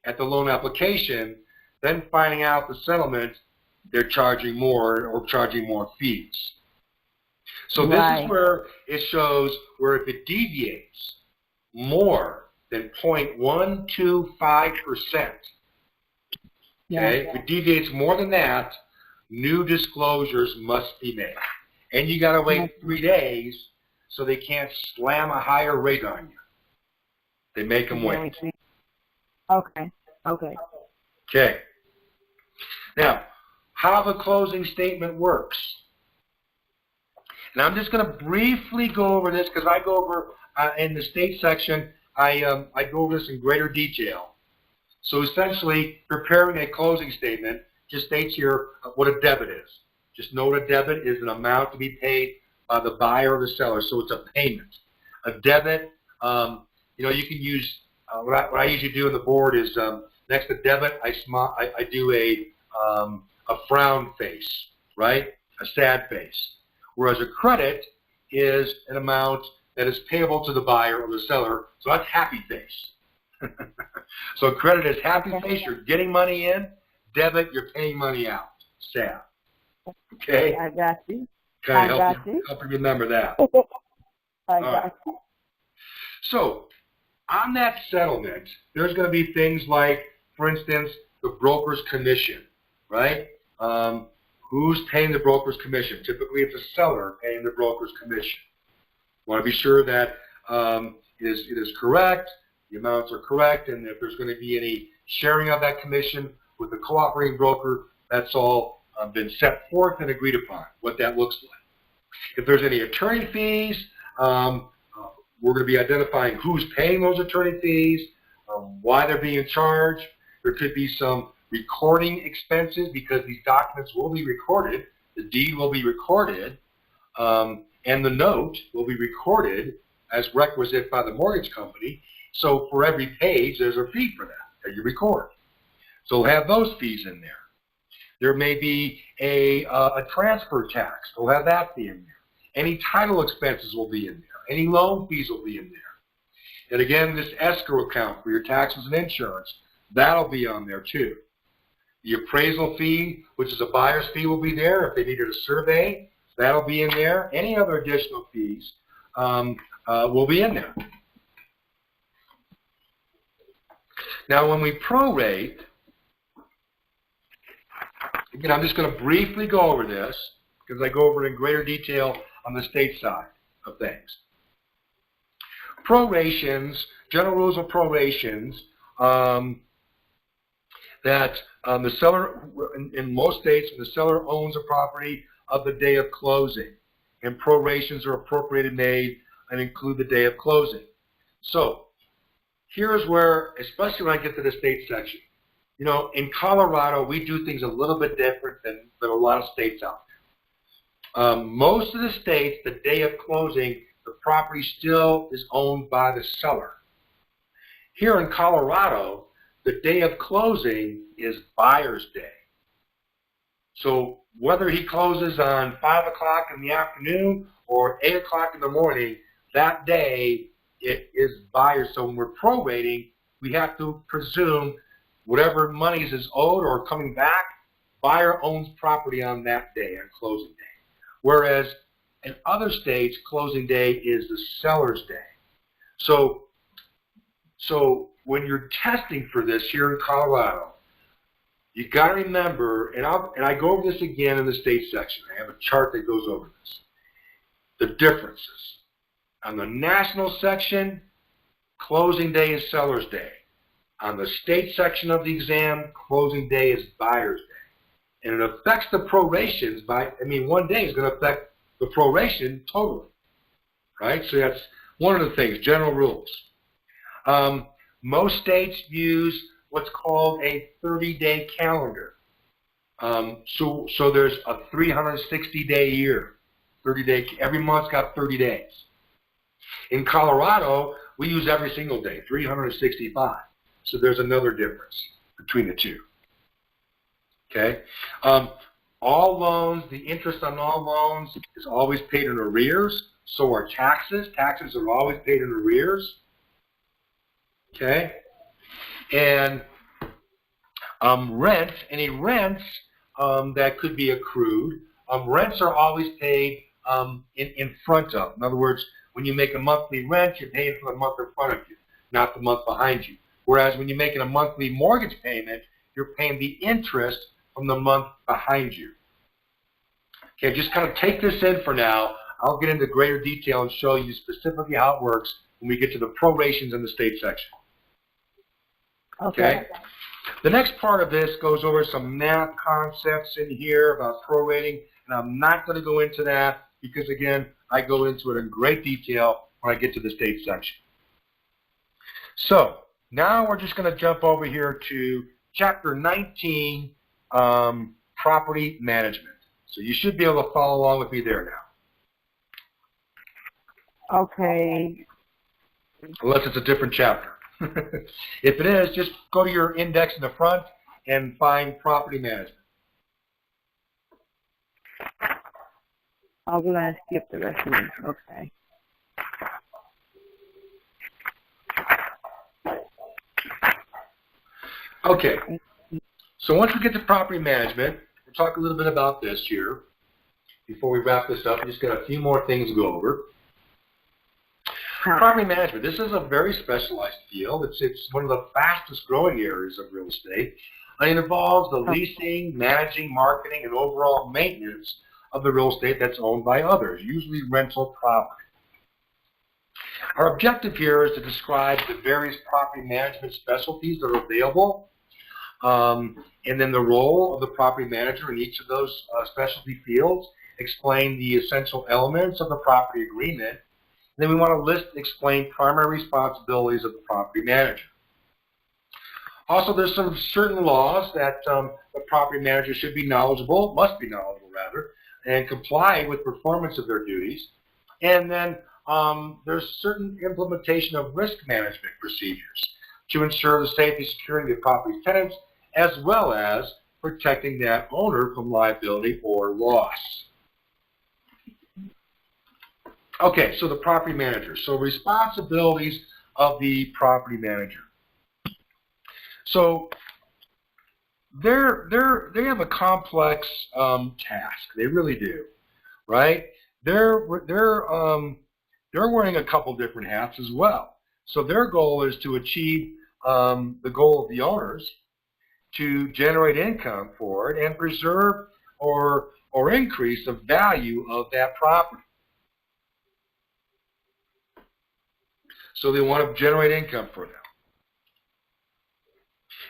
at the loan application, then finding out the settlement, they're charging more or charging more fees. So this is where it shows where if it deviates more than 0.125%, okay, if it deviates more than that, new disclosures must be made. And you got to wait 3 days so they can't slam a higher rate on you. They make them wait. Okay. Now, how the closing statement works. And I'm just going to briefly go over this because I go over, in the state section, I go over this in greater detail. So essentially, preparing a closing statement just states here what a debit is. Just know what a debit is, an amount to be paid by the buyer or the seller, so it's a payment. A debit, you can use, what I usually do on the board is next to debit, I do a frown face, right? A sad face. Whereas a credit is an amount that is payable to the buyer or the seller, so that's happy face. So credit is happy face, you're getting money in. Debit, you're paying money out. Sad. Okay? I got you. Okay, help you remember that. I got you. So, on that settlement, there's going to be things like, for instance, the broker's commission, right? Who's paying the broker's commission? Typically, it's a seller paying the broker's commission. You want to be sure that it is correct, the amounts are correct, and if there's going to be any sharing of that commission with the cooperating broker, that's all been set forth and agreed upon, what that looks like. If there's any attorney fees, we're going to be identifying who's paying those attorney fees, why they're being charged. There could be some recording expenses because these documents will be recorded. The deed will be recorded, and the note will be recorded as requisite by the mortgage company. So for every page, there's a fee for that you record. So we'll have those fees in there. There may be a transfer tax. We'll have that fee in there. Any title expenses will be in there. Any loan fees will be in there. And again, this escrow account for your taxes and insurance, that'll be on there too. The appraisal fee, which is a buyer's fee, will be there. If they needed a survey, that'll be in there. Any other additional fees will be in there. Now, when we prorate, again, I'm just going to briefly go over this because I go over it in greater detail on the state side of things. Prorations, general rules of prorations, that the seller, in most states, the seller owns a property of the day of closing, and prorations are appropriated made and include the day of closing. So here's where, especially when I get to the state section, in Colorado, we do things a little bit different than a lot of states out there. Most of the states, the day of closing, the property still is owned by the seller. Here in Colorado, the day of closing is buyer's day. So whether he closes on 5 o'clock in the afternoon or 8 o'clock in the morning, that day it is buyer's. So when we're prorating, we have to presume whatever monies is owed or coming back buyer owns property on that day, on closing day. Whereas in other states, closing day is the seller's day. So when you're testing for this here in Colorado, you got to remember, and I go over this again in the state section. I have a chart that goes over this. The differences. On the national section, closing day is seller's day. On the state section of the exam, closing day is buyer's day. And it affects the prorations one day is going to affect the proration totally. Right? So that's one of the things, general rules. Most states use what's called a 30-day calendar. So there's a 360-day year. Every month's got 30 days. In Colorado, we use every single day, 365. So there's another difference between the two. Okay? All loans, the interest on all loans is always paid in arrears. So are taxes. Taxes are always paid in arrears. Okay? And rent, any rents that could be accrued, rents are always paid in front of. In other words, when you make a monthly rent, you're paying for the month in front of you, not the month behind you. Whereas when you're making a monthly mortgage payment, you're paying the interest from the month behind you. Okay, just kind of take this in for now. I'll get into greater detail and show you specifically how it works when we get to the prorations in the state section. Okay? The next part of this goes over some math concepts in here about prorating, and I'm not going to go into that because, again, I go into it in great detail when I get to the state section. So now we're just going to jump over here to Chapter 19, Property Management. So you should be able to follow along with me there now. Okay. Unless it's a different chapter. If it is, just go to your index in the front and find Property Management. I'm going to skip the rest of it. Okay. Okay. So once we get to Property Management, we'll talk a little bit about this here. Before we wrap this up, we just got a few more things to go over. Property management, this is a very specialized field. It's one of the fastest growing areas of real estate. And it involves the leasing, managing, marketing, and overall maintenance of the real estate that's owned by others, usually rental property. Our objective here is to describe the various property management specialties that are available, and then the role of the property manager in each of those specialty fields, explain the essential elements of the property agreement. Then we want to explain primary responsibilities of the property manager. Also, there's some certain laws that the property manager should be knowledgeable, must be knowledgeable rather, and comply with performance of their duties. And then there's certain implementation of risk management procedures to ensure the safety and security of the property tenants, as well as protecting that owner from liability or loss. Okay, so the property manager. So responsibilities of the property manager. So they have a complex task. They really do, right? They're wearing a couple different hats as well. So their goal is to achieve the goal of the owners to generate income for it and preserve or increase the value of that property. So they want to generate income for them.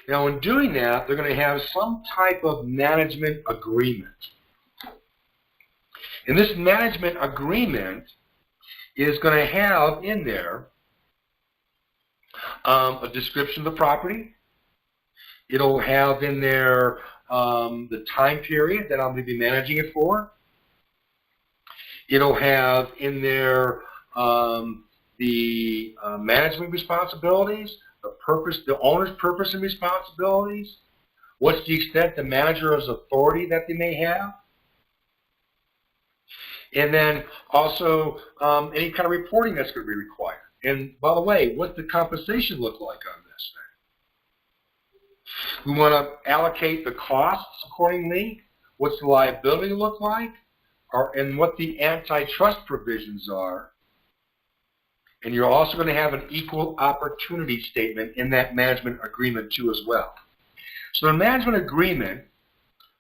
Now, in doing that, they're going to have some type of management agreement. And this management agreement is going to have in there a description of the property. It'll have in there the time period that I'm going to be managing it for. It'll have in there the management responsibilities, the purpose, the owner's purpose and responsibilities, what's the extent the manager's authority that they may have, and then also any kind of reporting that's going to be required. And by the way, what's the compensation look like on this We want to allocate the costs accordingly. What's the liability look like? And what the antitrust provisions are. And you're also going to have an equal opportunity statement in that management agreement too as well. So the management agreement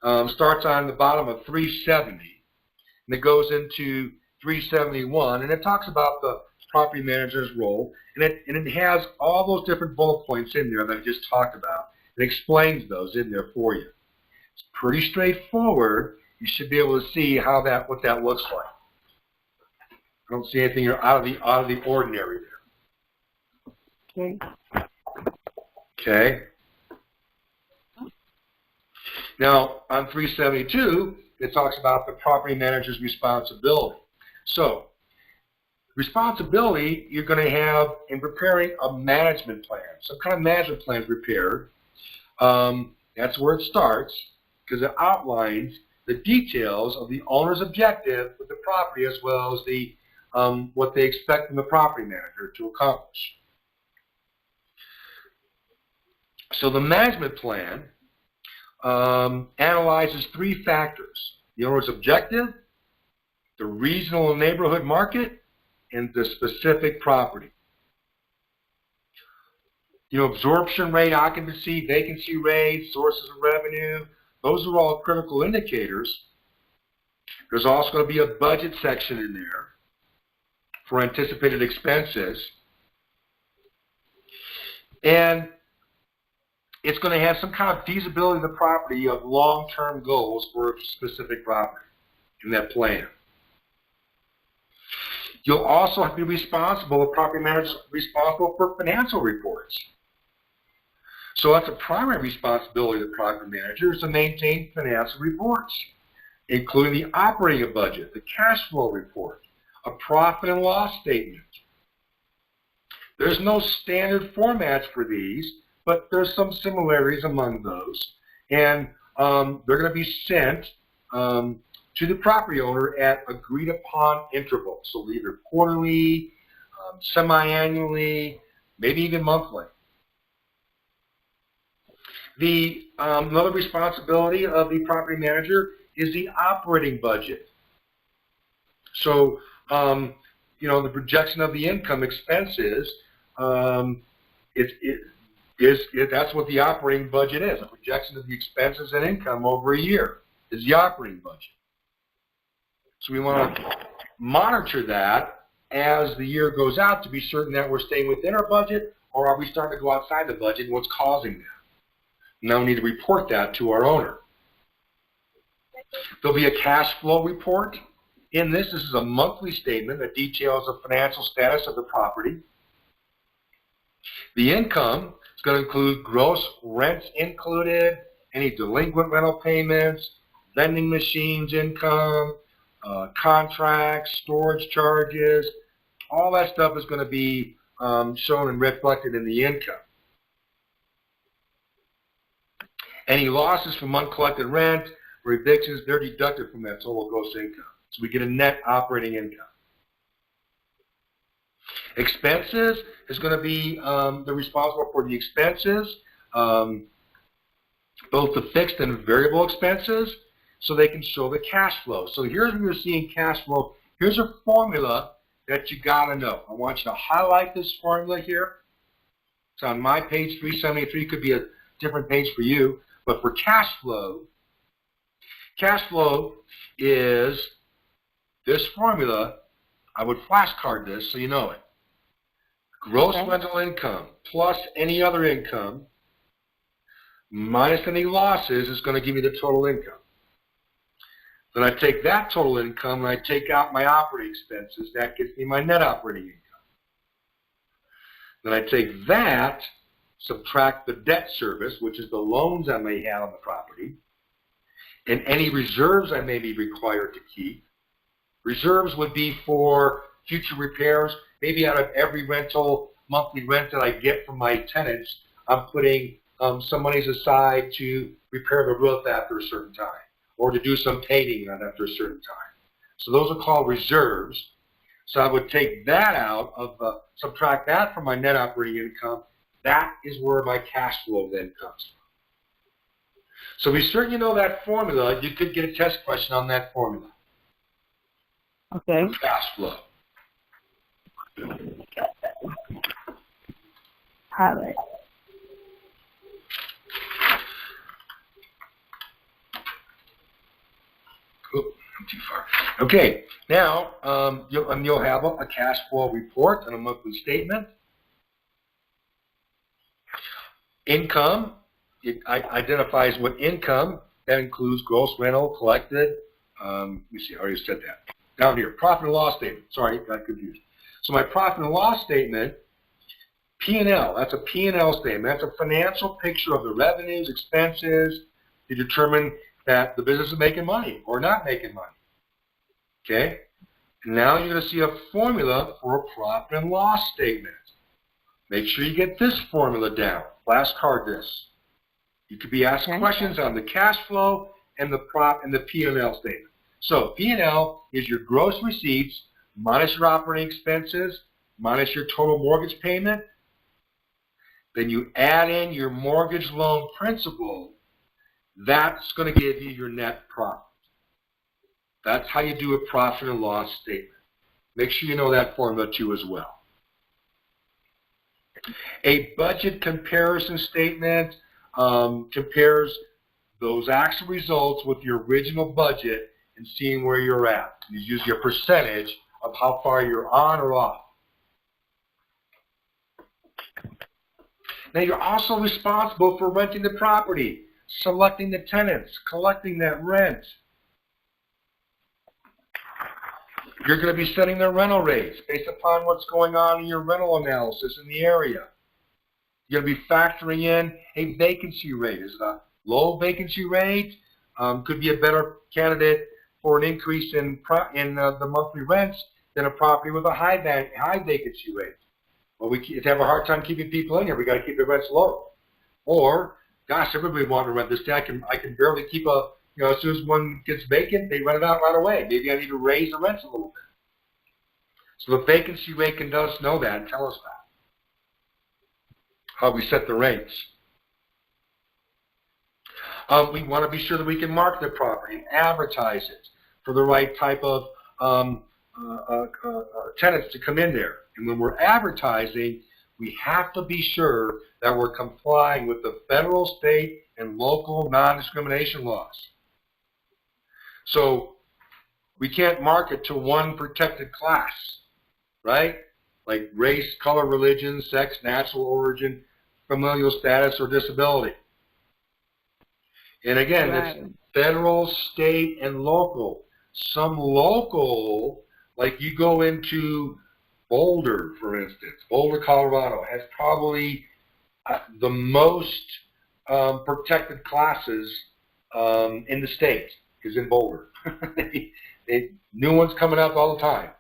starts on the bottom of 370, and it goes into 371, and it talks about the property manager's role, and it has all those different bullet points in there that I just talked about. It explains those in there for you. It's pretty straightforward. You should be able to see how what that looks like. I don't see anything out of the ordinary there. Okay. Okay. Now, on 372, it talks about the property manager's responsibility. So, responsibility you're going to have in preparing a management plan. Some kind of management plan is prepared. That's where it starts, because it outlines the details of the owner's objective with the property, as well as the what they expect from the property manager to accomplish. So the management plan analyzes three factors: the owner's objective, the regional and neighborhood market, and the specific property. Absorption rate, occupancy, vacancy rate, sources of revenue, those are all critical indicators. There's also going to be a budget section in there for anticipated expenses. And it's going to have some kind of feasibility of the property of long-term goals for a specific property in that plan. You'll also have to be responsible, the property manager is responsible for financial reports. So that's a primary responsibility of the property manager, is to maintain financial reports, including the operating budget, the cash flow report, a profit and loss statement. There's no standard formats for these, but there's some similarities among those. And they're going to be sent to the property owner at agreed upon intervals. So either quarterly, semi-annually, maybe even monthly. Another responsibility of the property manager is the operating budget. So, the projection of the income expenses, that's what the operating budget is. A projection of the expenses and income over a year is the operating budget. So we want to monitor that as the year goes out to be certain that we're staying within our budget, or are we starting to go outside the budget, and what's causing that. Now we need to report that to our owner. There'll be a cash flow report. In this is a monthly statement that details the financial status of the property. The income is going to include gross rents included, any delinquent rental payments, vending machines income, contracts, storage charges. All that stuff is going to be shown and reflected in the income. Any losses from uncollected rent or evictions, they're deducted from that total gross income. So we get a net operating income. Expenses is going to be they're responsible for the expenses, both the fixed and variable expenses, so they can show the cash flow. So here's where you're seeing cash flow. Here's a formula that you got to know. I want you to highlight this formula here. It's on my page 373. Could be a different page for you. But for cash flow is this formula. I would flashcard this so you know it. Gross rental income plus any other income minus any losses is going to give me the total income. Then I take that total income and I take out my operating expenses. That gives me my net operating income. Then I take that, subtract the debt service, which is the loans I may have on the property, and any reserves I may be required to keep. Reserves would be for future repairs. Maybe out of every monthly rent that I get from my tenants, I'm putting some monies aside to repair the roof after a certain time, or to do some painting after a certain time. So those are called reserves. So I would take that out subtract that from my net operating income. That is where my cash flow then comes from. So be certain you know that formula. You could get a test question on that formula. Okay. Cash flow. Highlight. Oh, I'm too far. Okay, now you'll have a cash flow report and a monthly statement. Income, it identifies what income. That includes gross rental collected. Let me see, I already said that. Down here, profit and loss statement. Sorry, got confused. So my profit and loss statement, P&L, that's a P&L statement. That's a financial picture of the revenues, expenses, to determine that the business is making money or not making money. Okay? Now you're going to see a formula for a profit and loss statement. Make sure you get this formula down. Flashcard this. You could be asked questions on the cash flow and the P&L statement. So P&L is your gross receipts minus your operating expenses minus your total mortgage payment. Then you add in your mortgage loan principal. That's going to give you your net profit. That's how you do a profit and loss statement. Make sure you know that formula too as well. A budget comparison statement compares those actual results with your original budget and seeing where you're at. You use your percentage of how far you're on or off. Now you're also responsible for renting the property, selecting the tenants, collecting that rent. You're going to be setting the rental rates based upon what's going on in your rental analysis in the area. You're going to be factoring in a vacancy rate. Is it a low vacancy rate? Could be a better candidate for an increase in the monthly rents than a property with a high vacancy rate. Well, we have a hard time keeping people in here. We got to keep the rents low. Or, gosh, everybody wants to rent this. I can barely keep as soon as one gets vacant, they rent it out right away. Maybe I need to raise the rents a little bit. So the vacancy rate can let us know that and tell us that. How we set the rates. We want to be sure that we can market the property and advertise it for the right type of tenants to come in there. And when we're advertising, we have to be sure that we're complying with the federal, state, and local non-discrimination laws. So we can't market to one protected class, right? Like race, color, religion, sex, natural origin, familial status, or disability. And again, it's federal, state, and local. Some local, like you go into Boulder, for instance. Boulder, Colorado has probably the most protected classes in the state is in Boulder. New ones coming up all the time.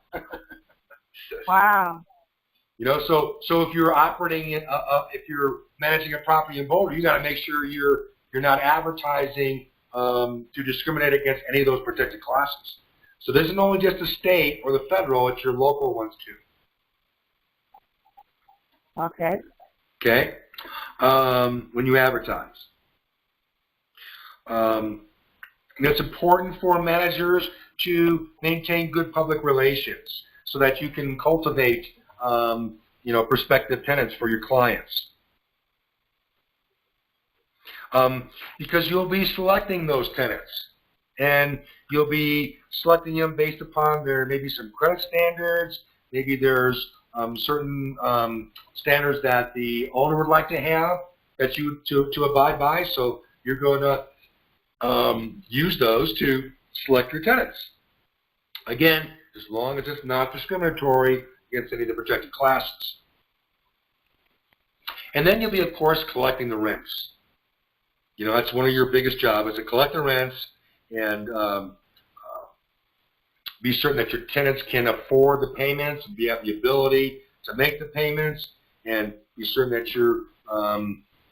Wow. You know, so if you're operating if you're managing a property in Boulder, you got to make sure you're not advertising to discriminate against any of those protected classes. So this isn't only just the state or the federal; it's your local ones too. Okay. Okay. When you advertise, it's important for managers to maintain good public relations so that you can cultivate, prospective tenants for your clients. Because you'll be selecting those tenants, and you'll be selecting them based upon their maybe some credit standards. Maybe there's certain standards that the owner would like to have that you to abide by. So you're going to use those to select your tenants. Again, as long as it's not discriminatory against any of the protected classes. And then you'll be, of course, collecting the rents. You know, that's one of your biggest jobs, is to collect the rents and be certain that your tenants can afford the payments and have the ability to make the payments, and be certain that you're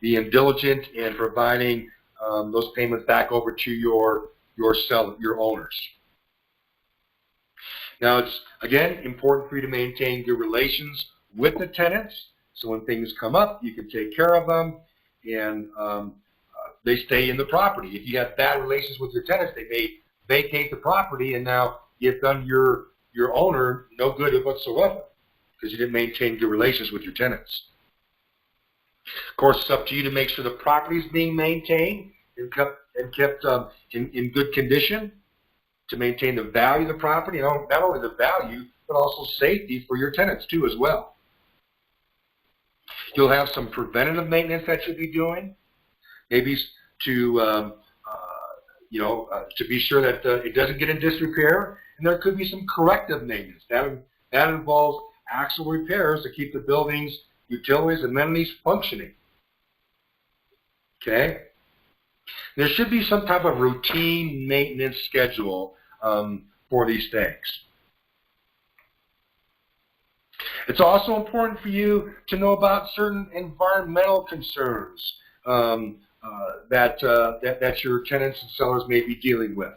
being diligent in providing those payments back over to your owners. Now, it's, again, important for you to maintain good relations with the tenants, so when things come up, you can take care of them, and they stay in the property. If you have bad relations with your tenants, they may vacate the property, and now you've done your owner no good whatsoever because you didn't maintain good relations with your tenants. Of course, it's up to you to make sure the property is being maintained and kept in good condition to maintain the value of the property, not only the value, but also safety for your tenants too as well. You'll have some preventative maintenance that you'll be doing, maybe to to be sure that it doesn't get in disrepair, and there could be some corrective maintenance. That involves actual repairs to keep the buildings, utilities, and amenities functioning. Okay? There should be some type of routine maintenance schedule for these things. It's also important for you to know about certain environmental concerns that your tenants and sellers may be dealing with.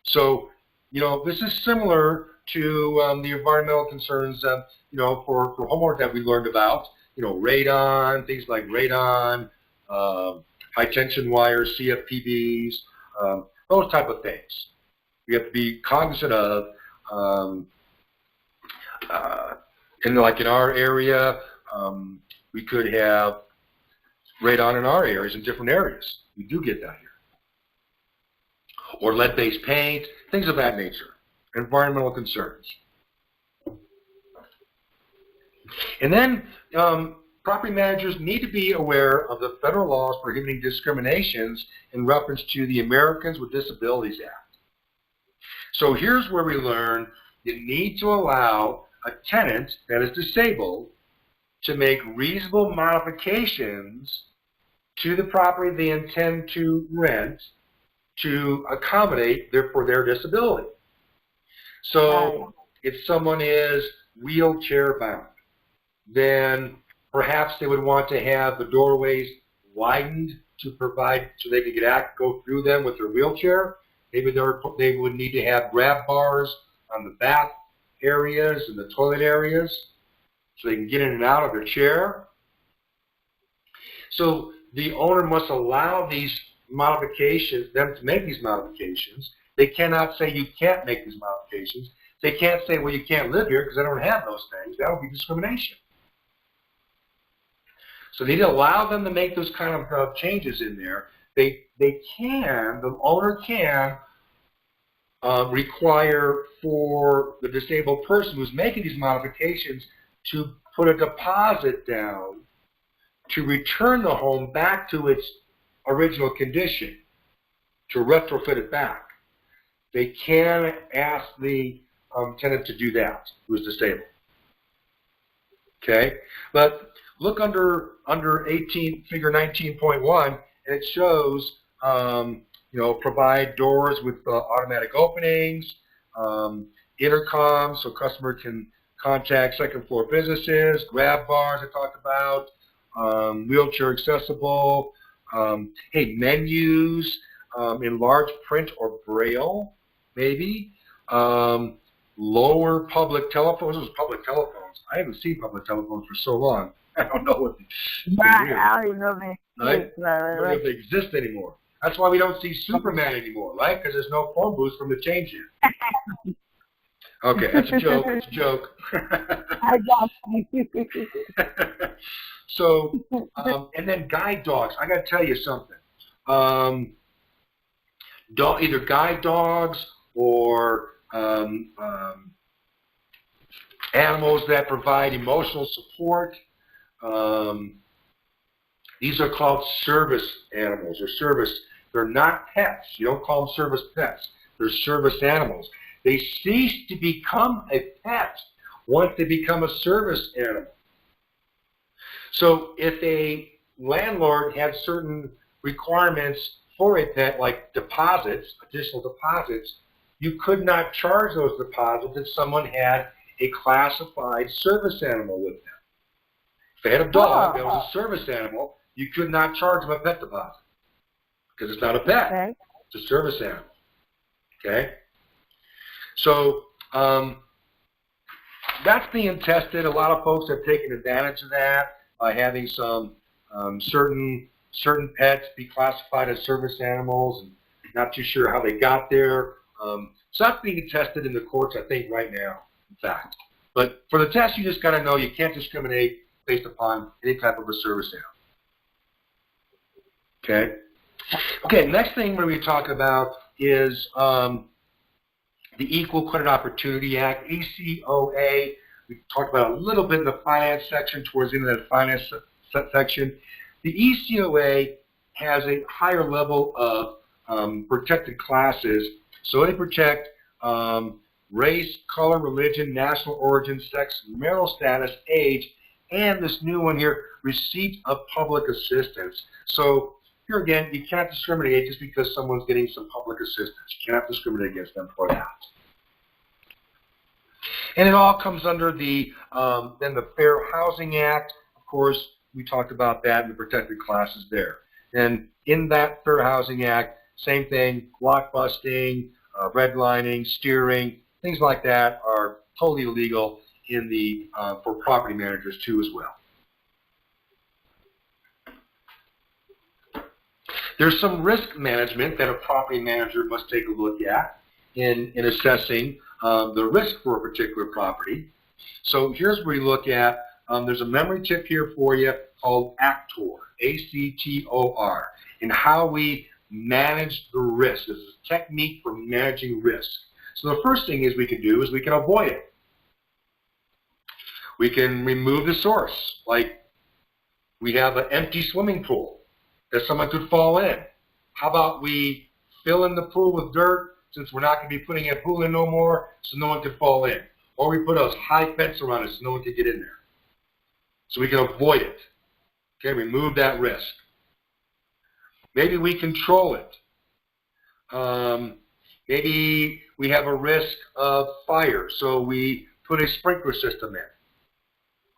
So, this is similar to the environmental concerns, for homeowners that we learned about. Radon, things like radon, high tension wires, CFPBs, those type of things. We have to be cognizant of. Like in our area, we could have radon in our areas, in different areas. We do get that here. Or lead-based paint, things of that nature. Environmental concerns. And then property managers need to be aware of the federal laws prohibiting discriminations in reference to the Americans with Disabilities Act. So here's where we learn you need to allow a tenant that is disabled to make reasonable modifications to the property they intend to rent to accommodate for their disability. So if someone is wheelchair bound, then perhaps they would want to have the doorways widened to provide so they could go through them with their wheelchair. Maybe they would need to have grab bars on the bath areas and the toilet areas so they can get in and out of their chair. So the owner must allow these modifications, them to make these modifications. They cannot say you can't make these modifications. They can't say, well, you can't live here because I don't have those things. That would be discrimination. So they need to allow them to make those kind of changes in there. The owner can require for the disabled person who's making these modifications to put a deposit down to return the home back to its original condition, to retrofit it back. They can ask the tenant to do that who's disabled. Okay, but look under 18 figure 19.1, and it shows provide doors with automatic openings, intercoms so customer can contact second floor businesses, grab bars I talked about, wheelchair accessible, menus in large print or braille, maybe, lower public telephones. Those public telephones. I haven't seen public telephones for so long. I don't know what I don't even know if they exist. I don't know if they exist anymore. That's why we don't see Superman anymore, right? Because there's no phone booths from the change yet. Okay, that's a joke. It's a joke. I got you. So, and then guide dogs. I got to tell you something. Either guide dogs or animals that provide emotional support. These are called service animals or service. They're not pets. You don't call them service pets. They're service animals. They cease to become a pet once they become a service animal. So if a landlord had certain requirements for a pet, like deposits, additional deposits, you could not charge those deposits if someone had a classified service animal with them. If they had a dog that was a service animal, you could not charge them a pet deposit because it's not a pet. Okay. It's a service animal. Okay? So that's being tested. A lot of folks have taken advantage of that by having some certain certain pets be classified as service animals, and not too sure how they got there. So that's being tested in the courts, I think, right now, in fact. But for the test, you just got to know you can't discriminate based upon any type of a service animal. Okay? Okay, next thing we're going to talk about is the Equal Credit Opportunity Act, ECOA. We talked about it a little bit in the finance section, towards the end of that finance section. The ECOA has a higher level of protected classes, so they protect race, color, religion, national origin, sex, marital status, age, and this new one here, receipt of public assistance. So here again, you can't discriminate just because someone's getting some public assistance. You cannot discriminate against them for that. And it all comes under the then the Fair Housing Act. Of course, we talked about that and the protected classes there. And in that Fair Housing Act, same thing, block busting, redlining, steering, things like that are totally illegal in the for property managers too as well. There's some risk management that a property manager must take a look at in assessing the risk for a particular property. So here's where you look at, there's a memory tip here for you called ACTOR, A-C-T-O-R, and how we manage the risk. This is a technique for managing risk. So the first thing is we can do is we can avoid it. We can remove the source, like we have an empty swimming pool that someone could fall in. How about we fill in the pool with dirt, since we're not going to be putting a pool in no more, so no one can fall in. Or we put a high fence around it so no one can get in there. So we can avoid it. Okay, remove that risk. Maybe we control it. Maybe we have a risk of fire, so we put a sprinkler system in.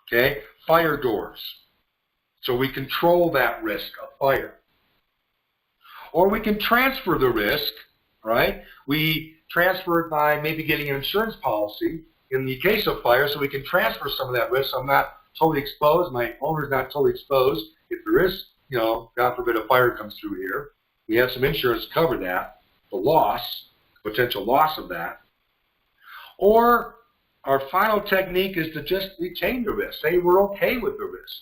Okay, fire doors. So we control that risk of fire. Or we can transfer the risk, right? We transfer it by maybe getting an insurance policy in the case of fire, so we can transfer some of that risk. So I'm not totally exposed, my owner's not totally exposed. If there is, you know, God forbid a fire comes through here, we have some insurance to cover that, the loss, potential loss of that. Or our final technique is to just retain the risk. Say we're okay with the risk.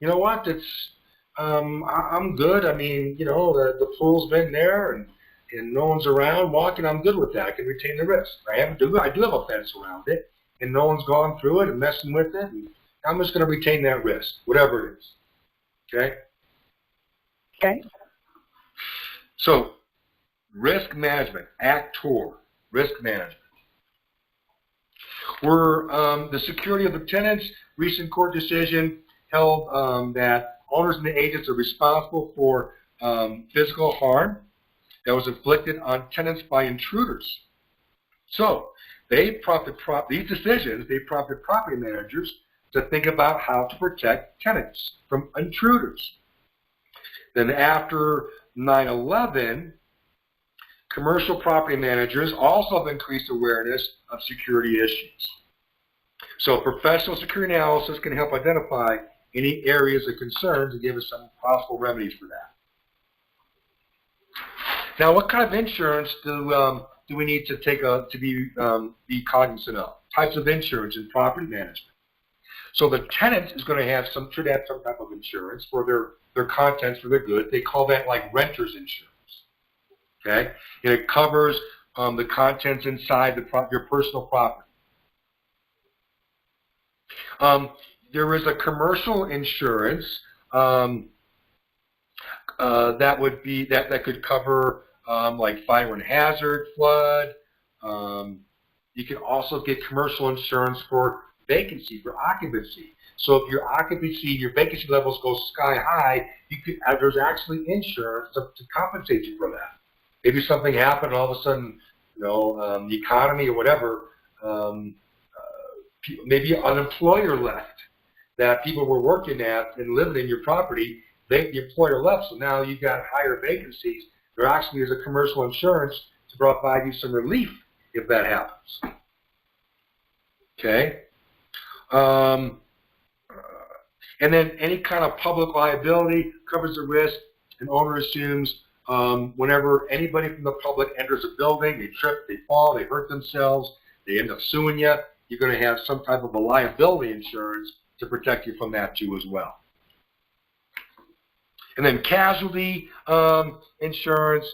You know what, it's, I'm good. I mean, you know, the pool's been there and no one's around walking. I'm good with that. I can retain the risk. I do have a fence around it, and no one's gone through it and messing with it. And I'm just going to retain that risk, whatever it is. Okay? Okay. So, risk management, ACTOR, risk management. We're, the security of the tenants, recent court decision held that owners and the agents are responsible for physical harm that was inflicted on tenants by intruders. So they prompted these decisions, they prompted property managers to think about how to protect tenants from intruders. Then after 9/11, commercial property managers also have increased awareness of security issues. So professional security analysis can help identify any areas of concerns and give us some possible remedies for that. Now, what kind of insurance do we need to take be cognizant of? Types of insurance in property management. So the tenant is going to have should have some type of insurance for their contents, for their goods. They call that like renter's insurance. Okay, and it covers the contents inside your personal property. There is a commercial insurance that would be that could cover like fire and hazard, flood. You can also get commercial insurance for vacancy, for occupancy. So if your vacancy levels go sky high, there's actually insurance to compensate you for that. Maybe something happened, all of a sudden, you know, the economy or whatever, maybe an employer left that people were working at and living in your property. The employer left, so now you've got higher vacancies. There actually is a commercial insurance to provide you some relief if that happens. Okay. And then any kind of public liability covers the risk an owner assumes whenever anybody from the public enters a building, they trip, they fall, they hurt themselves, they end up suing you, you're going to have some type of a liability insurance to protect you from that too as well. And then casualty insurance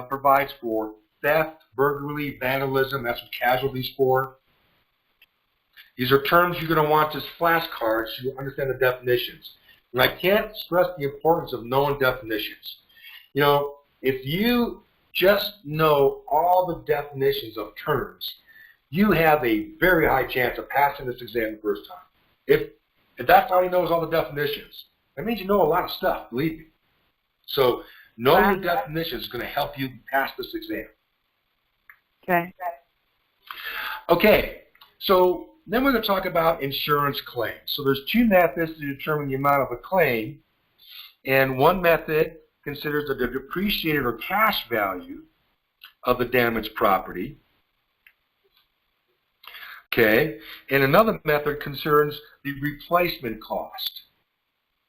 provides for theft, burglary, vandalism. That's what casualty is for. These are terms you're going to want as flashcards so you understand the definitions. And I can't stress the importance of knowing definitions. You know, if you just know all the definitions of terms, you have a very high chance of passing this exam the first time. If that's how he knows all the definitions, that means you know a lot of stuff, believe me. So knowing the definitions is going to help you pass this exam. Okay. Okay, so then we're going to talk about insurance claims. So there's two methods to determine the amount of a claim, and one method considers the depreciated or cash value of the damaged property. Okay, and another method concerns the replacement cost.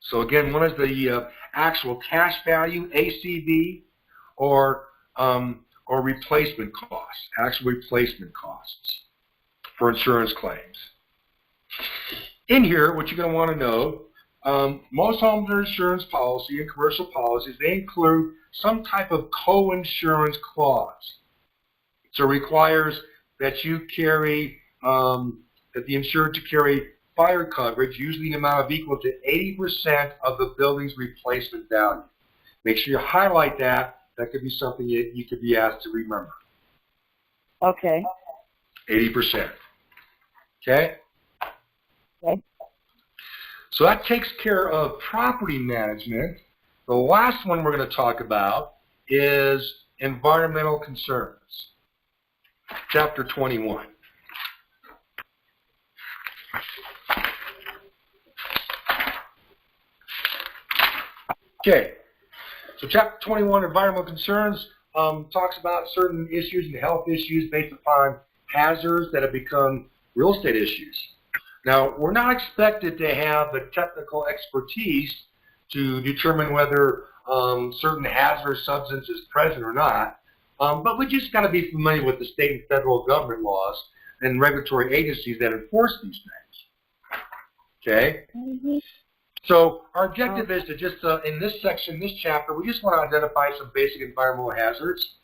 So again, one is the actual cash value, ACV, or replacement costs, actual replacement costs for insurance claims. In here, what you're going to want to know, most homeowner insurance policy and commercial policies, they include some type of co-insurance clause. So it requires that you carry, that the insured to carry fire coverage, usually an amount of equal to 80% of the building's replacement value. Make sure you highlight that. That could be something you could be asked to remember. Okay. 80%. Okay? Okay. So that takes care of property management. The last one we're going to talk about is environmental concerns. Chapter 21. Okay, so Chapter 21, Environmental Concerns, talks about certain issues and health issues based upon hazards that have become real estate issues. Now, we're not expected to have the technical expertise to determine whether certain hazardous substance is present or not, but we just got to be familiar with the state and federal government laws and regulatory agencies that enforce these things. Okay? Mm-hmm. So our objective is to just, in this section, this chapter, we just want to identify some basic environmental hazards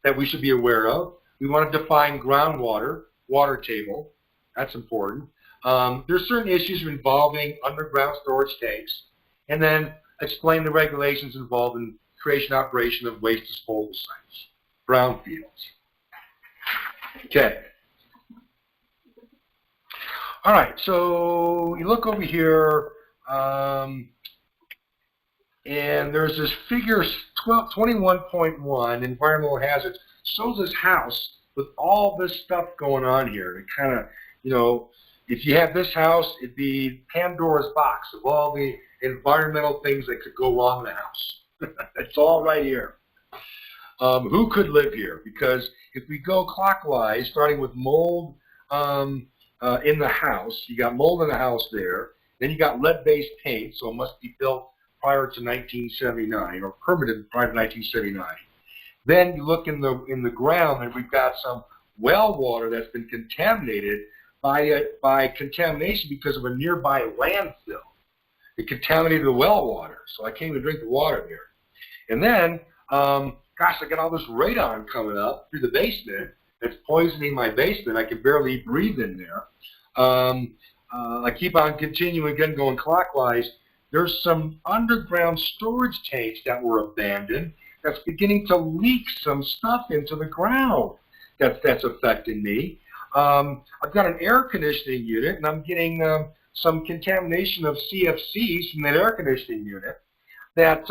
that we should be aware of. We want to define groundwater, water table. That's important. There's certain issues involving underground storage tanks, and then explain the regulations involved in creation and operation of waste disposal sites, brownfields. Okay. All right, so you look over here, and there's this figure 21.1, environmental hazards, shows this house with all this stuff going on here. It kind of, you know, if you have this house, it'd be Pandora's box of all the environmental things that could go wrong in the house. It's all right here. Who could live here? Because if we go clockwise, starting with mold in the house, you got mold in the house there. Then you got lead-based paint, so it must be built prior to 1979 or permitted prior to 1979. Then you look in the ground, and we've got some well water that's been contaminated by contamination because of a nearby landfill. It contaminated the well water, so I can't even drink the water there. And then, gosh, I got all this radon coming up through the basement. It's poisoning my basement. I can barely breathe in there. I keep on continuing again, going clockwise. There's some underground storage tanks that were abandoned that's beginning to leak some stuff into the ground. That's affecting me. I've got an air conditioning unit, and I'm getting some contamination of CFCs from that air conditioning unit. That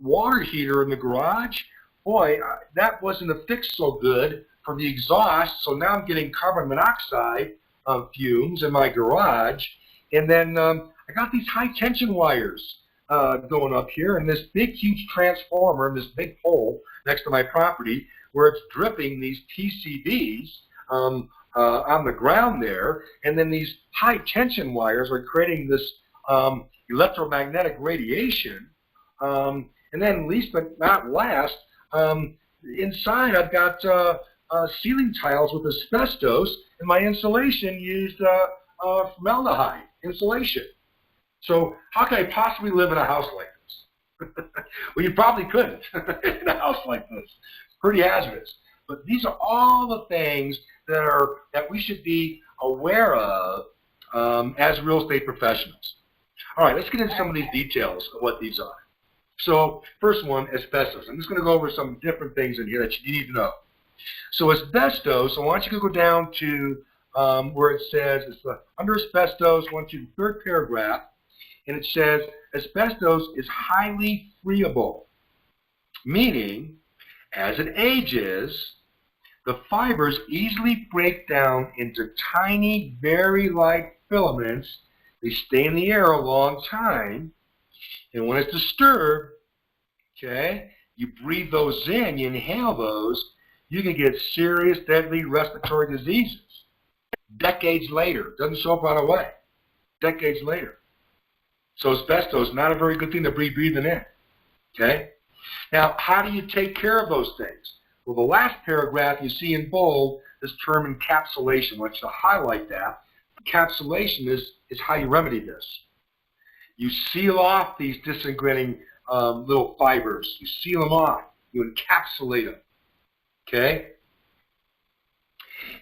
water heater in the garage, boy, that wasn't affixed so good for the exhaust, so now I'm getting carbon monoxide fumes in my garage. And then I got these high tension wires going up here, and this big, huge transformer in this big pole next to my property where it's dripping these PCBs on the ground there, and then these high tension wires are creating this electromagnetic radiation, and then least but not last, inside I've got ceiling tiles with asbestos, and my insulation used formaldehyde insulation. So how can I possibly live in a house like this? Well, you probably couldn't in a house like this. It's pretty hazardous. But these are all the things that we should be aware of as real estate professionals. All right, let's get into some of these details of what these are. So first one, asbestos. I'm just going to go over some different things in here that you need to know. So asbestos, I want you to go down to where it says, it's under asbestos, I want you to the third paragraph, and it says asbestos is highly friable, meaning as it ages, the fibers easily break down into tiny, very light filaments. They stay in the air a long time, and when it's disturbed, okay, you breathe those in, you inhale those, you can get serious, deadly respiratory diseases. Decades later, doesn't show up right away. Decades later. So asbestos, not a very good thing to be breathing in. Okay? Now, how do you take care of those things? Well, the last paragraph you see in bold is term encapsulation. I want you to highlight that. Encapsulation is how you remedy this. You seal off these disintegrating little fibers. You seal them off. You encapsulate them. Okay?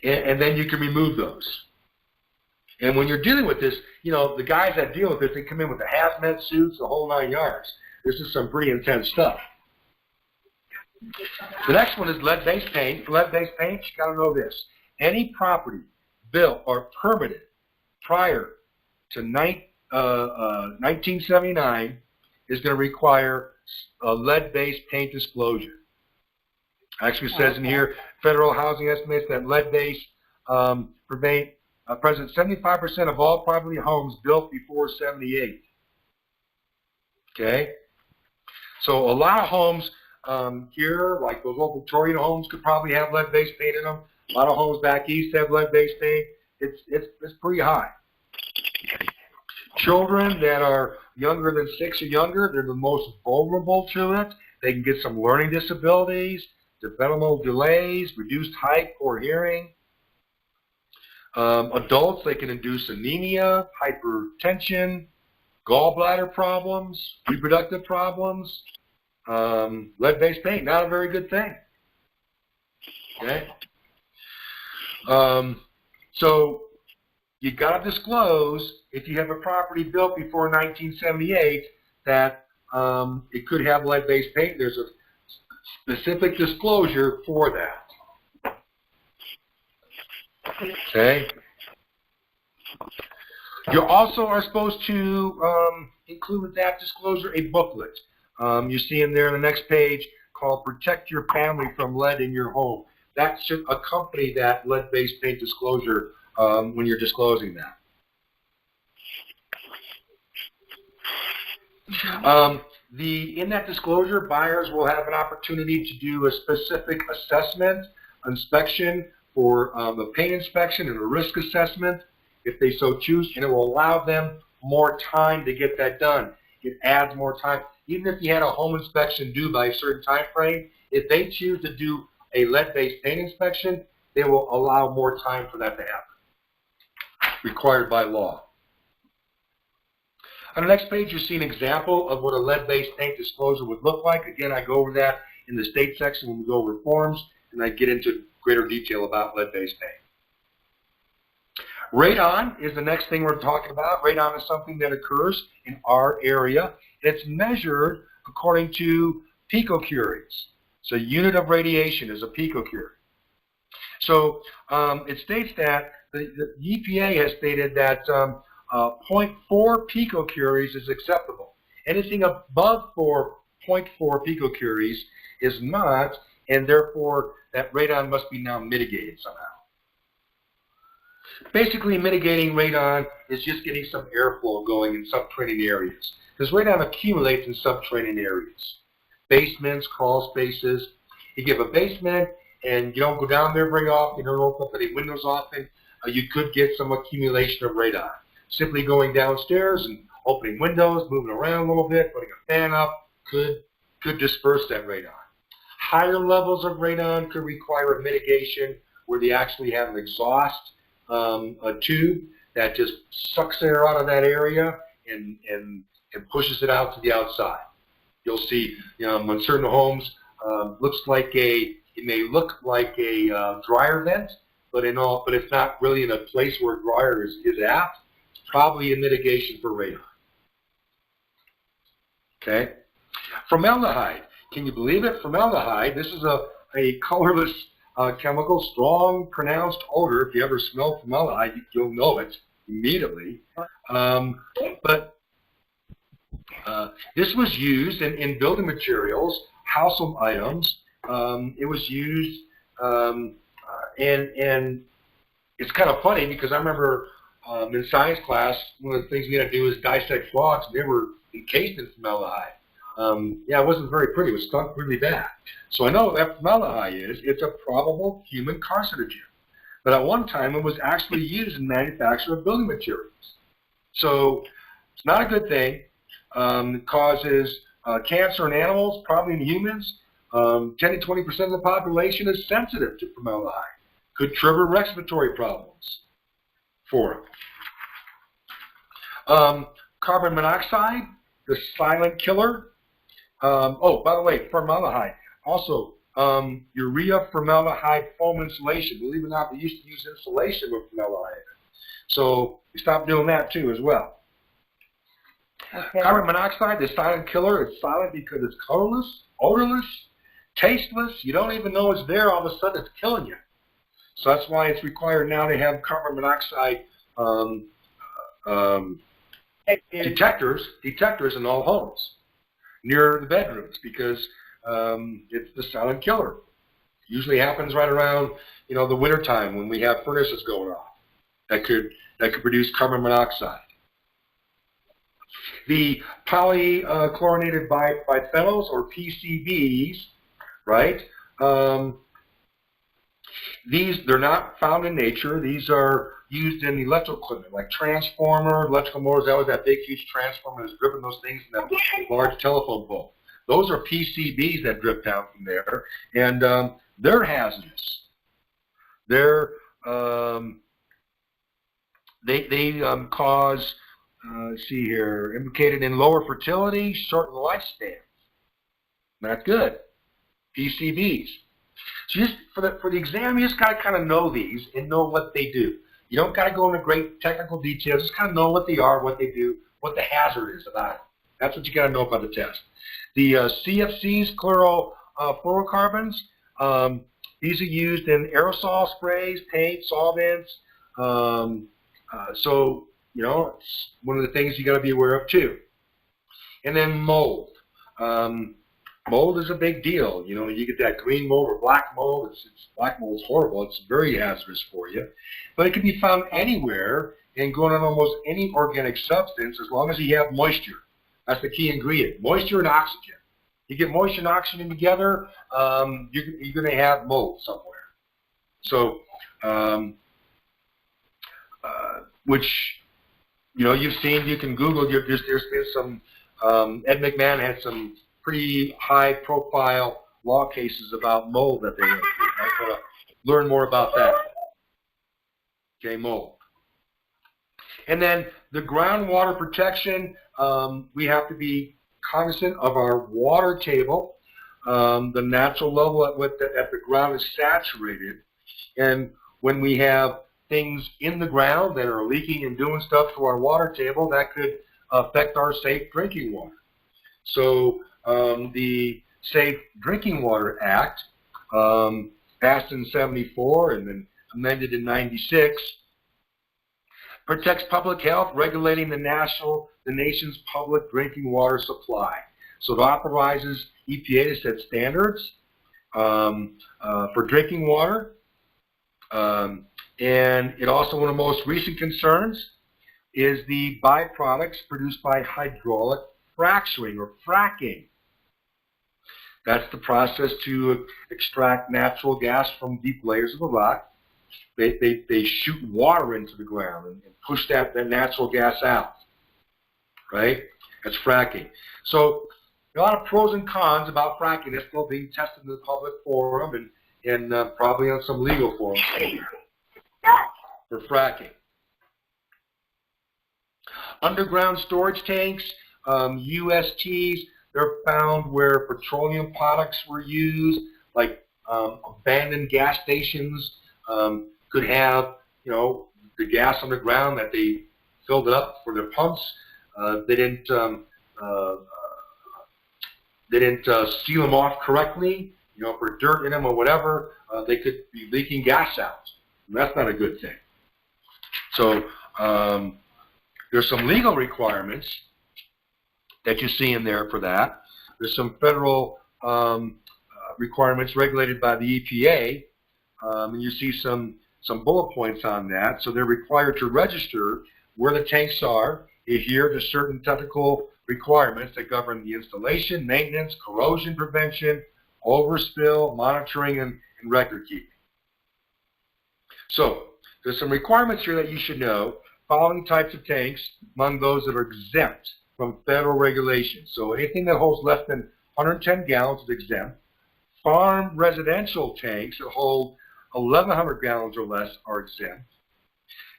And then you can remove those. And when you're dealing with this, you know, the guys that deal with this, they come in with the hazmat suits, the whole 9 yards. This is some pretty intense stuff. The next one is lead-based paint. For lead-based paint, you got to know this. Any property built or permitted prior to 1979 is going to require a lead-based paint disclosure. Actually says in here, federal housing estimates that lead-based present 75% of all privately homes built before 78. Okay? So a lot of homes here, like those old Victorian homes, could probably have lead-based paint in them. A lot of homes back east have lead-based paint. It's pretty high. Children that are younger than 6 or younger, they're the most vulnerable to it. They can get some learning disabilities, developmental delays, reduced height, poor hearing. Adults, they can induce anemia, hypertension, gallbladder problems, reproductive problems. Lead-based paint, not a very good thing. Okay? So you got to disclose if you have a property built before 1978 that it could have lead-based paint. There's a specific disclosure for that. Okay. You also are supposed to include with that disclosure a booklet. You see in there on the next page called Protect Your Family from Lead in Your Home. That should accompany that lead-based paint disclosure when you're disclosing that. In that disclosure, buyers will have an opportunity to do a specific assessment, inspection for a paint inspection and a risk assessment if they so choose, and it will allow them more time to get that done. It adds more time. Even if you had a home inspection due by a certain time frame, if they choose to do a lead-based paint inspection, they will allow more time for that to happen, required by law. On the next page, you see an example of what a lead-based paint disclosure would look like. Again, I go over that in the state section when we go over forms, and I get into greater detail about lead-based paint. Radon is the next thing we're talking about. Radon is something that occurs in our area. It's measured according to picocuries. So unit of radiation is a picocurie. So it states that the EPA has stated that 0.4 picocuries is acceptable. Anything above 0.4 picocuries is not, and therefore that radon must be now mitigated somehow. Basically, mitigating radon is just getting some airflow going in subterranean areas, because radon accumulates in subterranean areas. Basements, crawl spaces. You give a basement and you don't go down there very often, you don't open up any windows often, you could get some accumulation of radon. Simply going downstairs and opening windows, moving around a little bit, putting a fan up, could disperse that radon. Higher levels of radon could require a mitigation where they actually have an exhaust a tube that just sucks air out of that area and pushes it out to the outside. You'll see, in certain homes, it may look like a dryer vent, but it's not really in a place where a dryer is at. It's probably a mitigation for radon. Okay. Formaldehyde. Can you believe it? Formaldehyde. This is a colorless chemical, strong, pronounced odor. If you ever smell formaldehyde, you'll know it immediately. But this was used in building materials, household items. It was used, and it's kind of funny because I remember in science class, one of the things we had to do was dissect frogs, and they were encased in formaldehyde. Yeah, it wasn't very pretty. It was stunk really bad. So I know what that formaldehyde is. It's a probable human carcinogen. But at one time, it was actually used in manufacture of building materials. So it's not a good thing. It causes cancer in animals, probably in humans. 10 to 20% of the population is sensitive to formaldehyde. Could trigger respiratory problems for it. Carbon monoxide, the silent killer. Oh, by the way, formaldehyde. Also, urea formaldehyde foam insulation. Believe it or not, we used to use insulation with formaldehyde. So we stopped doing that too as well. Okay. Carbon monoxide, the silent killer, it's silent because it's colorless, odorless, tasteless. You don't even know it's there. All of a sudden, it's killing you. So that's why it's required now to have carbon monoxide detectors in all homes near the bedrooms because it's the silent killer. It usually happens right around the winter time when we have furnaces going off that could produce carbon monoxide. The polychlorinated biphenyls or PCBs, right? They're not found in nature. These are used in electrical equipment like transformer, electrical motors. That was that big, huge transformer that's dripping those things in that large telephone pole. Those are PCBs that drip down from there, and they're hazardous. They cause, let's see here, implicated in lower fertility, shortened lifespans. Not good. PCBs. So just for the exam, you just got to kind of know these and know what they do. You don't got to go into great technical details. Just kind of know what they are, what they do, what the hazard is about it. That's what you got to know about the test. The CFCs, chlorofluorocarbons, these are used in aerosol sprays, paint, solvents. So, it's one of the things you got to be aware of too. And then mold. Mold is a big deal. You get that green mold or black mold. Black mold is horrible. It's very hazardous for you. But it can be found anywhere and growing on almost any organic substance as long as you have moisture. That's the key ingredient, moisture and oxygen. You get moisture and oxygen together, you're going to have mold somewhere. So, which, you've seen, you can Google, there's been some, Ed McMahon had some pretty high-profile law cases about mold that they went through. I want to learn more about that. Okay, mold. And then the groundwater protection, we have to be cognizant of our water table, the natural level at the ground is saturated. And when we have things in the ground that are leaking and doing stuff to our water table, that could affect our safe drinking water. So the Safe Drinking Water Act, passed in '74 and then amended in '96, protects public health, regulating the nation's public drinking water supply. So it authorizes EPA to set standards for drinking water. And it also, one of the most recent concerns is the byproducts produced by hydraulic fracturing or fracking. That's the process to extract natural gas from deep layers of the rock. They shoot water into the ground and push that natural gas out. right? That's fracking. So a lot of pros and cons about fracking. It's still being tested in the public forum and probably on some legal forums for fracking. Underground storage tanks, USTs, they're found where petroleum products were used, like abandoned gas stations could have, you know, the gas on the ground that they filled it up for their pumps. They didn't seal them off correctly, you know, for dirt in them or whatever. They could be leaking gas out. And that's not a good thing. So there's some legal requirements that you see in there for that. There's some federal requirements regulated by the EPA, and you see some bullet points on that. So they're required to register where the tanks are, adhere to certain technical requirements that govern the installation, maintenance, corrosion prevention, overspill, monitoring, and record keeping. So there's some requirements here that you should know. Following types of tanks among those that are exempt from federal regulations. So anything that holds less than 110 gallons is exempt. Farm residential tanks that hold 1,100 gallons or less are exempt.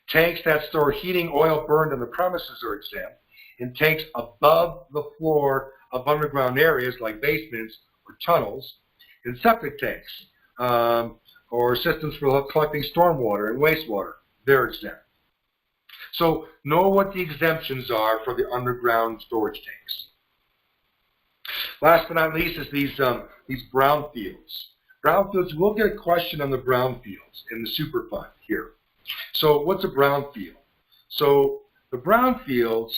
Tanks that store heating oil burned on the premises are exempt. And tanks above the floor of underground areas like basements or tunnels. And septic tanks or systems for collecting stormwater and wastewater, they're exempt. So know what the exemptions are for the underground storage tanks. Last but not least is these brownfields. Brownfields, we'll get a question on the brownfields in the Superfund here. So what's a brownfield? So the brownfields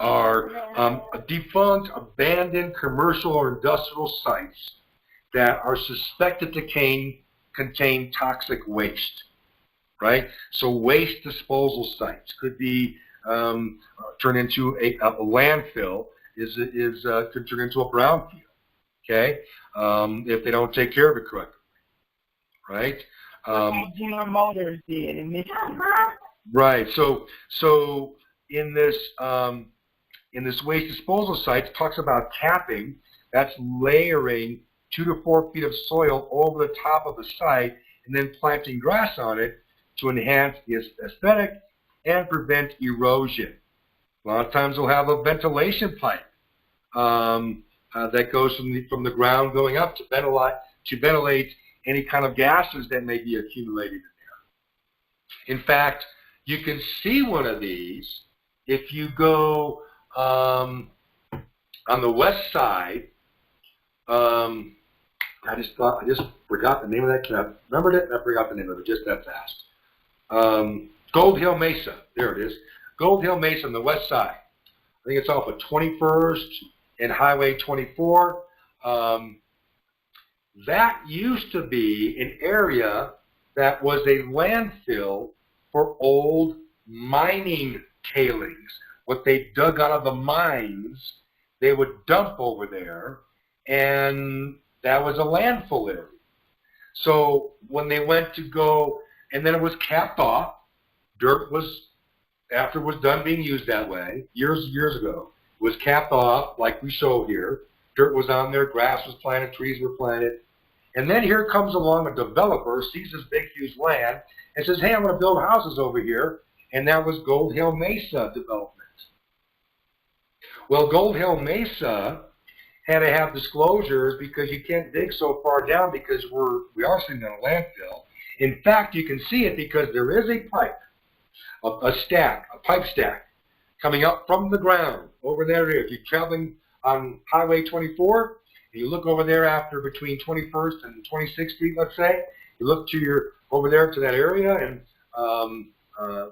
are defunct, abandoned commercial or industrial sites that are suspected to contain toxic waste. Right? So waste disposal sites could be turned into a landfill, could turn into a brownfield, okay? If they don't take care of it correctly, right? General Motors did in Michigan. Right. So in this waste disposal site, it talks about capping. That's layering 2 to 4 feet of soil over the top of the site and then planting grass on it to enhance the aesthetic and prevent erosion. A lot of times we'll have a ventilation pipe that goes from the ground going up to ventilate any kind of gases that may be accumulated in there. In fact, you can see one of these if you go on the west side. I just forgot the name of that. I remembered it, and I forgot the name of it just that fast. Gold Hill Mesa, there it is. Gold Hill Mesa on the west side. I think it's off of 21st and Highway 24. That used to be an area that was a landfill for old mining tailings. What they dug out of the mines, they would dump over there, and that was a landfill area. So when they went to go, and then it was capped off, dirt was, after it was done being used that way, years ago, was capped off like we show here. Dirt was on there, grass was planted, trees were planted. And then here comes along a developer, sees this big, huge land, and says, hey, I'm going to build houses over here. And that was Gold Hill Mesa development. Well, Gold Hill Mesa had to have disclosures because you can't dig so far down because we are sitting in a landfill. In fact, you can see it because there is a pipe, a pipe stack, coming up from the ground over there. If you're traveling on Highway 24, and you look over there after between 21st and 26th Street, let's say, you look to over there to that area, and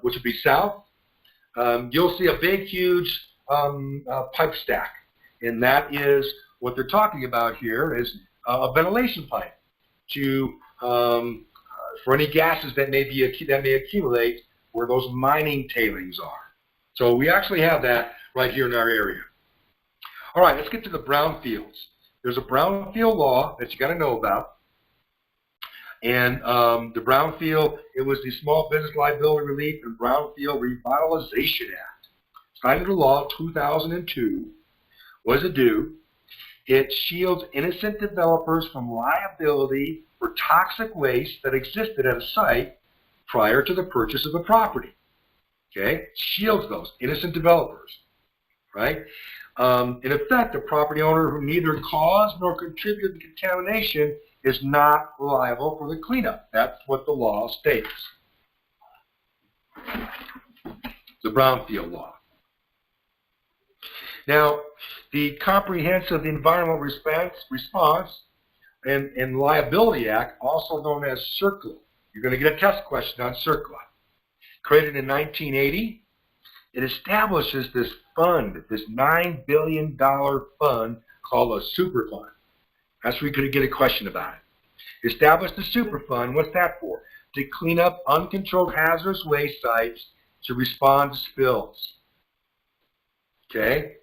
which would be south, you'll see a big, huge pipe stack. And that is what they're talking about here is a ventilation pipe to for any gases that may accumulate where those mining tailings are. So we actually have that right here in our area. All right, let's get to the brownfields. There's a brownfield law that you got to know about. And the brownfield, it was the Small Business Liability Relief and Brownfield Revitalization Act. cited the law 2002. What does it do? It shields innocent developers from liability for toxic waste that existed at a site prior to the purchase of the property. Okay? Shields those innocent developers, right? In effect, a property owner who neither caused nor contributed to the contamination is not liable for the cleanup. That's what the law states. The Brownfield law. Now, the Comprehensive Environmental Response and Liability Act, also known as CERCLA. You're going to get a test question on CERCLA. Created in 1980, it establishes this fund, this $9 billion fund called a super fund. That's where you're going to get a question about it. Established the super fund, what's that for? To clean up uncontrolled hazardous waste sites to respond to spills. Okay?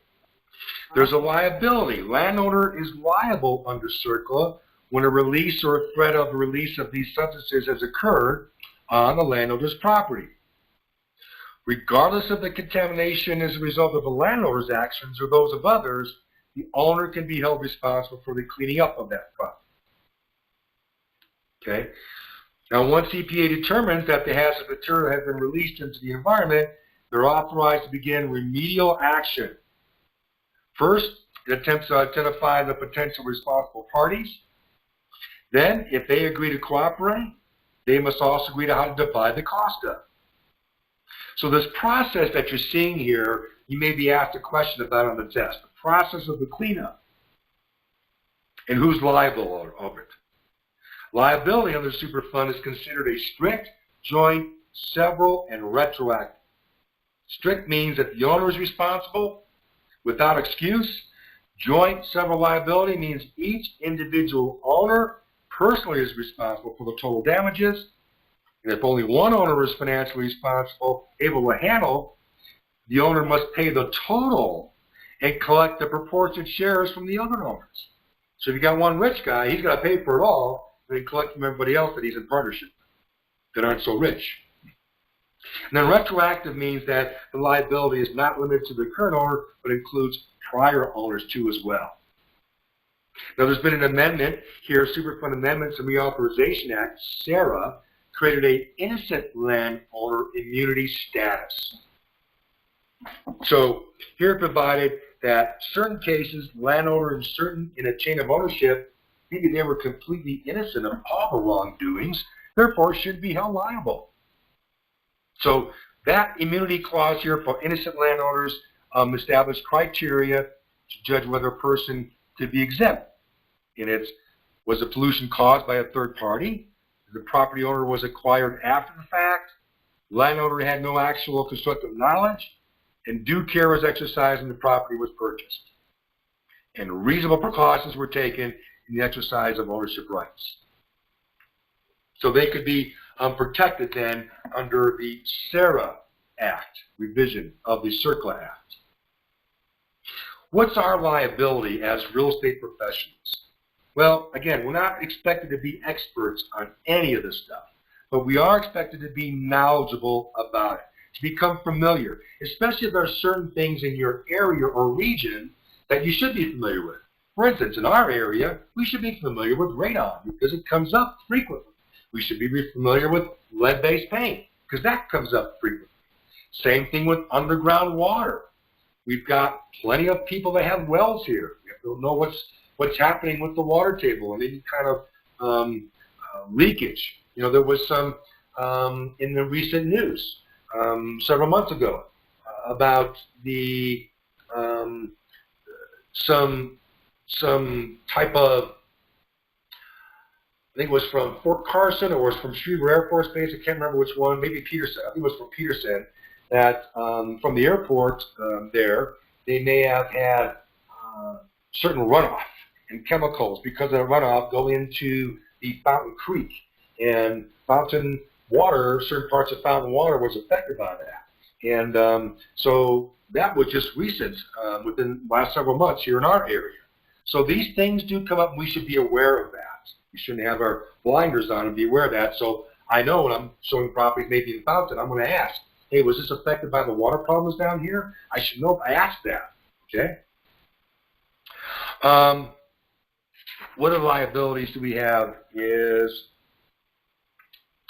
There's a liability. Landowner is liable under CERCLA when a release or a threat of the release of these substances has occurred on the landowner's property. Regardless of the contamination as a result of the landowner's actions or those of others, the owner can be held responsible for the cleaning up of that property. Okay? Now, once EPA determines that the hazardous material has been released into the environment, they're authorized to begin remedial action. First, it attempts to identify the potential responsible parties. Then, if they agree to cooperate, they must also agree to how to divide the cost up. So this process that you're seeing here, you may be asked a question about on the test. The process of the cleanup and who's liable of it. Liability under Superfund is considered a strict, joint, several, and retroactive. Strict means that the owner is responsible without excuse. Joint several liability means each individual owner personally is responsible for the total damages. And if only one owner is financially responsible, able to handle, the owner must pay the total and collect the proportionate shares from the other owners. So if you got one rich guy, he's got to pay for it all, and then collect from everybody else that he's in partnership with that aren't so rich. And then retroactive means that the liability is not limited to the current owner, but includes prior owners too as well. Now there's been an amendment here, Superfund Amendments and Reauthorization Act, SARA, created an innocent landowner immunity status. So here it provided that certain cases, landowners in a chain of ownership, maybe they were completely innocent of all the wrongdoings, therefore should be held liable. So that immunity clause here for innocent landowners established criteria to judge whether a person could be exempt. And it's, was the pollution caused by a third party? The property owner was acquired after the fact? Landowner had no actual constructive knowledge? And due care was exercised when the property was purchased. And reasonable precautions were taken in the exercise of ownership rights. So they could be protected then under the SARA Act, revision of the CERCLA Act. What's our liability as real estate professionals? Well, again, we're not expected to be experts on any of this stuff, but we are expected to be knowledgeable about it, to become familiar, especially if there are certain things in your area or region that you should be familiar with. For instance, in our area, we should be familiar with radon because it comes up frequently. We should be familiar with lead-based paint because that comes up frequently. Same thing with underground water. We've got plenty of people that have wells here. We have to know what's happening with the water table and any kind of leakage. You know, there was some in the recent news several months ago about the some type of, I think it was from Fort Carson or it was from Schriever Air Force Base. I can't remember which one. Maybe Peterson. I think it was from Peterson. That from the airport there, they may have had certain runoff and chemicals because of the runoff go into the Fountain Creek. And fountain water, certain parts of fountain water was affected by that. And so that was just recent within the last several months here in our area. So these things do come up and we should be aware of that. We shouldn't have our blinders on and be aware of that. So I know when I'm showing properties maybe in Fountain, I'm going to ask, hey, was this affected by the water problems down here? I should know if I asked that, okay? What other liabilities do we have is,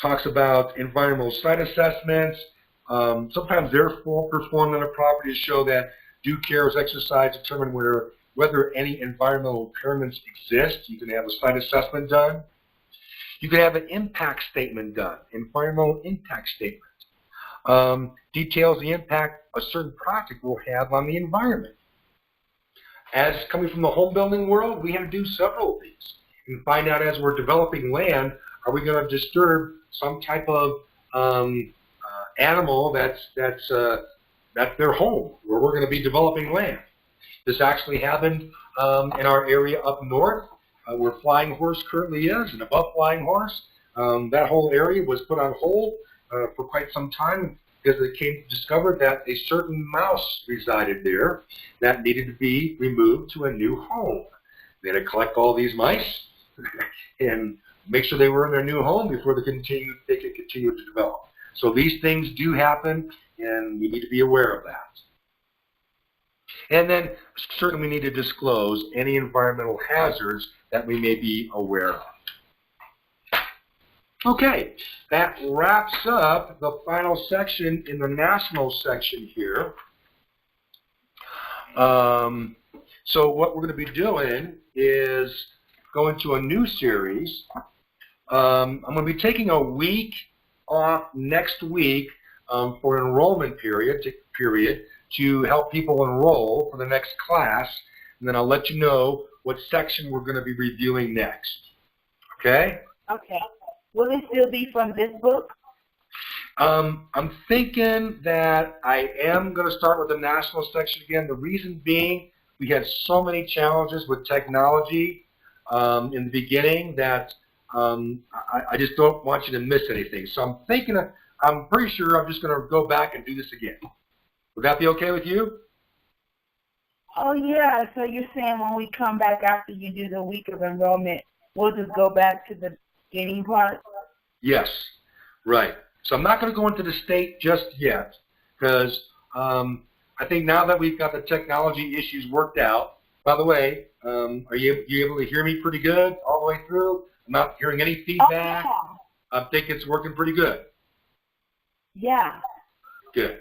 talks about environmental site assessments. Sometimes they're performed on a property to show that due care is exercised to determine whether any environmental impairments exist. You can have a site assessment done. You can have an impact statement done, environmental impact statement. Details the impact a certain project will have on the environment. As coming from the home building world, we have to do several of these and find out as we're developing land, are we going to disturb some type of animal that's their home, where we're going to be developing land. This actually happened in our area up north, where Flying Horse currently is, and above Flying Horse. That whole area was put on hold for quite some time because it discovered that a certain mouse resided there that needed to be removed to a new home. They had to collect all these mice and make sure they were in their new home before they could continue to develop. So these things do happen, and we need to be aware of that. And then certainly we need to disclose any environmental hazards that we may be aware of. Okay, that wraps up the final section in the national section here. So what we're going to be doing is going to a new series. I'm going to be taking a week off next week for an enrollment period to help people enroll for the next class, and then I'll let you know what section we're going to be reviewing next. Okay? Okay. Will it still be from this book? I'm thinking that I am going to start with the national section again. The reason being, we had so many challenges with technology in the beginning that I just don't want you to miss anything. So I'm pretty sure I'm just going to go back and do this again. Would that be okay with you? Oh, yeah. So you're saying when we come back after you do the week of enrollment, we'll just go back to the beginning part? Yes, right. So I'm not going to go into the state just yet because I think now that we've got the technology issues worked out. By the way, are you able to hear me pretty good all the way through? I'm not hearing any feedback. Oh, yeah. I think it's working pretty good. Yeah. Good.